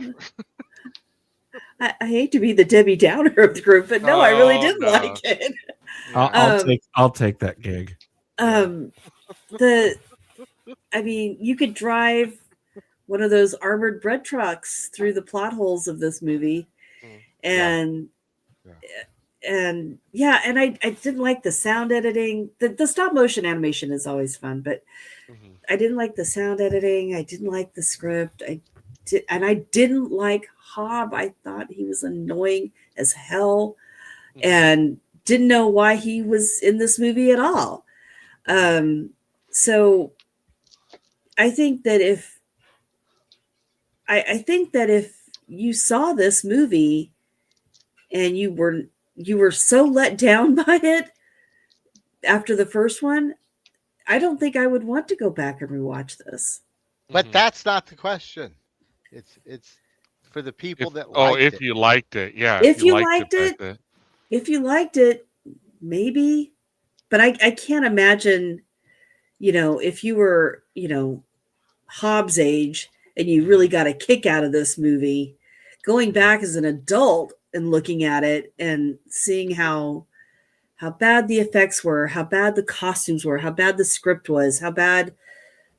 I hate to be the Debbie Downer of the group, but no, I really Oh, did no. like it. I'll take that gig. I mean, you could drive one of those armored bread trucks through the plot holes of this movie, and and I didn't like the sound editing. The stop motion animation is always fun, but I didn't like the sound editing. I didn't like the script. I didn't like Hob. I thought he was annoying as hell, and didn't know why he was in this movie at all. So I think that if you saw this movie and you were so let down by it after the first one, I don't think I would want to go back and rewatch this. But that's not the question. It's for the people that if you liked it, yeah. If you liked liked it, back then. if you liked it, maybe. But I can't imagine, if you were, Hobbs' age and you really got a kick out of this movie, going back as an adult and looking at it and seeing how bad the effects were, how bad the costumes were, how bad the script was, how bad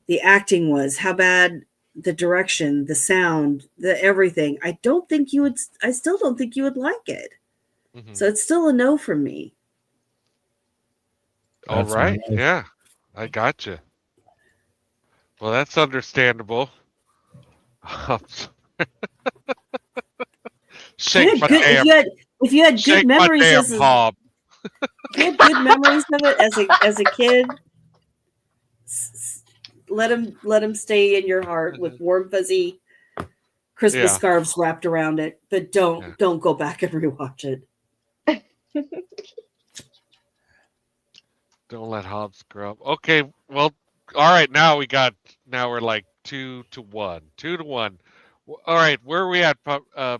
the acting was, how bad the direction, the sound, the everything. I still don't think you would like it. So it's still a no from me. All That's right. nice. Yeah, I got you. Well, that's understandable. Shake my damn, If you had shake good my memories damn as a, hob. if you had good memories of it as a kid, let him stay in your heart with warm fuzzy Christmas Yeah. scarves wrapped around it. But don't go back and rewatch it. Don't let Hobbs grow up. Okay, well, all right. Now we're like 2-1, 2-1. All right, where are we at,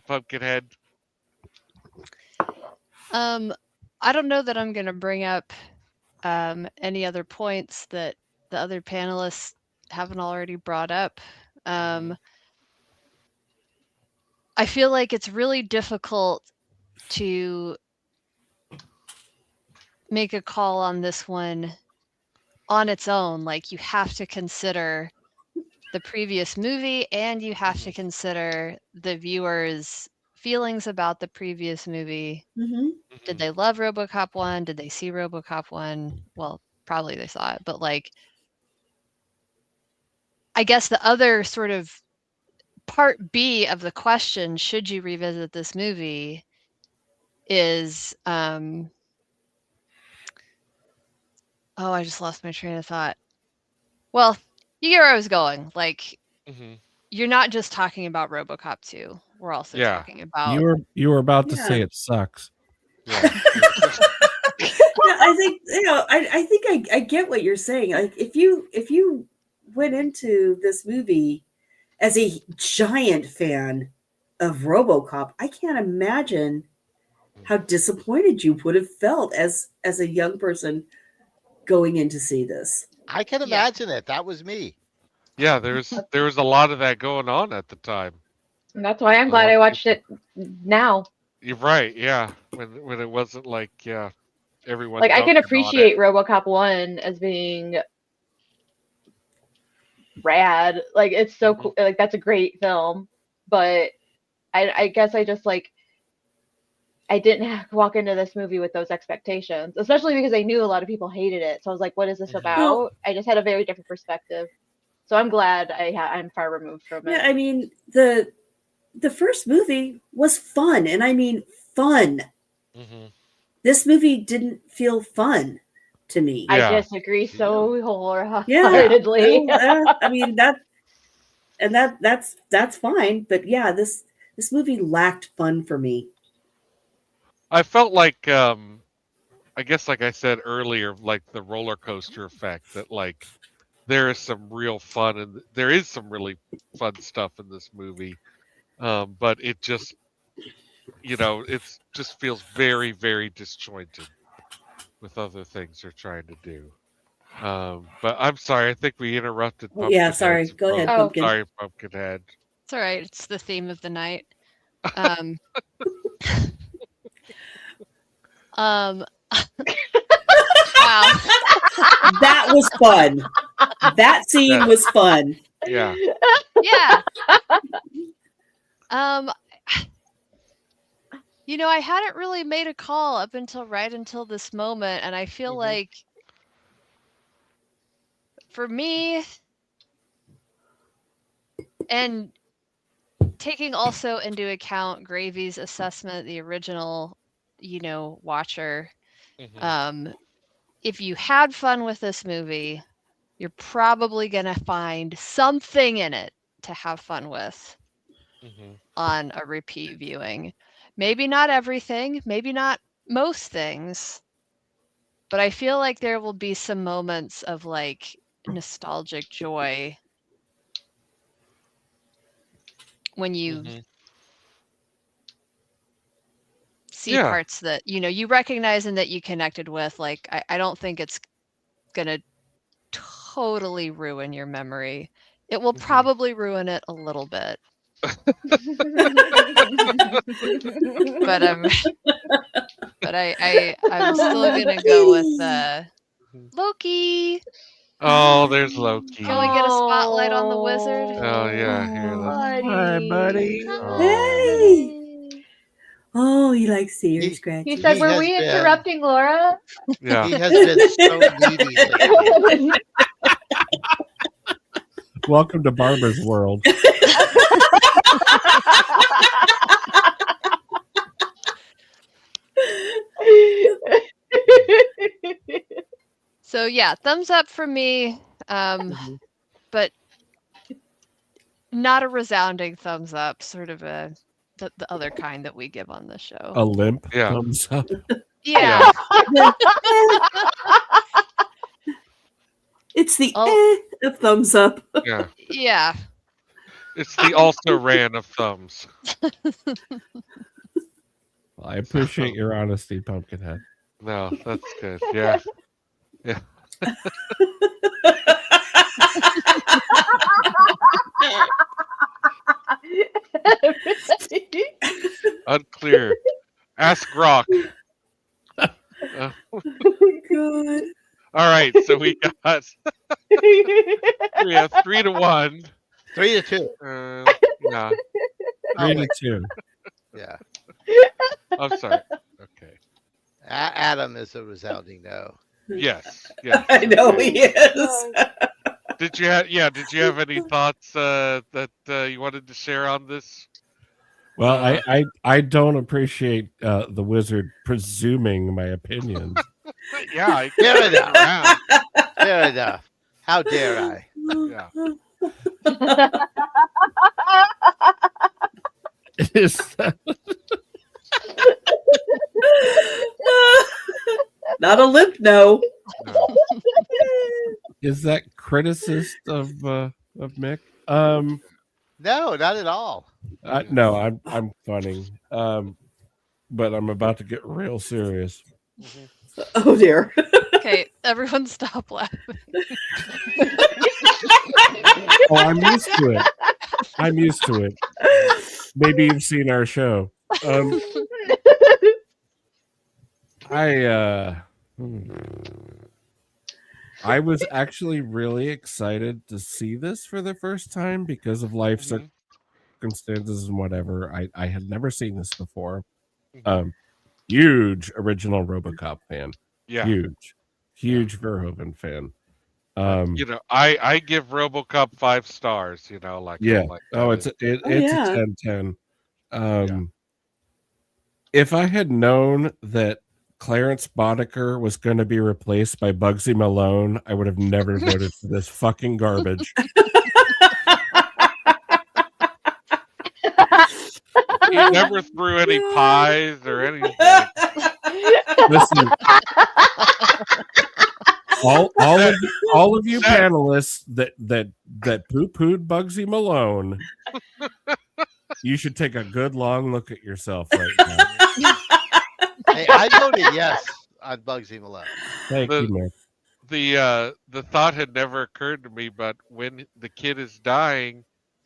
Pumpkinhead? I don't know that I'm going to bring up any other points that the other panelists haven't already brought up. I feel like it's really difficult to make a call on this one on its own. Like, you have to consider the previous movie and you have to consider the viewers' feelings about the previous movie. Did they love RoboCop 1? Did they see RoboCop 1? Well, probably they saw it, but like, I guess the other sort of part B of the question, should you revisit this movie, is oh, I just lost my train of thought. Well, you get where I was going. Like, you're not just talking about RoboCop 2. We're also talking about. You were about to say it sucks. Yeah. I think I think I get what you're saying. Like, if you went into this movie as a giant fan of RoboCop, I can't imagine how disappointed you would have felt as a young person going in to see this. I can imagine it. That was me. Yeah, there was a lot of that going on at the time. And that's why I'm glad I watched it now. You're right. Yeah, when it wasn't like everyone. Like, I can appreciate RoboCop 1 as being rad. Like, it's so cool. Like, that's a great film. But I guess I just like, I didn't walk into this movie with those expectations, especially because I knew a lot of people hated it. So I was like, what is this about? Well, I just had a very different perspective. So I'm glad I'm far removed from it. Yeah, I mean, the first movie was fun, and I mean fun. This movie didn't feel fun to me. I disagree so wholeheartedly. I mean that's fine, but yeah, this movie lacked fun for me. I felt like I guess, like I said earlier, like the roller coaster effect, that like there is some real fun and there is some really fun stuff in this movie, but it just it just feels very, very disjointed with other things they're trying to do. But I'm sorry, I think we interrupted. Yeah, sorry. Go ahead, Pumpkin. Sorry, Pumpkinhead. It's all right. It's the theme of the night. Wow. That was fun. That scene was fun. Yeah. Yeah. I hadn't really made a call up until this moment, and I feel like for me, and taking also into account Gravy's assessment, the original, watcher, if you had fun with this movie, you're probably going to find something in it to have fun with on a repeat viewing. Maybe not everything, maybe not most things, but I feel like there will be some moments of like nostalgic joy when you see parts that you recognize and that you connected with. Like, I don't think it's gonna totally ruin your memory. It will probably ruin it a little bit, but I'm still gonna go with Loki. Oh, there's Loki. Can we get a spotlight on the wizard? Oh yeah, here. Hi, buddy. Hey. Oh, he likes to ear He- scratch. He said, He "Were has we been- interrupting Laura?" Yeah. He has been so needy lately. Welcome to Barbara's world. So yeah, thumbs up for me. But not a resounding thumbs up, sort of the other kind that we give on the show. A limp Yeah. thumbs up. Yeah. It's the Oh. of thumbs up. Yeah. Yeah. It's the also ran of thumbs. Well, I appreciate your honesty, Pumpkinhead. No, that's good. Yeah. Yeah. Unclear. Ask Rock. Oh my god. All right, so we have 3-1. 3-2. Yeah. 3-2. Yeah. I'm sorry. Okay. Adam is a resounding no. Yes. Yes. I know he is. Did you have any thoughts that you wanted to share on this? Well, I don't appreciate the wizard presuming my opinions. Yeah. Fair enough. Around. Fair enough. How dare I? Yeah. Is that, Not a limp no. No. is that criticist of Mick? No, not at all. No, I'm funning. But I'm about to get real serious. Oh dear. Okay, everyone stop laughing. Oh, I'm used to it. I'm used to it. Maybe you've seen our show. I was actually really excited to see this for the first time because of life circumstances and whatever. I had never seen this before. Huge original Robocop fan. Yeah. Huge Verhoeven fan. I give RoboCop 5 stars. Like Yeah. like It's yeah. a 10-10. If I had known that Clarence Boddicker was going to be replaced by Bugsy Malone, I would have never voted for this fucking garbage. He never threw any pies or anything. Listen, all of you panelists that poo-pooed Bugsy Malone, you should take a good long look at yourself right now. Hey, I voted yes on Bugsy Malone. Thank you, Nick. The thought had never occurred to me, but when the kid is dying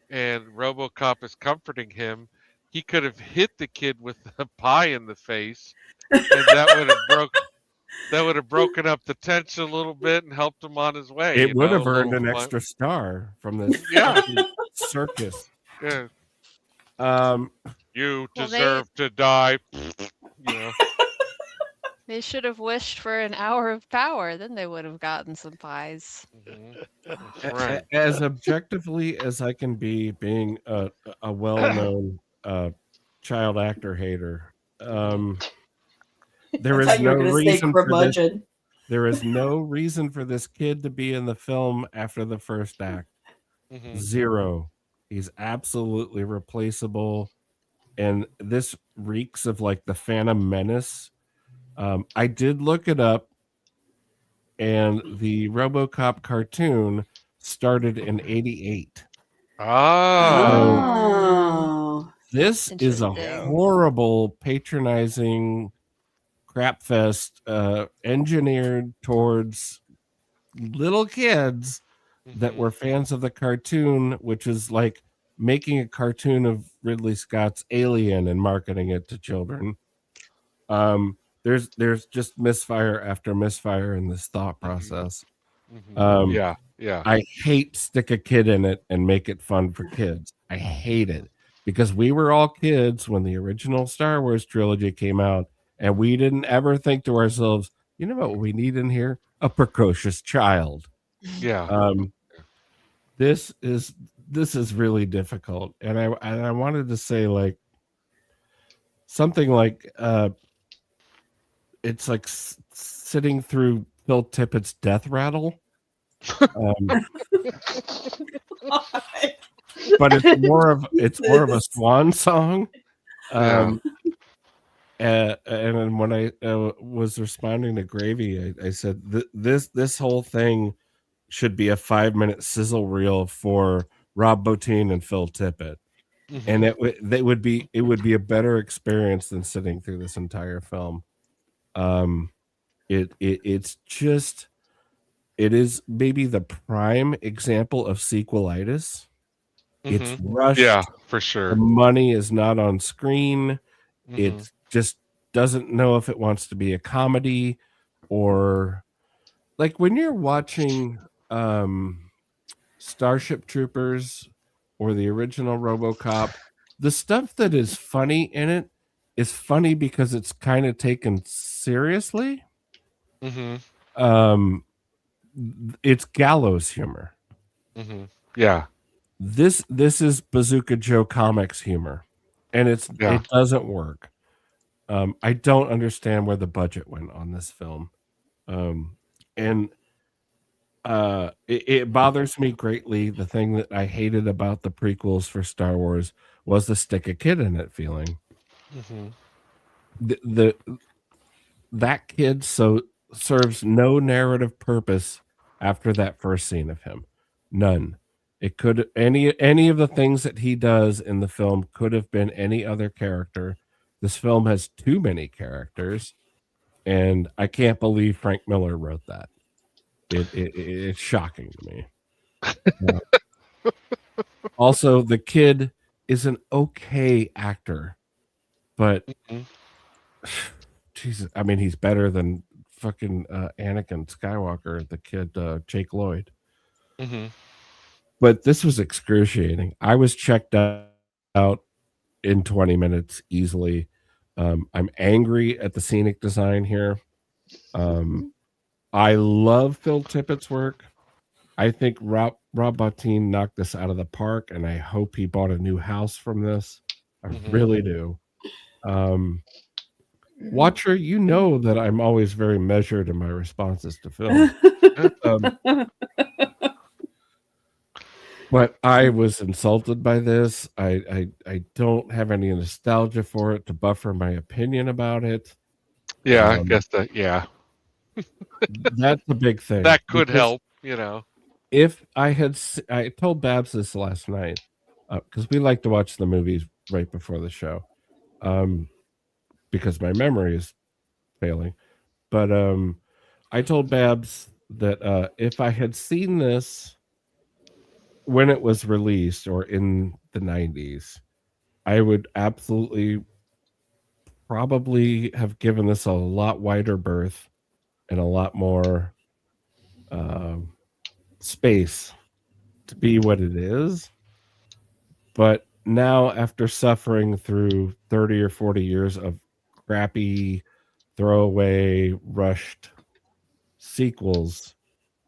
and RoboCop is comforting him, he could have hit the kid with a pie in the face, and that would have broken up the tension a little bit and helped him on his way. It would have a earned little an fun. extra star from this Yeah. circus. Yeah. You Well, deserve to die. They should have wished for an hour of power, then they would have gotten some pies. That's right. As objectively as I can be, being a well-known child actor hater, there I is thought you no were gonna say reason for this. curmudgeon. There is no reason for this kid to be in the film after the first act. Zero. He's absolutely replaceable, and this reeks of like the Phantom Menace. I did look it up, and the RoboCop cartoon started in '88. Oh. This is a Interesting. horrible, patronizing crap fest engineered towards little kids that were fans of the cartoon, which is like making a cartoon of Ridley Scott's Alien and marketing it to children. There's just misfire after misfire in this thought process. Yeah, yeah. I hate stick a kid in it and make it fun for kids. I hate it because we were all kids when the original Star Wars trilogy came out, and we didn't ever think to ourselves, you know what we need in here? A precocious child. Yeah. This is really difficult, and I wanted to say like something like it's like sitting through Phil Tippett's death rattle. But it's more of a swan song. And then when I was responding to Gravy, I said this whole thing should be a 5-minute sizzle reel for Rob Bottin and Phil Tippett, and it would be a better experience than sitting through this entire film. It's just. It is maybe the prime example of sequelitis. It's rushed. Yeah, for sure. The money is not on screen. It just doesn't know if it wants to be a comedy or like when you're watching Starship Troopers or the original Robocop, the stuff that is funny in it is funny because it's kind of taken seriously. It's gallows humor. Yeah. This is Bazooka Joe comics humor, and it doesn't work. I don't understand where the budget went on this film, and it bothers me greatly. The thing that I hated about the prequels for Star Wars was the stick a kid in it feeling. That kid serves no narrative purpose after that first scene of him. None. It could any of the things that he does in the film could have been any other character. This film has too many characters, and I can't believe Frank Miller wrote that. It's shocking to me. Also, the kid is an okay actor, but Jesus, I mean, he's better than fucking Anakin Skywalker, the kid Jake Lloyd. But this was excruciating. I was checked out in 20 minutes easily. I'm angry at the scenic design here. I love Phil Tippett's work. I think Rob Bottin knocked this out of the park, and I hope he bought a new house from this. I really do. Watcher, you know that I'm always very measured in my responses to film. But I was insulted by this. I don't have any nostalgia for it to buffer my opinion about it. Yeah, I guess that, yeah. That's the big thing. That could help, you know. If I told Babs this last night, because we like to watch the movies right before the show, because my memory is failing. But I told Babs that if I had seen this when it was released or in the 90s, I would absolutely probably have given this a lot wider berth and a lot more space to be what it is. But now, after suffering through 30 or 40 years of crappy, throwaway, rushed sequels,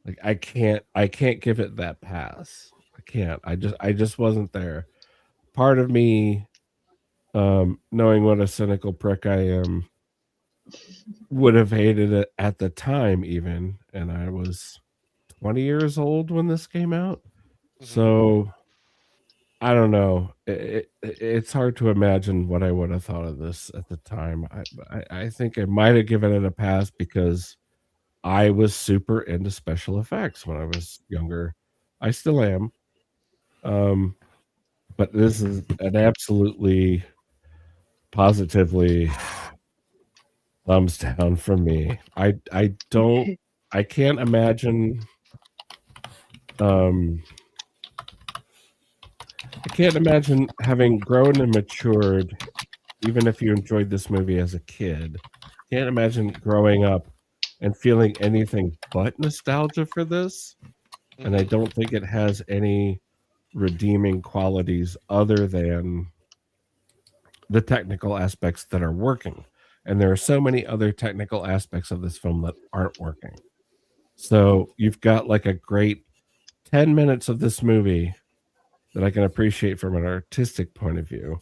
like I can't give it that pass. I can't. I just wasn't there. Part of me, knowing what a cynical prick I am, would have hated it at the time even, and I was 20 years old when this came out. So I don't know. It's hard to imagine what I would have thought of this at the time. I think I might have given it a pass because I was super into special effects when I was younger. I still am. But this is an absolutely, positively thumbs down from me. I can't imagine I can't imagine having grown and matured, even if you enjoyed this movie as a kid. Can't imagine growing up and feeling anything but nostalgia for this. And I don't think it has any redeeming qualities other than the technical aspects that are working. And there are so many other technical aspects of this film that aren't working. So you've got like a great 10 minutes of this movie that I can appreciate from an artistic point of view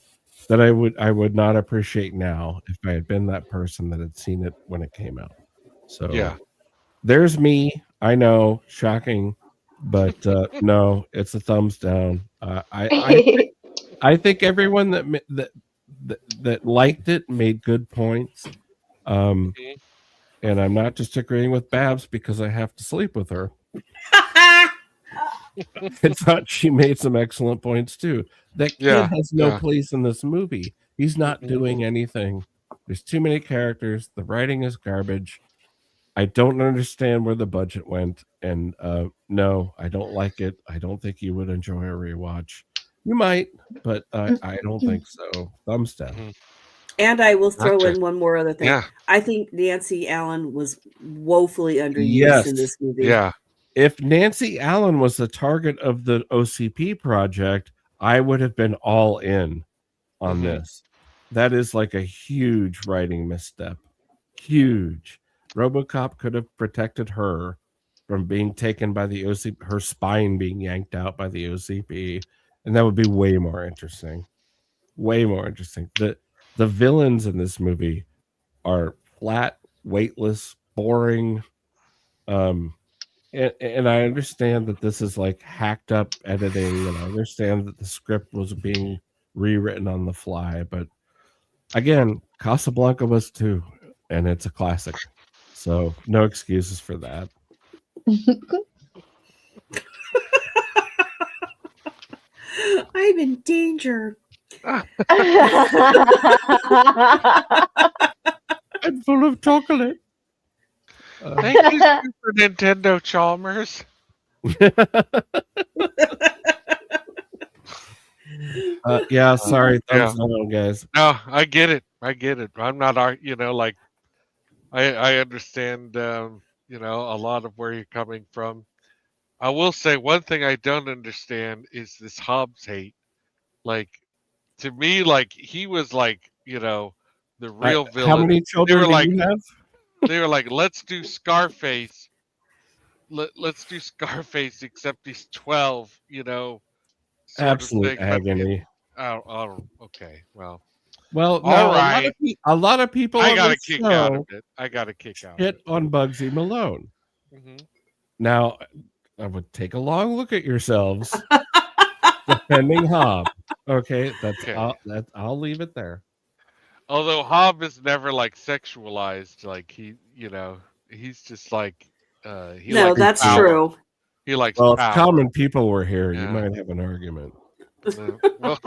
that I would not appreciate now if I had been that person that had seen it when it came out. So Yeah. there's me. I know, shocking, but no, it's a thumbs down. I think everyone that liked it made good points. And I'm not just agreeing with Babs because I have to sleep with her. I thought she made some excellent points too. That kid has no place in this movie. He's not doing anything. There's too many characters. The writing is garbage. I don't understand where the budget went. And no, I don't like it. I don't think you would enjoy a rewatch. You might, but I don't think so. Thumbs down. And I will throw in one more other thing. Yeah. I think Nancy Allen was woefully underused in this movie. Yeah. If Nancy Allen was the target of the OCP project, I would have been all in on this. That is like a huge writing misstep. Huge. Robocop could have protected her from being taken by the OCP, her spine being yanked out by the OCP, and that would be way more interesting. Way more interesting. The villains in this movie are flat, weightless, boring. And I understand that this is like hacked up editing, and I understand that the script was being rewritten on the fly. But again, Casablanca was too, and it's a classic. So no excuses for that. I'm in danger. I'm full of chocolate. Thank you, Super Nintendo Chalmers. Yeah, sorry, thumbs down, guys. No, I get it. I'm not, like, I understand, a lot of where you're coming from. I will say one thing I don't understand is this Hobbs hate. Like, to me, like, he was like, the real villain. How many children do you have? They were like, let's do Scarface. Let's do Scarface, except he's 12, Absolute agony. Okay, well. Well, no, all right. A lot of people I on got a this kick show out of it. I got a kick out hit of it. on Bugsy Malone. Mm-hmm. Now, I would take a long look at yourselves. Defending Hobb. Okay, I'll leave it there. Although Hobb is never like sexualized, like he's just like he no, likes that's power. True. He likes well, power. If common people were here, you might have an argument. Well,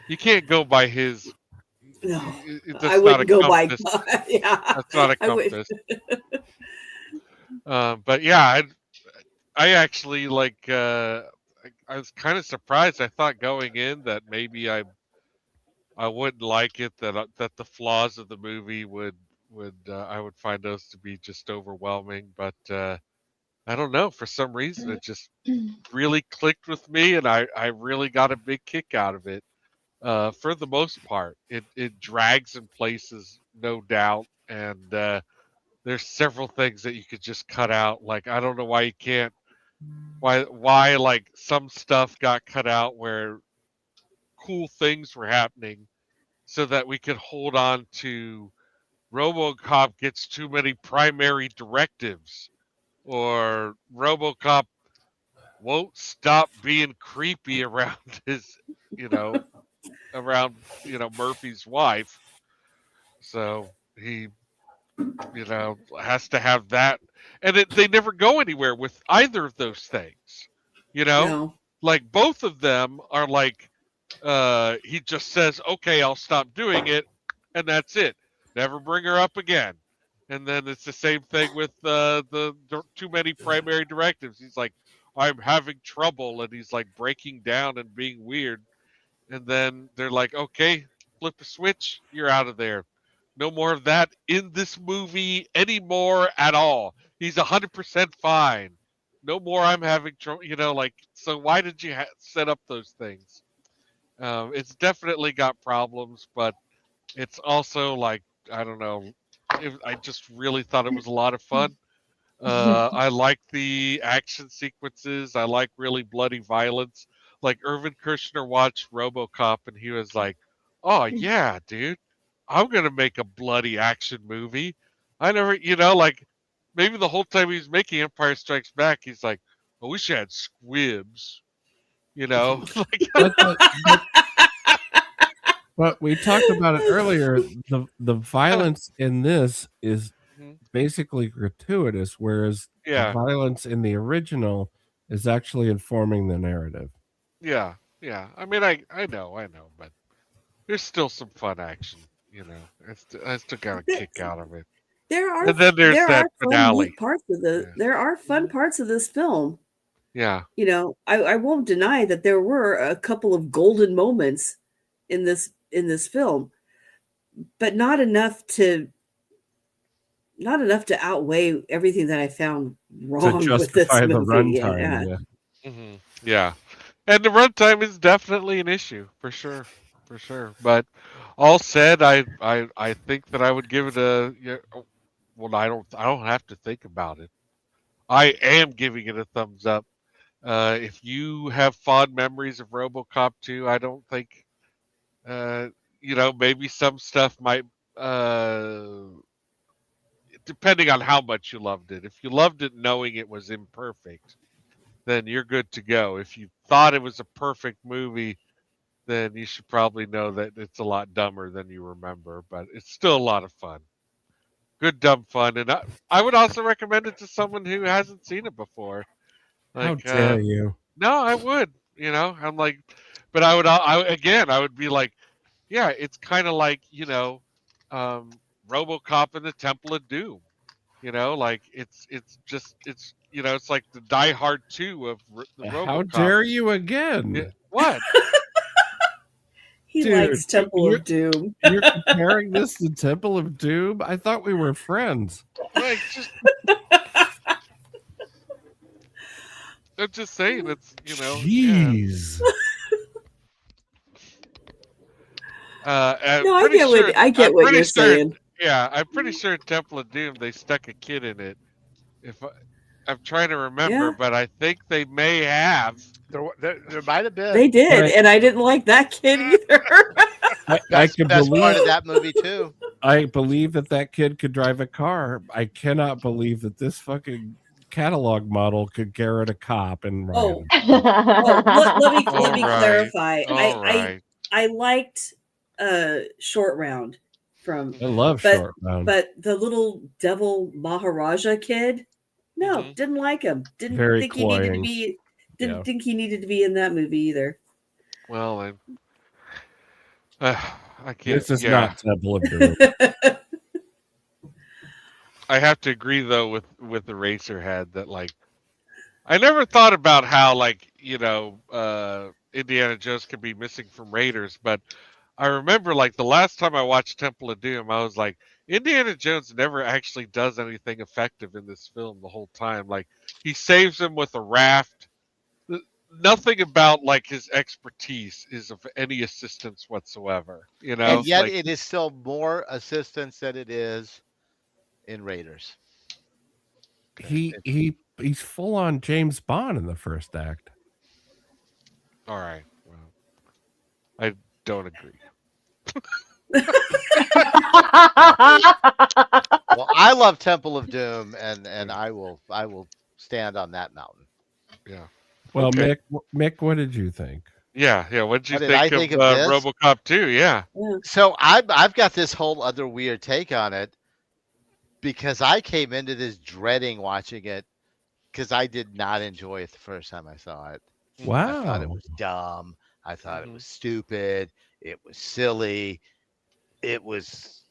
you can't go by his. No, I wouldn't go by. Yeah, that's not a compass. But yeah, I actually like. I was kind of surprised. I thought going in that maybe I wouldn't like it. That the flaws of the movie would I would find those to be just overwhelming. But I don't know. For some reason, it just really clicked with me, and I really got a big kick out of it. For the most part, it drags in places, no doubt, and there's several things that you could just cut out. Like, I don't know why you can't. Why like some stuff got cut out where cool things were happening, so that we could hold on to Robocop gets too many primary directives, or Robocop won't stop being creepy around his, around, Murphy's wife. So he, has to have that. And they never go anywhere with either of those things, No. Like both of them are like, he just says, okay, I'll stop doing it. And that's it. Never bring her up again. And then it's the same thing with too many primary directives. He's like, I'm having trouble, and he's like breaking down and being weird. And then they're like, okay, flip a switch, you're out of there. No more of that in this movie anymore at all. He's 100% fine. No more. I'm having trouble. Like, so why did you set up those things? It's definitely got problems, but it's also like, I don't know. I just really thought it was a lot of fun. I like the action sequences. I like really bloody violence. Like Irvin Kershner watched RoboCop and he was like, "Oh yeah, dude, I'm gonna make a bloody action movie." I never, like maybe the whole time he was making Empire Strikes Back, he's like, "I wish I had squibs," like. But we talked about it earlier. The violence in this is basically gratuitous, whereas the Yeah, violence in the original is actually informing the narrative. yeah. I mean, I know, but there's still some fun action. I still got a kick out of it. There And then there's are that fun, finale. neat parts of Yeah. there are fun parts of this film. Yeah. I won't deny that there were a couple of golden moments in this film, but not enough to outweigh everything that I found wrong To with this justify the movie. runtime. Yeah. Yeah. And the runtime is definitely an issue for sure. But all said, I think that I would give it well, I don't have to think about it. I am giving it a thumbs up. If you have fond memories of RoboCop 2, I don't think maybe some stuff might depending on how much you loved it. If you loved it knowing it was imperfect, then you're good to go. If you thought it was a perfect movie, then you should probably know that it's a lot dumber than you remember, but it's still a lot of fun. Good dumb fun, and I would also recommend it to someone who hasn't seen it before. How Like, dare you? no, I would. I'm like, but I would be like, yeah, it's kind of like RoboCop and the Temple of Doom. Like it's it's like the Die Hard 2 of the RoboCop. How dare you again? What? He Dude, likes Temple of Doom. You're comparing this to Temple of Doom? I thought we were friends. Like, I'm just saying it's Jeez. No, I get what you're saying. Yeah, I'm pretty sure in Temple of Doom they stuck a kid in it. I'm trying to remember, but I think they may have. There might have been. They did, and I didn't like that kid either. I could best believe part of that movie too. I believe that kid could drive a car. I cannot believe that this fucking catalog model could garrot a cop and ride him. Let me clarify. I liked Short Round from. I love Short Round, but the little devil Maharaja kid, no, didn't like him. Didn't Very think cloying. he needed to be. Didn't think he needed to be in that movie either. Well, I can't. This is not Temple of Doom. I have to agree though with Eraserhead that like I never thought about how like Indiana Jones could be missing from Raiders, but I remember like the last time I watched Temple of Doom, I was like, Indiana Jones never actually does anything effective in this film the whole time. Like he saves him with a raft. Nothing about like his expertise is of any assistance whatsoever. And yet like, it is still more assistance than it is in Raiders. He's full on James Bond in the first act. All right. Well, I don't agree. Well, I love Temple of Doom, and I will stand on that mountain. Yeah. Well, okay. Mick, what did you think? Yeah. What did you think of this? RoboCop 2? Yeah. So I've got this whole other weird take on it because I came into this dreading watching it because I did not enjoy it the first time I saw it. Wow. I thought it was dumb. I thought it was stupid. It was silly. It was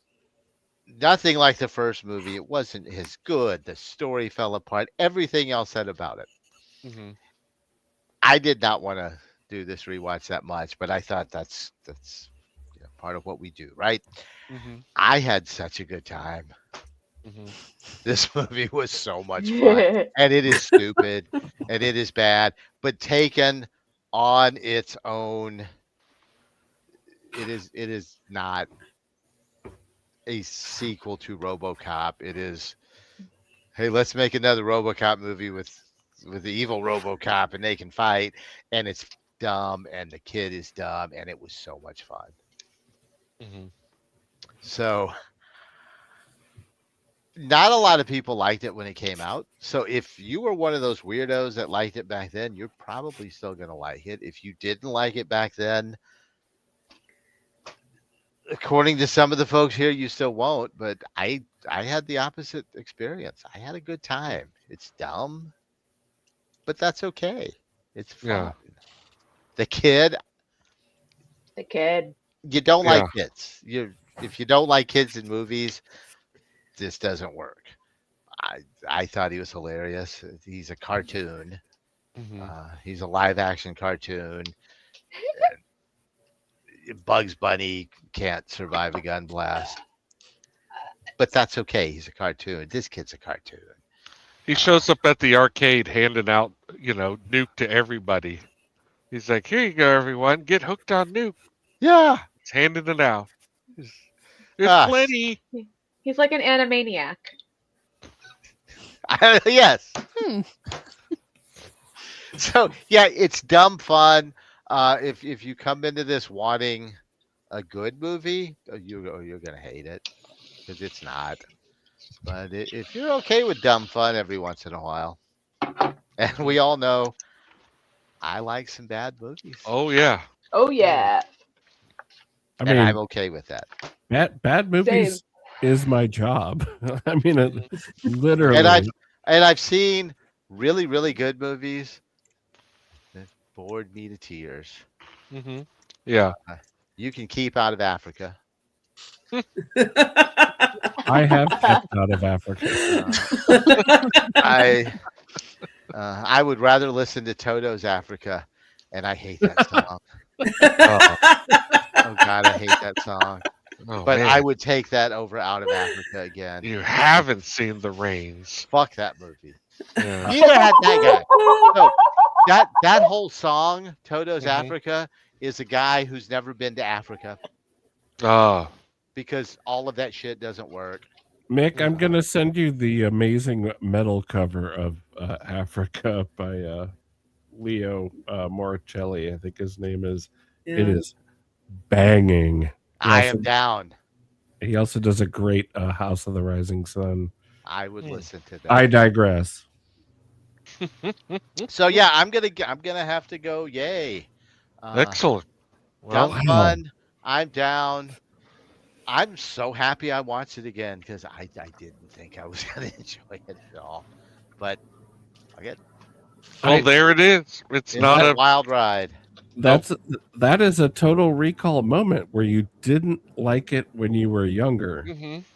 nothing like the first movie. It wasn't as good. The story fell apart. Everything else said about it. Mm-hmm. I did not want to do this rewatch that much, but I thought that's part of what we do, right? Mm-hmm. I had such a good time. Mm-hmm. This movie was so much fun, and it is stupid, and it is bad, but taken on its own, it is not a sequel to RoboCop. It is, hey, let's make another RoboCop movie with the evil RoboCop, and they can fight, and it's dumb, and the kid is dumb, and it was so much fun. Mm-hmm. So, not a lot of people liked it when it came out. So, if you were one of those weirdos that liked it back then, you're probably still going to like it. If you didn't like it back then, according to some of the folks here, you still won't. But I had the opposite experience. I had a good time. It's dumb, but that's okay. It's fun. Yeah. The kid, The kid. you don't like Yeah. kids. If you don't like kids in movies, this doesn't work. I thought he was hilarious. He's a cartoon. Mm-hmm. He's a live action cartoon. Bugs Bunny can't survive a gun blast, but that's okay. He's a cartoon. This kid's a cartoon. He shows up at the arcade handing out, Nuke to everybody. He's like, "Here you go, everyone. Get hooked on Nuke." Yeah. He's handing it out. There's Ah. plenty. He's like an animaniac. Yes. Hmm. So yeah, it's dumb fun. If you come into this wanting a good movie, you're gonna hate it because it's not. But if you're okay with dumb fun every once in a while, and we all know I like some bad movies, Oh yeah. Oh yeah. I and mean, I'm okay with that. bad movies is my job. I mean, literally. And I've seen really, really good movies that bored me to tears. Mm-hmm. Yeah. You can keep Out of Africa. I have kept Out of Africa. I would rather listen to Toto's Africa, and I hate that song. Oh God, I hate that song. Oh, But man. I would take that over Out of Africa again. You haven't seen The Rains. Fuck that movie. Yeah. Neither had that guy. So that whole song, Toto's Mhm. Africa, is a guy who's never been to Africa Oh. because all of that shit doesn't work. Mick, I'm gonna send you the amazing metal cover of Africa by Leo Moricelli. I think his name is. It is banging. I am down. He also does a great House of the Rising Sun. I would listen to that. I digress. So yeah, I'm gonna have to go. Yay! Excellent. Well, Dumb fun. I'm down. I'm so happy I watched it again because I didn't think I was gonna enjoy it at all. But there it is. It's not a a wild ride. That is a total recall moment where you didn't like it when you were younger,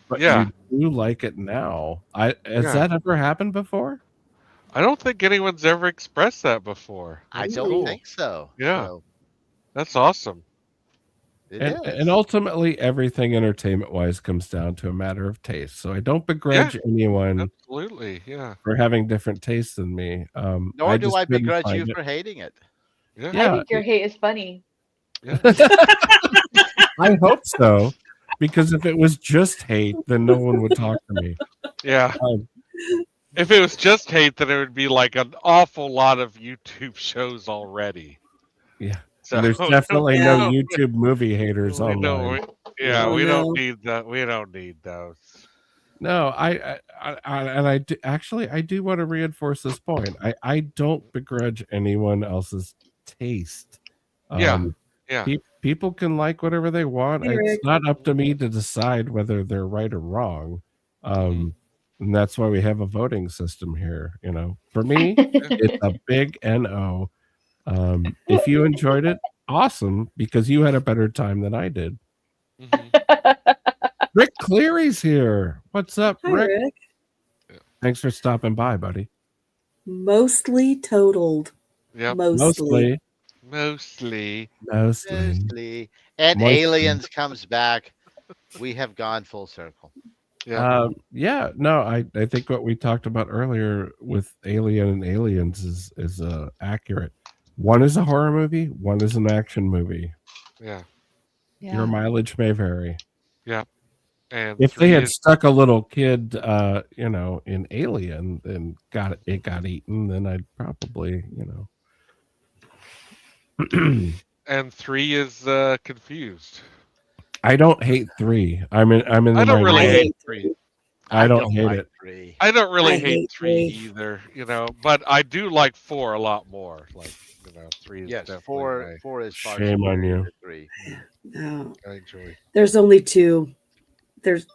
but Yeah. you do like it now. Has Yeah. that ever happened before? I don't think anyone's ever expressed that before. I That's don't cool. think so. Yeah. So That's awesome. it is. And ultimately, everything entertainment-wise comes down to a matter of taste. So I don't begrudge anyone Absolutely. Yeah. for having different tastes than me. Nor do just I couldn't begrudge you find it. for hating it. Yeah. I think your hate is funny. I hope so, because if it was just hate, then no one would talk to me. Yeah. If it was just hate, then it would be like an awful lot of YouTube shows already. Yeah. So There's definitely no YouTube movie haters we online. don't, we don't need that. We don't need those. No, I do want to reinforce this point. I don't begrudge anyone else's taste. Yeah. People can like whatever they want. It's not up to me to decide whether they're right or wrong. And that's why we have a voting system here. For me, it's a big NO. If you enjoyed it, awesome, because you had a better time than I did. Rick Cleary's here. What's up, Hi, Rick? Rick. Thanks for stopping by, buddy. Mostly totaled. Yep. Mostly. Mostly. Mostly. And Mostly. Aliens comes back. We have gone full circle. Yeah. Yeah, no, I think what we talked about earlier with Alien and Aliens is accurate. One is a horror movie, one is an action movie. Yeah. Your mileage may vary. Yeah. And If they 3 had is stuck a little kid, in Alien and got eaten, then I'd probably, and 3 is confused. I don't hate 3. I'm in the I don't really minority. hate 3. I don't hate like it. 3. I don't really I hate hate 3 3. either, but I do like 4 a lot more. Like, 3 is Yes, definitely 4 is far Shame on superior you. to 3. No. I enjoy. There's only 2. There's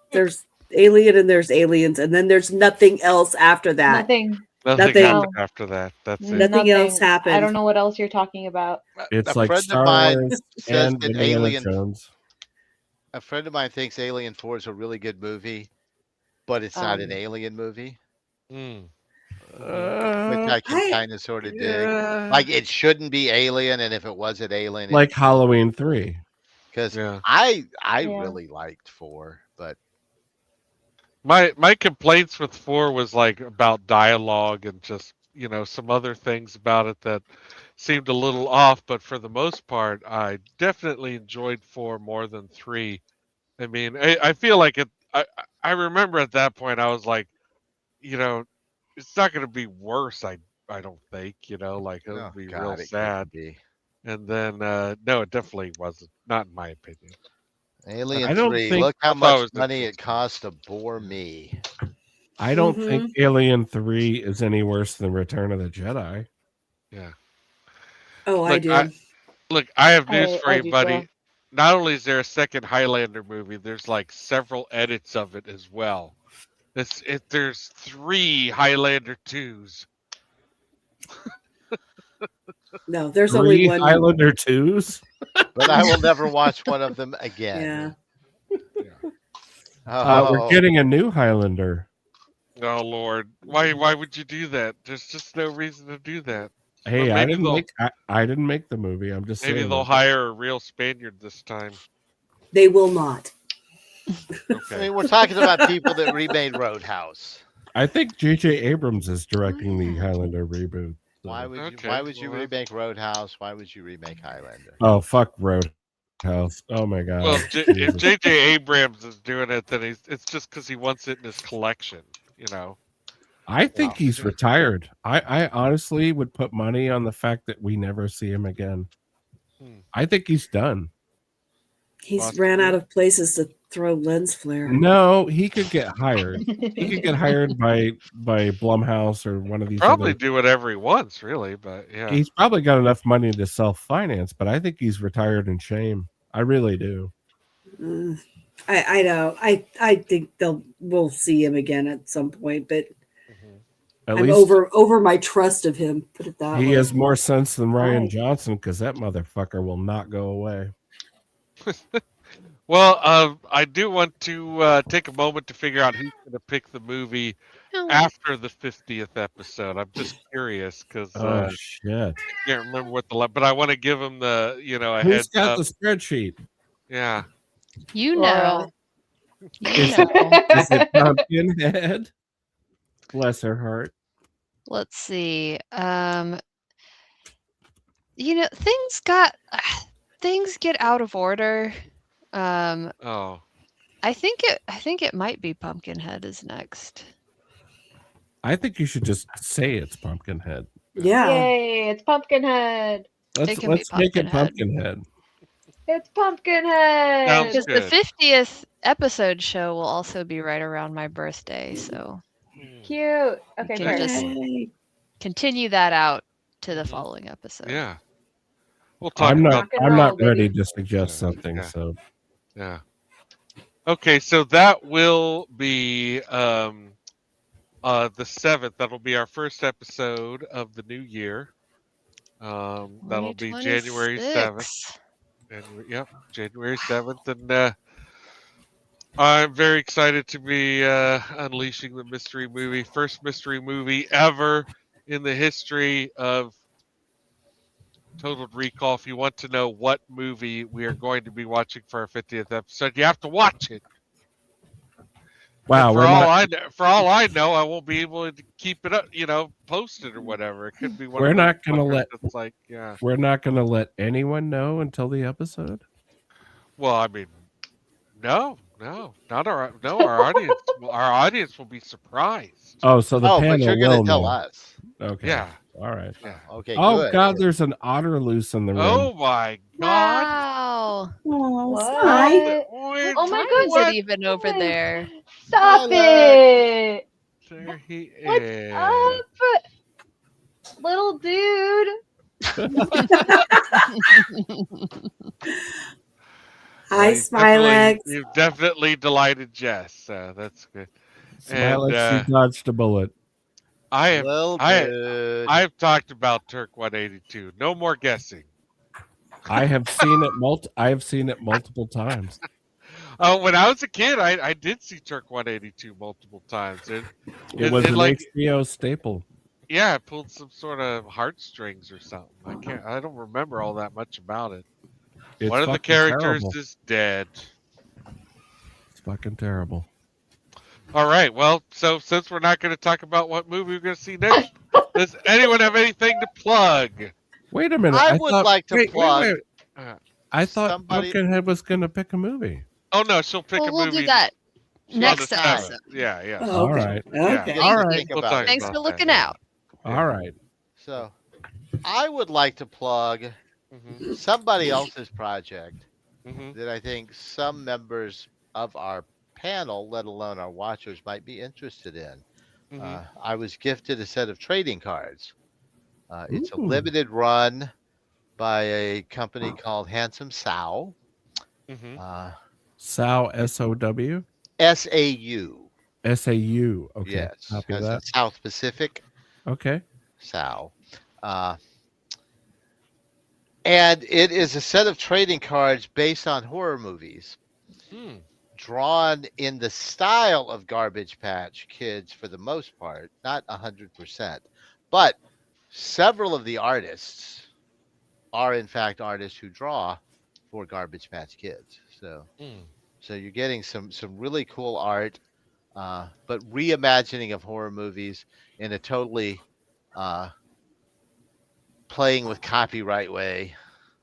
Alien and there's Aliens, and then there's nothing else after that. Nothing. Nothing Nothing. happened after that. That's it. Nothing else happened. I don't know what else you're talking about. It's A like friend Star of mine Wars says and that Indiana Alien. Jones. A friend of mine thinks Alien 4 is a really good movie, but it's not an Alien movie, Mm. which I can kind of sort of dig. Yeah. Like it shouldn't be Alien, and if it was an Alien, Like Halloween 3. because Yeah. I Yeah. really liked 4, but My complaints with 4 was like about dialogue and just some other things about it that seemed a little off, but for the most part I definitely enjoyed 4 more than 3. I mean, I feel like it. I remember at that point I was like, it's not going to be worse. I don't think. Like it'll oh be real god, it sad. couldn't be. And then no, it definitely wasn't. Not in my opinion. Alien I don't 3. think- Look how I thought it much was money it interesting. cost to bore me. I don't think Alien 3 is any worse than Return of the Jedi. Yeah. Oh, I Look, do. Look, I have news for I you, do buddy. too. Not only is there a second Highlander movie, there's like several edits of it as well. There's 3 Highlander 2s. No, there's 3 only one. Highlander 2s? But I will never watch one of them again. Yeah. We're getting a new Highlander. Oh Lord, why would you do that? There's just no reason to do that. Hey, But I maybe didn't make the movie. I'm just maybe saying. they'll hire a real Spaniard this time. They will not. I Okay. mean, we're talking about people that remade Roadhouse. I think J.J. Abrams is directing the Highlander reboot. so- Why would you? Okay, Why would you well, remake Roadhouse? Why would you remake Highlander? Oh, fuck Roadhouse. Oh my god. Well, if Jesus. J.J. Abrams is doing it, then it's just because he wants it in his collection. I think Wow. he's retired. I honestly would put money on the fact that we never see him again. I think he's done. He's ran out of places to throw lens flare. No, he could get hired. He could get hired by Blumhouse or one of these. Probably other... do whatever he wants, really. But yeah, He's probably got enough money to self-finance, but I think he's retired in shame. I really do. I know. I think we'll see him again at some point, but At I'm least over my trust of him. Put it that way. he has more sense than Ryan Right. Johnson because that motherfucker will not go away. Well, I do want to take a moment to figure out who's going to pick the movie after the 50th episode. I'm just curious because Oh shit! I can't remember what but I want to give him the a Who's heads got up. the spreadsheet? Yeah. You Laura. know. You Is know. Is it Pumpkinhead? Bless her heart. Let's see. Things get out of order. Oh. I think it might be Pumpkinhead is next. I think you should just say it's Pumpkinhead. Yeah. Yay, it's Pumpkinhead. Let's can be make it Pumpkinhead. Pumpkinhead. It's Pumpkinhead. Sounds Because good. the 50th episode show will also be right around my birthday, so Cute. Okay, Can fair. just- Yay. continue that out to the following episode. Yeah. We'll talk I'm about and not roll, ready baby. to suggest Yeah, something. yeah. So Yeah. Okay, so that will be the 7th. That'll be our first episode of the new year. That'll be January 7th. 2026. January 7th, and I'm very excited to be unleashing the mystery movie. First mystery movie ever in the history of Total Recall. If you want to know what movie we are going to be watching for our 50th episode, you have to watch it. And Wow, for we're not all I know, I won't be able to keep it up, posted or whatever. It could be one we're of those not gonna fuckers let that's like, yeah. we're not gonna let anyone know until the episode. Well, I mean, no, not our audience. Our audience will be surprised. Oh, so the Oh, but panel you're going will to tell know. us. Okay. Yeah, All right. yeah. Okay, Oh good. God, there's an otter loose in the room. Oh my God! Wow. Oh, What? Sly. What Oh my time God, is what? it even over there? Stop Violet. it! There he What's is. up, little dude? Hi, You've Smilex. you've definitely delighted Jess. So that's good. Smile And like she dodged a bullet. I have Well, I good. I've talked about Turk 182. No more guessing. I have seen it multiple times. Oh, when I was a kid, I did see Turk 182 multiple times. It was an like, HBO staple. yeah, it pulled some sort of heartstrings or something. I don't remember all that much about it. It's One of the fucking characters terrible. is dead. It's fucking terrible. All right. Well, so since we're not going to talk about what movie we're going to see next, does anyone have anything to plug? Wait a minute. I would like to plug Wait. Uh, I thought somebody- Pumpkinhead was gonna pick a movie. oh no, she'll pick Well, a we'll movie do that on next the episode. 7th. Yeah. Oh, All okay. right. Okay. All right. Think We'll about talk it. Thanks about for that, looking yeah. out. All right. So, I would like to plug Mhm, somebody else's project mhm. that I think some members of our panel, let alone our watchers, might be interested in. Mhm. I was gifted a set of trading cards. It's a Ooh. limited run by a company called Handsome Sow. Mhm. Sow SOW SAU. SAU. Okay. Yes. Copy As in that. South Pacific Okay. Sow. And it is a set of trading cards based on horror movies, Hmm. drawn in the style of Garbage Patch Kids for the most part, not 100%. But several of the artists are, in fact, artists who draw for Garbage Patch Kids. So, Hmm. so you're getting some really cool art, but reimagining of horror movies in a totally playing with copyright way.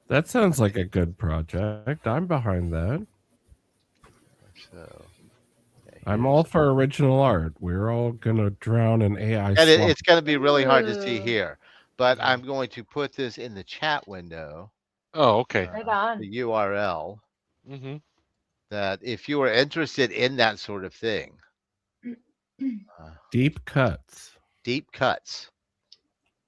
That sounds like a good project. I'm behind that. So, I'm all for original art. We're all gonna drown in AI. and slop. it's going to be really hard to see Ooh. here, but I'm going to put this in the chat window, Oh, okay. Right on. the URL, Mhm. that if you are interested in that sort of thing, Deep cuts. deep cuts.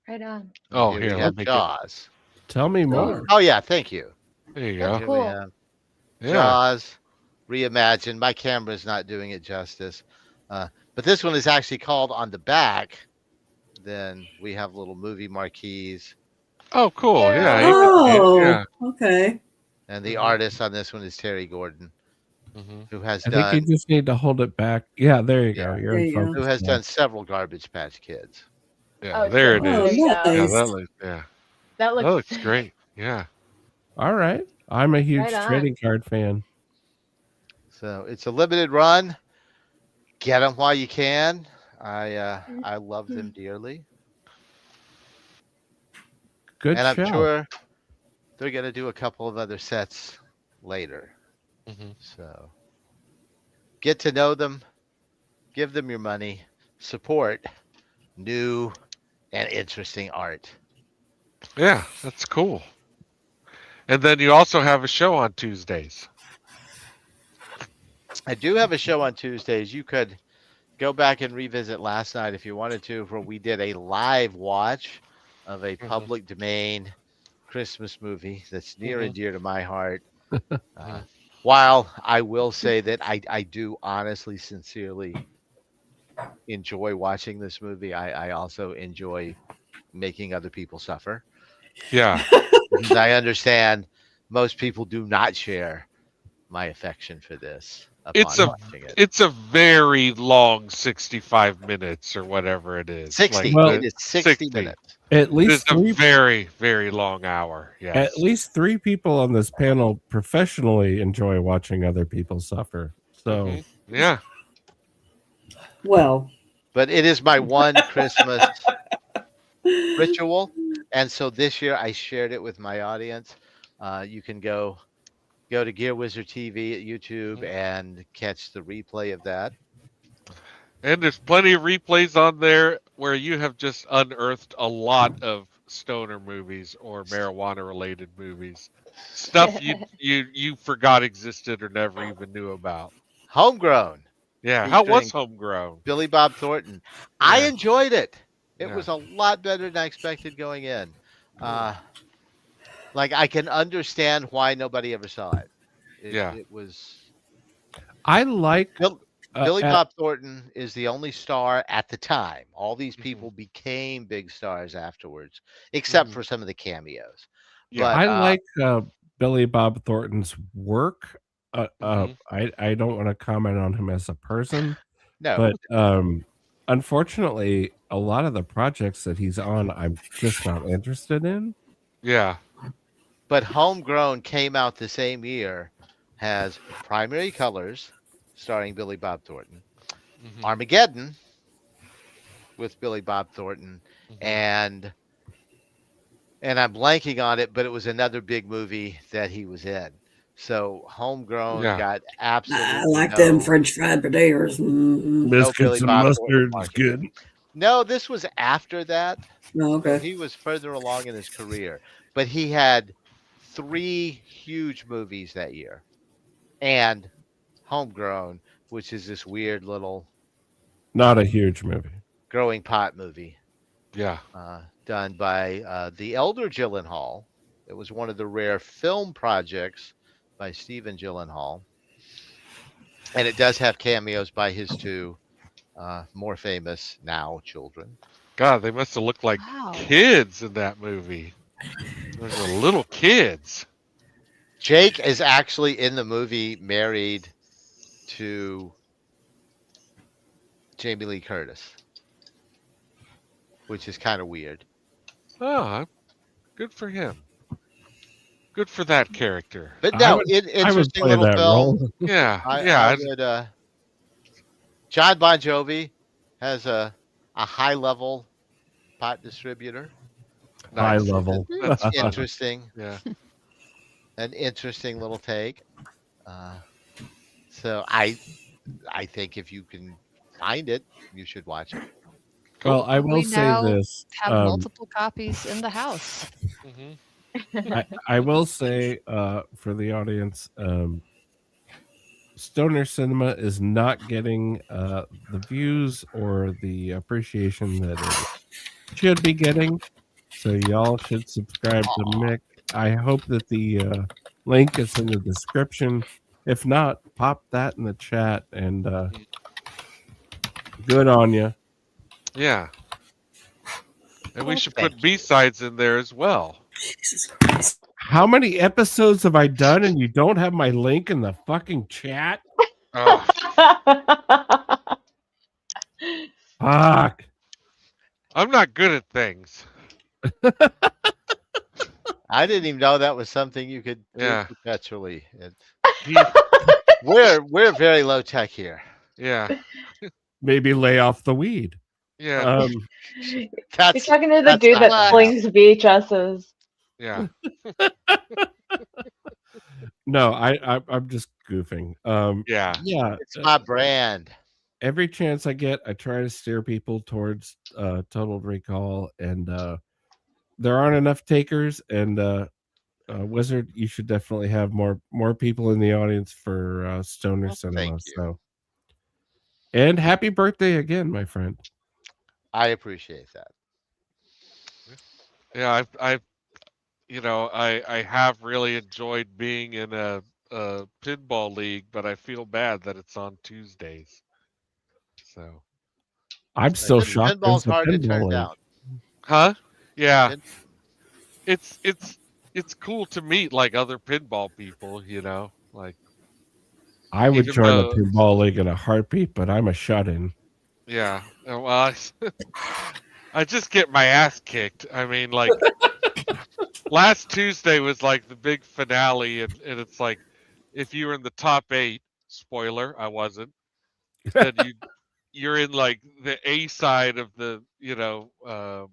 Right on. Oh, Here here, we let have me get. Jaws. Tell me more. Oh yeah, thank you. There you That's go. Here we cool. have Yeah. Jaws reimagined. My camera's not doing it justice, but this one is actually called on the back. Then we have little movie marquees, Oh, cool. Yeah. Yeah. you can see it, Oh, Yeah. okay. and the artist on this one is Terry Gordon, Mhm. who has I think done you just need to hold it back. Yeah, there you go. Yeah. You're There in you go. focus who has now. done several Garbage Patch Kids. Yeah. Oh, There it Oh, is. Yeah. Yeah. nice. That looks. Yeah. That That looks looks great. Yeah. All right. I'm a huge Right on. trading card fan. So it's a limited run. Get them while you can. I love them dearly, Good and I'm show. sure they're going to do a couple of other sets later. Mhm. So get to know them, give them your money, support new and interesting art. Yeah. That's cool. And then you also have a show on Tuesdays. I do have a show on Tuesdays. You could go back and revisit last night if you wanted to, where we did a live watch of a public domain Christmas movie that's near and dear to my heart. While I will say that I do honestly, sincerely enjoy watching this movie, I also enjoy making other people suffer. Yeah. Because I understand most people do not share my affection for this. It's upon a watching it. it's a very long 65 minutes or whatever it is. 60. Well, It is 60 minutes. At It is least a three very, very long hour. Yes. At least 3 people on this panel professionally enjoy watching other people suffer. So Mhm. Yeah. Well, But it is my one Christmas ritual. And so this year I shared it with my audience. You can go to Gear Wizard TV at YouTube Mhm. and catch the replay of that. And there's plenty of replays on there where you have just unearthed a lot of stoner movies or marijuana related movies. Stuff you forgot existed or never even knew about. Homegrown, Yeah. How was featuring Homegrown? Billy Bob Thornton. I Yeah. enjoyed it. It Yeah. was a lot better than I expected going in. Like I can understand why nobody ever saw it. Yeah. It was I like Billy at- Bob Thornton is the only star at the time. All these Mhm. people became big stars afterwards, except Mhm. for some of the cameos. Yeah. But I like Billy Bob Thornton's work. Mhm. I don't want to comment on him as a person, no, but unfortunately, a lot of the projects that he's on, I'm just not interested in. Yeah. but Homegrown came out the same year, has Primary Colors, starring Billy Bob Thornton, Mhm. Armageddon with Billy Bob Thornton, Mhm. and I'm blanking on it, but it was another big movie that he was in. So Homegrown Yeah. got I absolutely like them no French fried potatoes. Mm-hmm. no Billy Biscuits and Bob Thornton mustard is marketing. good. No, this was after that. Oh, So okay. he was further along in his career. But he had 3 huge movies that year. And Homegrown, which is this weird little Not a huge movie. growing pot movie Yeah. done by the elder Gyllenhaal. It was one of the rare film projects by Stephen Gyllenhaal. And it does have cameos by his 2 more famous now children. God, they must have looked like Wow. kids in that movie. Those were little kids. Jake is actually in the movie married to Jamie Lee Curtis, which is kind of weird. Oh, good for him. Good for that character. But I no, would interesting play little that film. role. Yeah. I Yeah. would. John Bon Jovi has a high level pot distributor. High Nice. level. That's interesting. Yeah. An interesting little take. So I think if you can find it, you should watch it. Well, I will We say now this. have multiple copies in the house. Mm-hmm. I will say for the audience, stoner cinema is not getting the views or the appreciation that it should be getting. So y'all should subscribe to Mick. I hope that the link is in the description. If not, pop that in the chat and good on you. Yeah. And we Well, should thank put you. B-sides in there as well. Jesus Christ. How many episodes have I done and you don't have my link in the fucking chat? Oh, Fuck. I'm not good at things. I didn't even know that was something you could do Yeah. perpetually. He- We're very low tech here. yeah. Maybe lay off the weed. Yeah. You're That's talking to the that's dude not that gonna flings VHSs. Yeah. No, I'm just goofing. Yeah. Yeah. it's my brand. Every chance I get, I try to steer people towards Total Recall, and there aren't enough takers. And Wizard, you should definitely have more people in the audience for Stoner Well, Cinema. thank you. So, and happy birthday again, my friend. I appreciate that. Yeah. I have really enjoyed being in a pinball league, but I feel bad that it's on Tuesdays. So. I'm still Pin- shocked. Pinball's there's a hard to pinball turn league. down. Huh? Yeah. Pin- It's cool to meet like other pinball people, like I would Even join a though- pinball league in a heartbeat, but I'm a shut-in. Yeah. Well, I just get my ass kicked. I mean, like last Tuesday was like the big finale, and it's like if you were in the top 8, spoiler, I wasn't, then you're in like the A side of the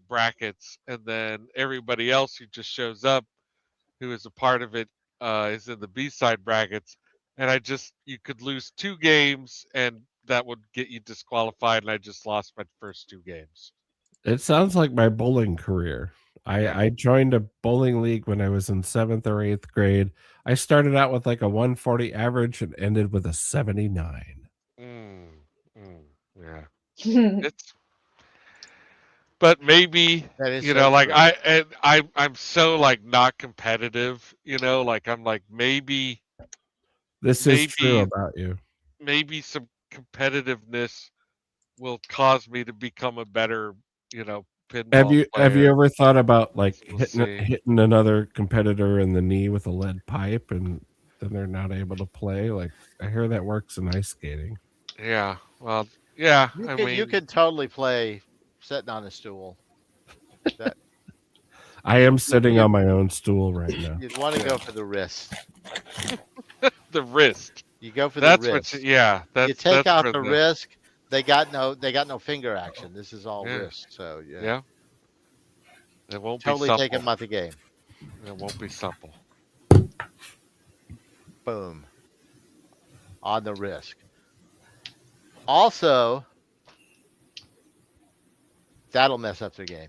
brackets, and then everybody else who just shows up who is a part of it is in the B side brackets, and you could lose 2 games and that would get you disqualified, and I just lost my first 2 games. It sounds like my bowling career. I joined a bowling league when I was in 7th or 8th grade. I started out with like a 140 average and ended with a 79. Yeah. It's but maybe That is like true. I'm so like not competitive, like I'm like maybe This is true about you. maybe some competitiveness will cause me to become a better, pinball Have you player. ever thought about like We'll hitting see. hitting another competitor in the knee with a lead pipe and then they're not able to play? Like I hear that works in ice skating. Yeah. Well, yeah. You could totally play sitting on a stool. That I am sitting on my own stool right now. you'd want to go for the wrist. The wrist. You go for That's the wrist. you take out for the wrist. They got no finger action. This is all wrist. So Yeah. It won't totally be take supple. him out the game. It won't be supple. Boom. On the wrist. Also, that'll mess up the game.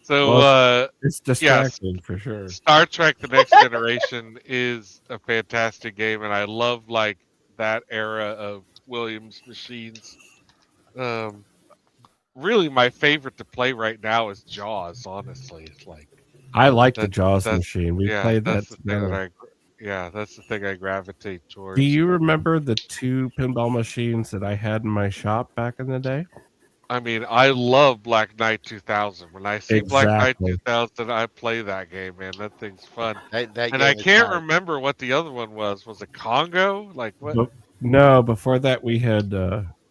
So Well, it's distracting for sure. Star Trek: The Next Generation is a fantastic game, and I love like that era of Williams machines. Really, my favorite to play right now is Jaws. Honestly, it's like I like the Jaws machine. We played that that's the thing together. that's the thing I gravitate towards. Do you remember the 2 pinball machines that I had in my shop back in the day? I mean, I love Black Knight 2000. When I see Black Knight Exactly. 2000, I play that game, man. That thing's fun. That And game I is can't tight. remember what the other one was. Was it Congo? Like what? No, before that we had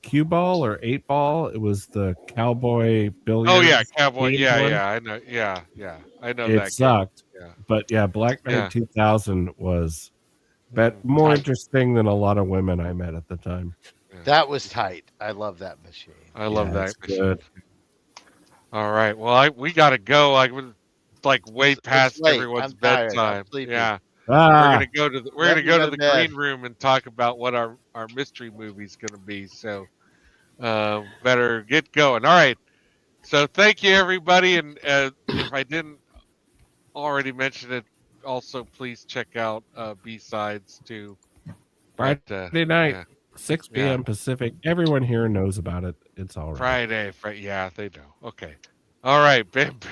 cue ball or 8 ball. It was the cowboy billiards. Oh yeah, Cowboy. game Yeah, one. yeah. I know. Yeah, yeah. I know It that sucked. game. Yeah. But yeah, Black Knight Yeah. 2000 was more interesting than a lot of women I met at the time. That was tight. I love that machine. I love Yeah, that it's machine. good. All right. Well, we gotta go. I was like way past late. everyone's I'm tired. I'm bedtime. sleepy. Yeah. Ah, We're gonna go to the green room and talk about what our mystery movie's gonna be. So better get going. All right. So thank you everybody, and if I didn't already mention it, also please check out B-Sides too. Friday night, yeah. 6 p.m. Pacific. Everyone here knows about it. It's all right. Friday. Yeah, they know. Okay. All right, Bamboo.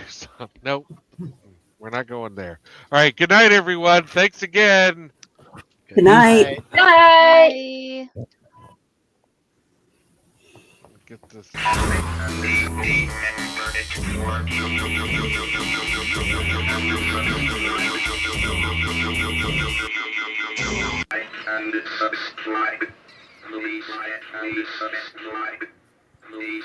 Nope. We're not going there. All right. Good night, everyone. Thanks again. Good night. Bye. Get this. Like and subscribe. Please like and subscribe. Please.